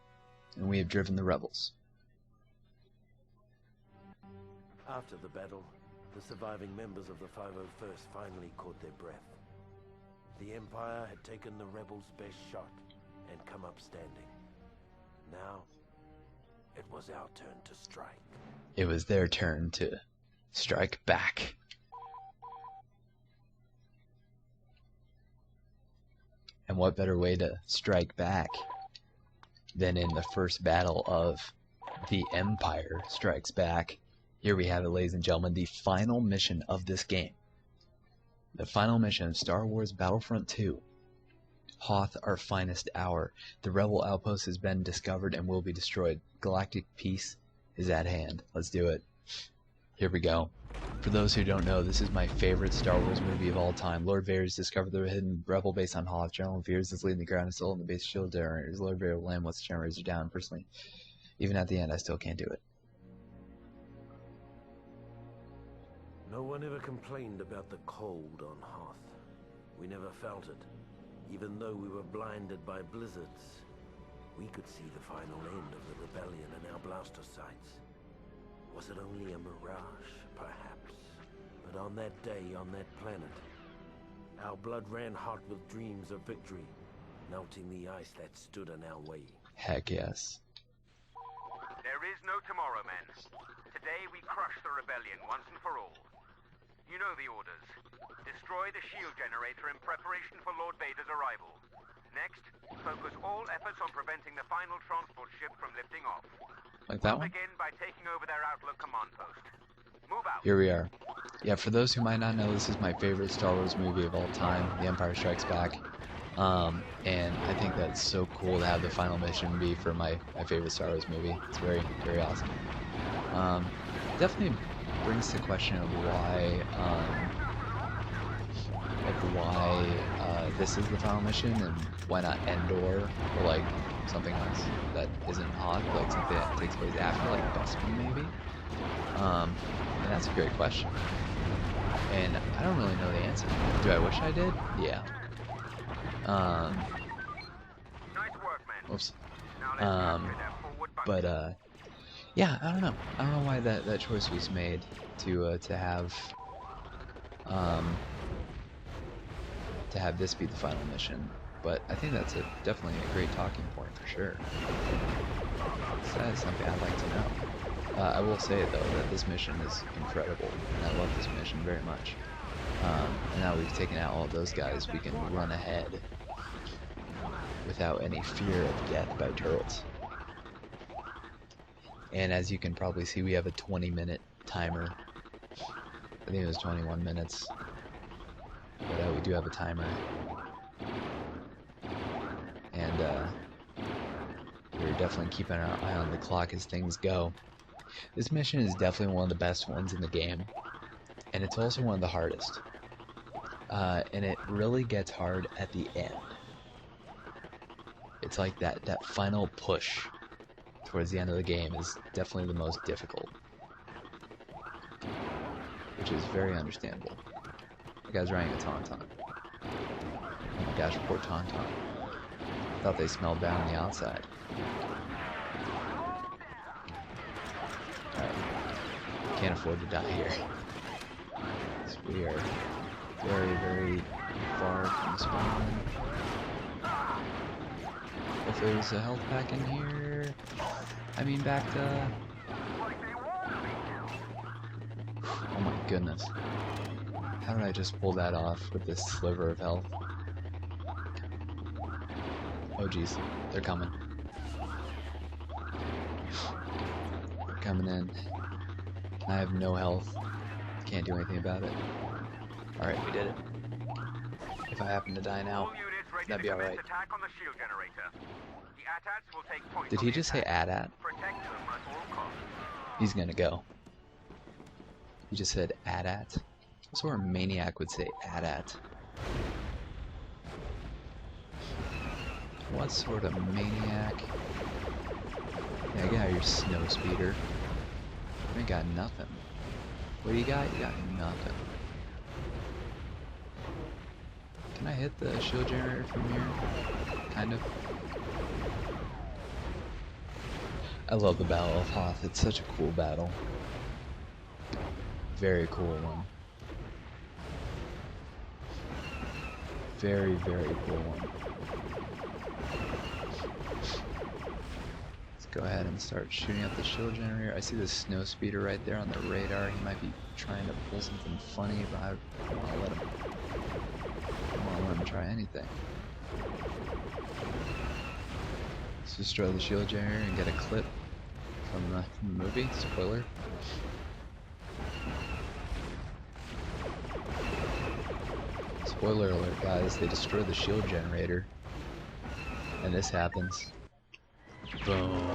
and we have driven the rebels. After the battle, the surviving members of the 501st finally caught their breath. The Empire had taken the rebels' best shot and come up standing. Now, it was our turn to strike. It was their turn to strike back. And what better way to strike back than in the first battle of the Empire Strikes Back? Here we have it, ladies and gentlemen, the final mission of this game. The final mission of Star Wars Battlefront 2. Hoth, our finest hour. The rebel outpost has been discovered and will be destroyed. Galactic peace is at hand. Let's do it. Here we go. For those who don't know, this is my favorite Star Wars movie of all time. Lord Vader has discovered the hidden rebel base on Hoth. General Veers is leading the ground assault on the base shield generators. Lord Vader will land once the generators are down. Personally, even at the end, I still can't do it. No one ever complained about the cold on Hoth. We never felt it. Even though we were blinded by blizzards, we could see the final end of the rebellion in our blaster sights. Was it only a mirage, perhaps? But on that day, on that planet, our blood ran hot with dreams of victory, melting the ice that stood in our way. Heck yes. There is no tomorrow, men. Today we crush the rebellion once and for all. You know the orders. Destroy the shield generator in preparation for Lord Vader's arrival. Next, focus all efforts on preventing the final transport ship from lifting off. Like that one? Begin by taking over their outlook command post. Move out. Here we are. Yeah, for those who might not know, this is my favorite Star Wars movie of all time, The Empire Strikes Back. And I think that's so cool to have the final mission be for my favorite Star Wars movie. It's very, very awesome. Definitely brings the question of why this is the final mission and why not Endor or like something else that isn't Hoth, like something that takes place after, like Bespin maybe. And that's a great question, and I don't really know the answer. Do I wish I did? Yeah. Nice work, men. Oops. Now let's capture their forward bunker. But yeah, I don't know. I don't know why that choice was made to have this be the final mission. But I think that's definitely a great talking point for sure. So that is something I'd like to know. I will say though that this mission is incredible, and I love this mission very much. And now we've taken out all of those guys, we can run ahead without any fear of death by turrets. And as you can probably see, we have a 20-minute timer. I think it was 21 minutes. But we do have a timer. And here we we're definitely keeping our eye on the clock as things go. This mission is definitely one of the best ones in the game, and it's also one of the hardest. And it really gets hard at the end. It's like that final push towards the end of the game is definitely the most difficult, which is very understandable. The guy's riding a Tauntaun. Oh my gosh, poor Tauntaun. Thought they smelled bad on the outside. Alright. Can't afford to die here. So we are very, very far from spawn. If there's a health pack in here, I mean backed up. Oh my goodness. How did I just pull that off with this sliver of health? Oh geez, they're coming. They're coming in. I have no health. Can't do anything about it. Alright, we did it. If I happen to die now, that'd be alright. Did he just say AT-AT? He's gonna go. He just said AT-AT? What sort of maniac would say AT-AT? What sort of maniac? Yeah, get out of your snow speeder. You ain't got nothing. What do you got? You got nothing. Can I hit the shield generator from here? Kind of. I love the Battle of Hoth. It's such a cool battle. Very cool one. Very, very cool one. Let's go ahead and start shooting at the shield generator. I see the snow speeder right there on the radar. He might be trying to pull something funny, but I don't want to let him. I don't want to let him try anything. Let's destroy the shield generator and get a clip from the movie. Spoiler. Spoiler alert, guys. They destroy the shield generator, and this happens. Boom.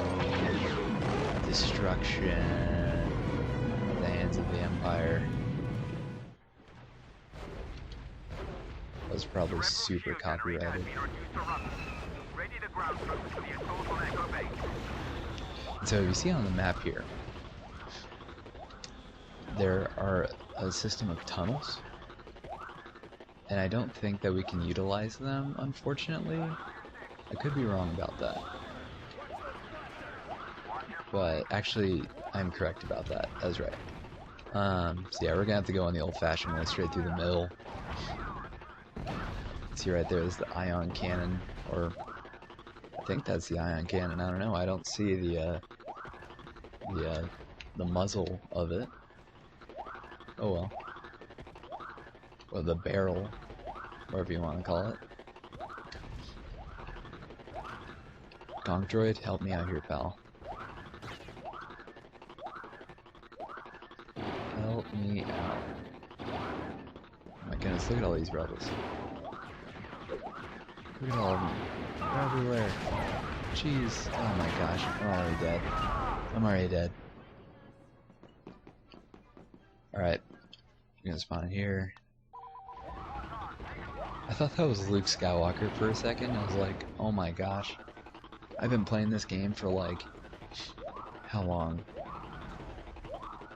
Destruction at the hands of the Empire. That was probably super copyrighted. So you see on the map here, there are a system of tunnels, and I don't think that we can utilize them, unfortunately. I could be wrong about that. But actually, I'm correct about that. That's right. So yeah, we're gonna have to go on the old-fashioned way, straight through the middle. See right there is the ion cannon, or I think that's the ion cannon. I don't know. I don't see the muzzle of it. Oh well. Or the barrel, whatever you want to call it. Gonk droid, help me out here, pal. Help me out. Oh my goodness, look at all these rebels. Look at all of them. They're everywhere. Jeez. Oh my gosh, I'm already dead. I'm already dead. Alright. You're gonna spawn here. I thought that was Luke Skywalker for a second. I was like, oh my gosh. I've been playing this game for like, how long?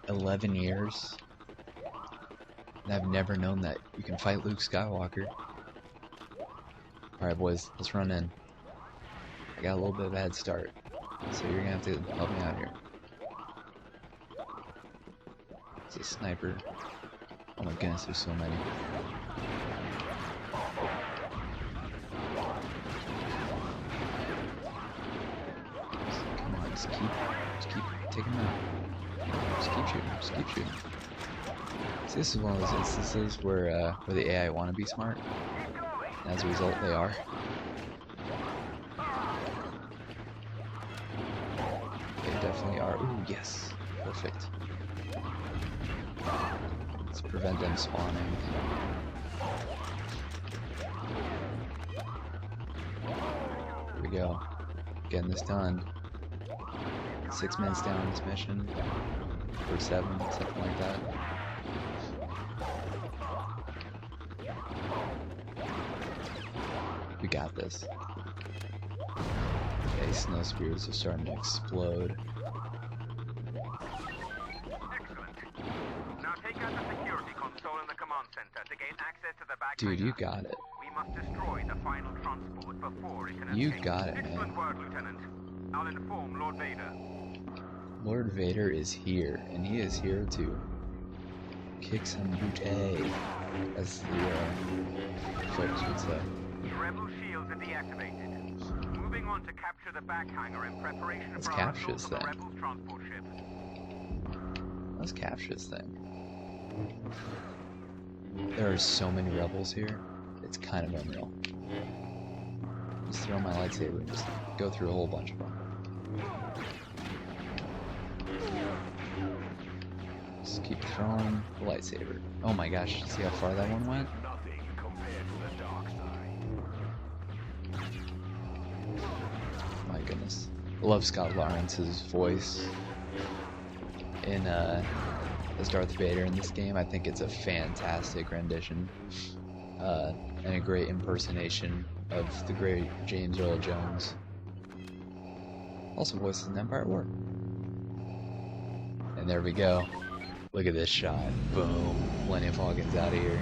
11 years? And I've never known that you can fight Luke Skywalker. Alright boys, let's run in. I got a little bit of a head start, so you're gonna have to help me out here. It's a sniper. Oh my goodness, there's so many. Come on, just keep taking them out. Just keep shooting. See, this is one of those instances where the AI want to be smart, and as a result, they are. They definitely are. Ooh, yes, perfect. Let's prevent them spawning. Here we go. Getting this done. 6 minutes down this mission. Or 7, something like that. We got this. Okay, snow spears are starting to explode. Excellent. Now take out the security console in the command center to gain access to the back Dude, hangar. you got it. We must destroy the final transport before it can You escape. got it, man. Excellent work, Lieutenant. I'll inform Lord Vader. Lord Vader is here, and he is here to kick some booty, as the folks would say. Rebel shields are deactivated. Moving on to capture the back hangar in preparation Let's for our capture assault this on the thing. Rebel transport ship. Let's capture this thing. There are so many rebels here, it's kind of unreal. Just throw my lightsaber and just go through a whole bunch of them. Just keep throwing the lightsaber. Oh my gosh, see how far that one went? Nothing compared to the dark side. My goodness. I love Scott Lawrence's voice in as Darth Vader in this game. I think it's a fantastic rendition and a great impersonation of the great James Earl Jones. Also voices in Empire at War. And there we go. Look at this shot. Boom. Millennium Falcon's out of here.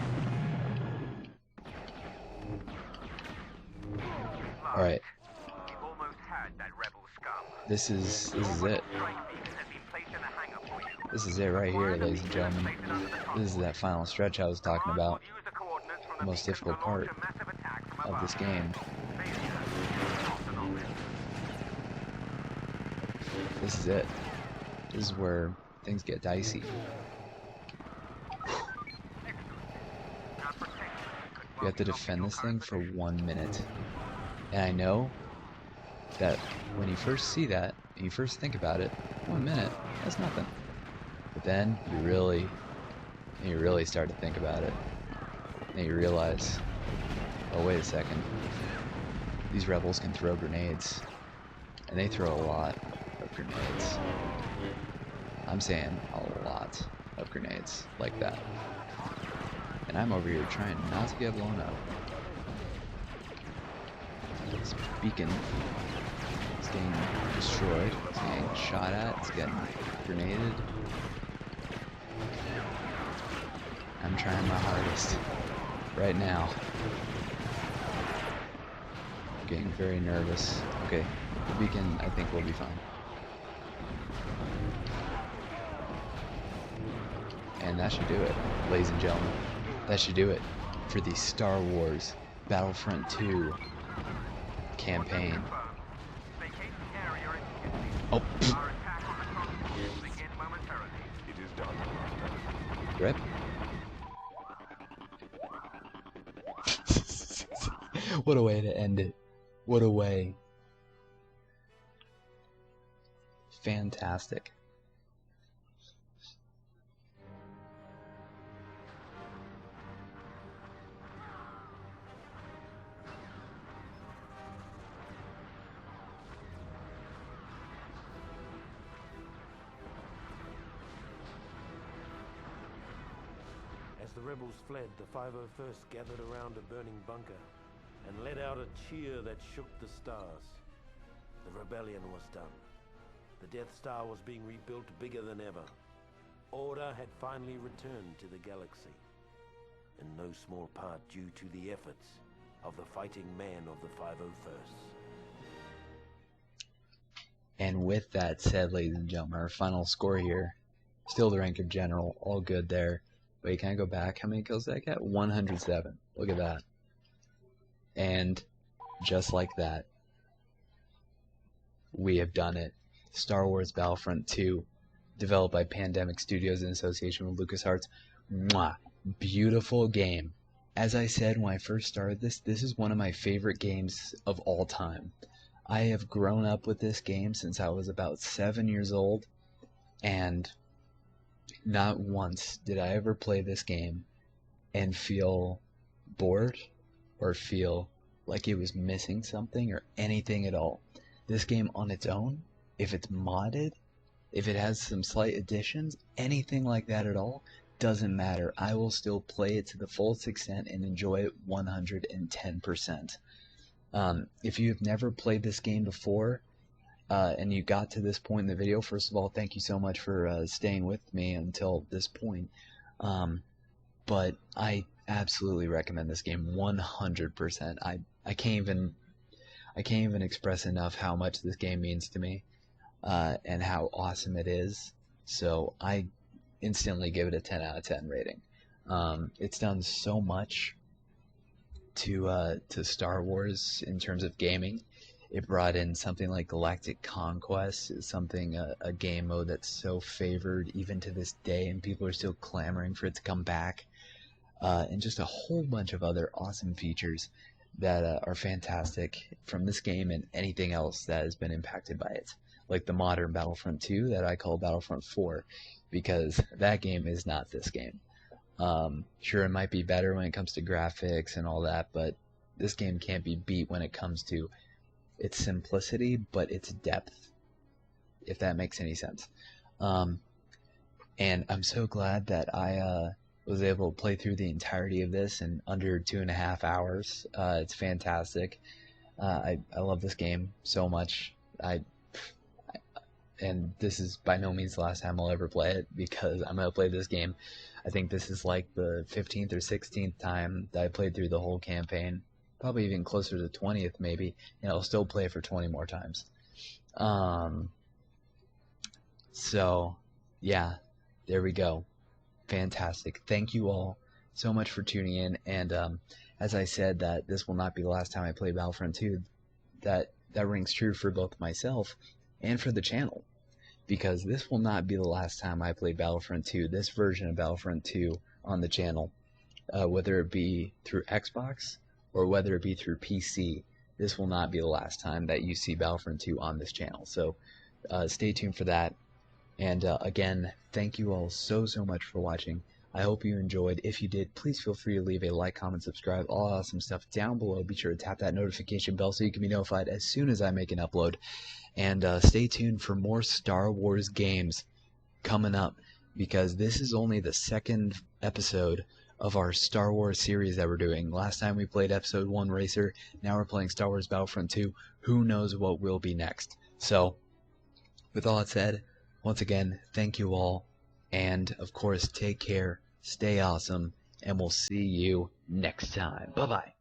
Alright. We've almost had that rebel scum. This is it. Strike beacon has been placed in the hangar for you. This is it right here, ladies and gentlemen. This is that final stretch I was talking about. Use the coordinates from The most beacon difficult to launch part a massive attack from of above. this game. This is it. This is where things get dicey. You have to defend this thing for 1 minute. And I know that when you first see that, and you first think about it, 1 minute, that's nothing. But then you really start to think about it. And you realize, oh wait a second, these rebels can throw grenades. And they throw a lot of grenades. I'm saying a lot of grenades like that. And I'm over here trying not to get blown up. This beacon is getting destroyed, it's getting shot at, it's getting grenaded. I'm trying my hardest right now. I'm getting very nervous. Okay, the beacon I think will be fine. And that should do it, ladies and gentlemen. That should do it for the Star Wars Battlefront 2 campaign. Oh, pfft. Our attack on the transport will begin momentarily. It is done. Rip. What a way to end it. What a way. Fantastic. As the rebels fled, the 501st gathered around a burning bunker and let out a cheer that shook the stars. The rebellion was done. The Death Star was being rebuilt bigger than ever. Order had finally returned to the galaxy, in no small part due to the efforts of the fighting men of the 501st. And with that said, ladies and gentlemen, our final score here, still the rank of general, all good there. Wait, can I go back? How many kills did I get? 107. Look at that. And just like that, we have done it. Star Wars Battlefront 2, developed by Pandemic Studios in association with LucasArts. Mwah! Beautiful game. As I said when I first started this is one of my favorite games of all time. I have grown up with this game since I was about 7 years old, and not once did I ever play this game and feel bored or feel like it was missing something or anything at all. This game on its own, if it's modded, if it has some slight additions, anything like that at all, doesn't matter. I will still play it to the fullest extent and enjoy it 110%. If you've never played this game before, and you got to this point in the video, first of all, thank you so much for staying with me until this point. But I absolutely recommend this game 100%. I can't even express enough how much this game means to me, and how awesome it is. So I instantly give it a 10 out of 10 rating. It's done so much to Star Wars in terms of gaming. It brought in something like Galactic Conquest, something a game mode that's so favored even to this day, and people are still clamoring for it to come back. And just a whole bunch of other awesome features that are fantastic from this game and anything else that has been impacted by it, like the modern Battlefront 2 that I call Battlefront 4, because that game is not this game. Sure, it might be better when it comes to graphics and all that, but this game can't be beat when it comes to its simplicity, but its depth, if that makes any sense. And I'm so glad that I was able to play through the entirety of this in under 2.5 hours. It's fantastic. I love this game so much. And this is by no means the last time I'll ever play it, because I'm going to play this game. I think this is like the 15th or 16th time that I played through the whole campaign. Probably even closer to the 20th maybe, and I'll still play it for 20 more times. So, yeah, there we go. Fantastic. Thank you all so much for tuning in, and as I said that this will not be the last time I play Battlefront 2, that rings true for both myself and for the channel, because this will not be the last time I play Battlefront 2, this version of Battlefront 2 on the channel, whether it be through Xbox or whether it be through PC. This will not be the last time that you see Battlefront 2 on this channel, so stay tuned for that. And again, thank you all so much for watching. I hope you enjoyed. If you did, please feel free to leave a like, comment, subscribe, all awesome stuff down below. Be sure to tap that notification bell so you can be notified as soon as I make an upload. And stay tuned for more Star Wars games coming up, because this is only the second episode of our Star Wars series that we're doing. Last time we played episode 1 Racer, now we're playing Star Wars Battlefront 2. Who knows what will be next? So, with all that said, once again, thank you all, and of course, take care, stay awesome, and we'll see you next time. Bye-bye.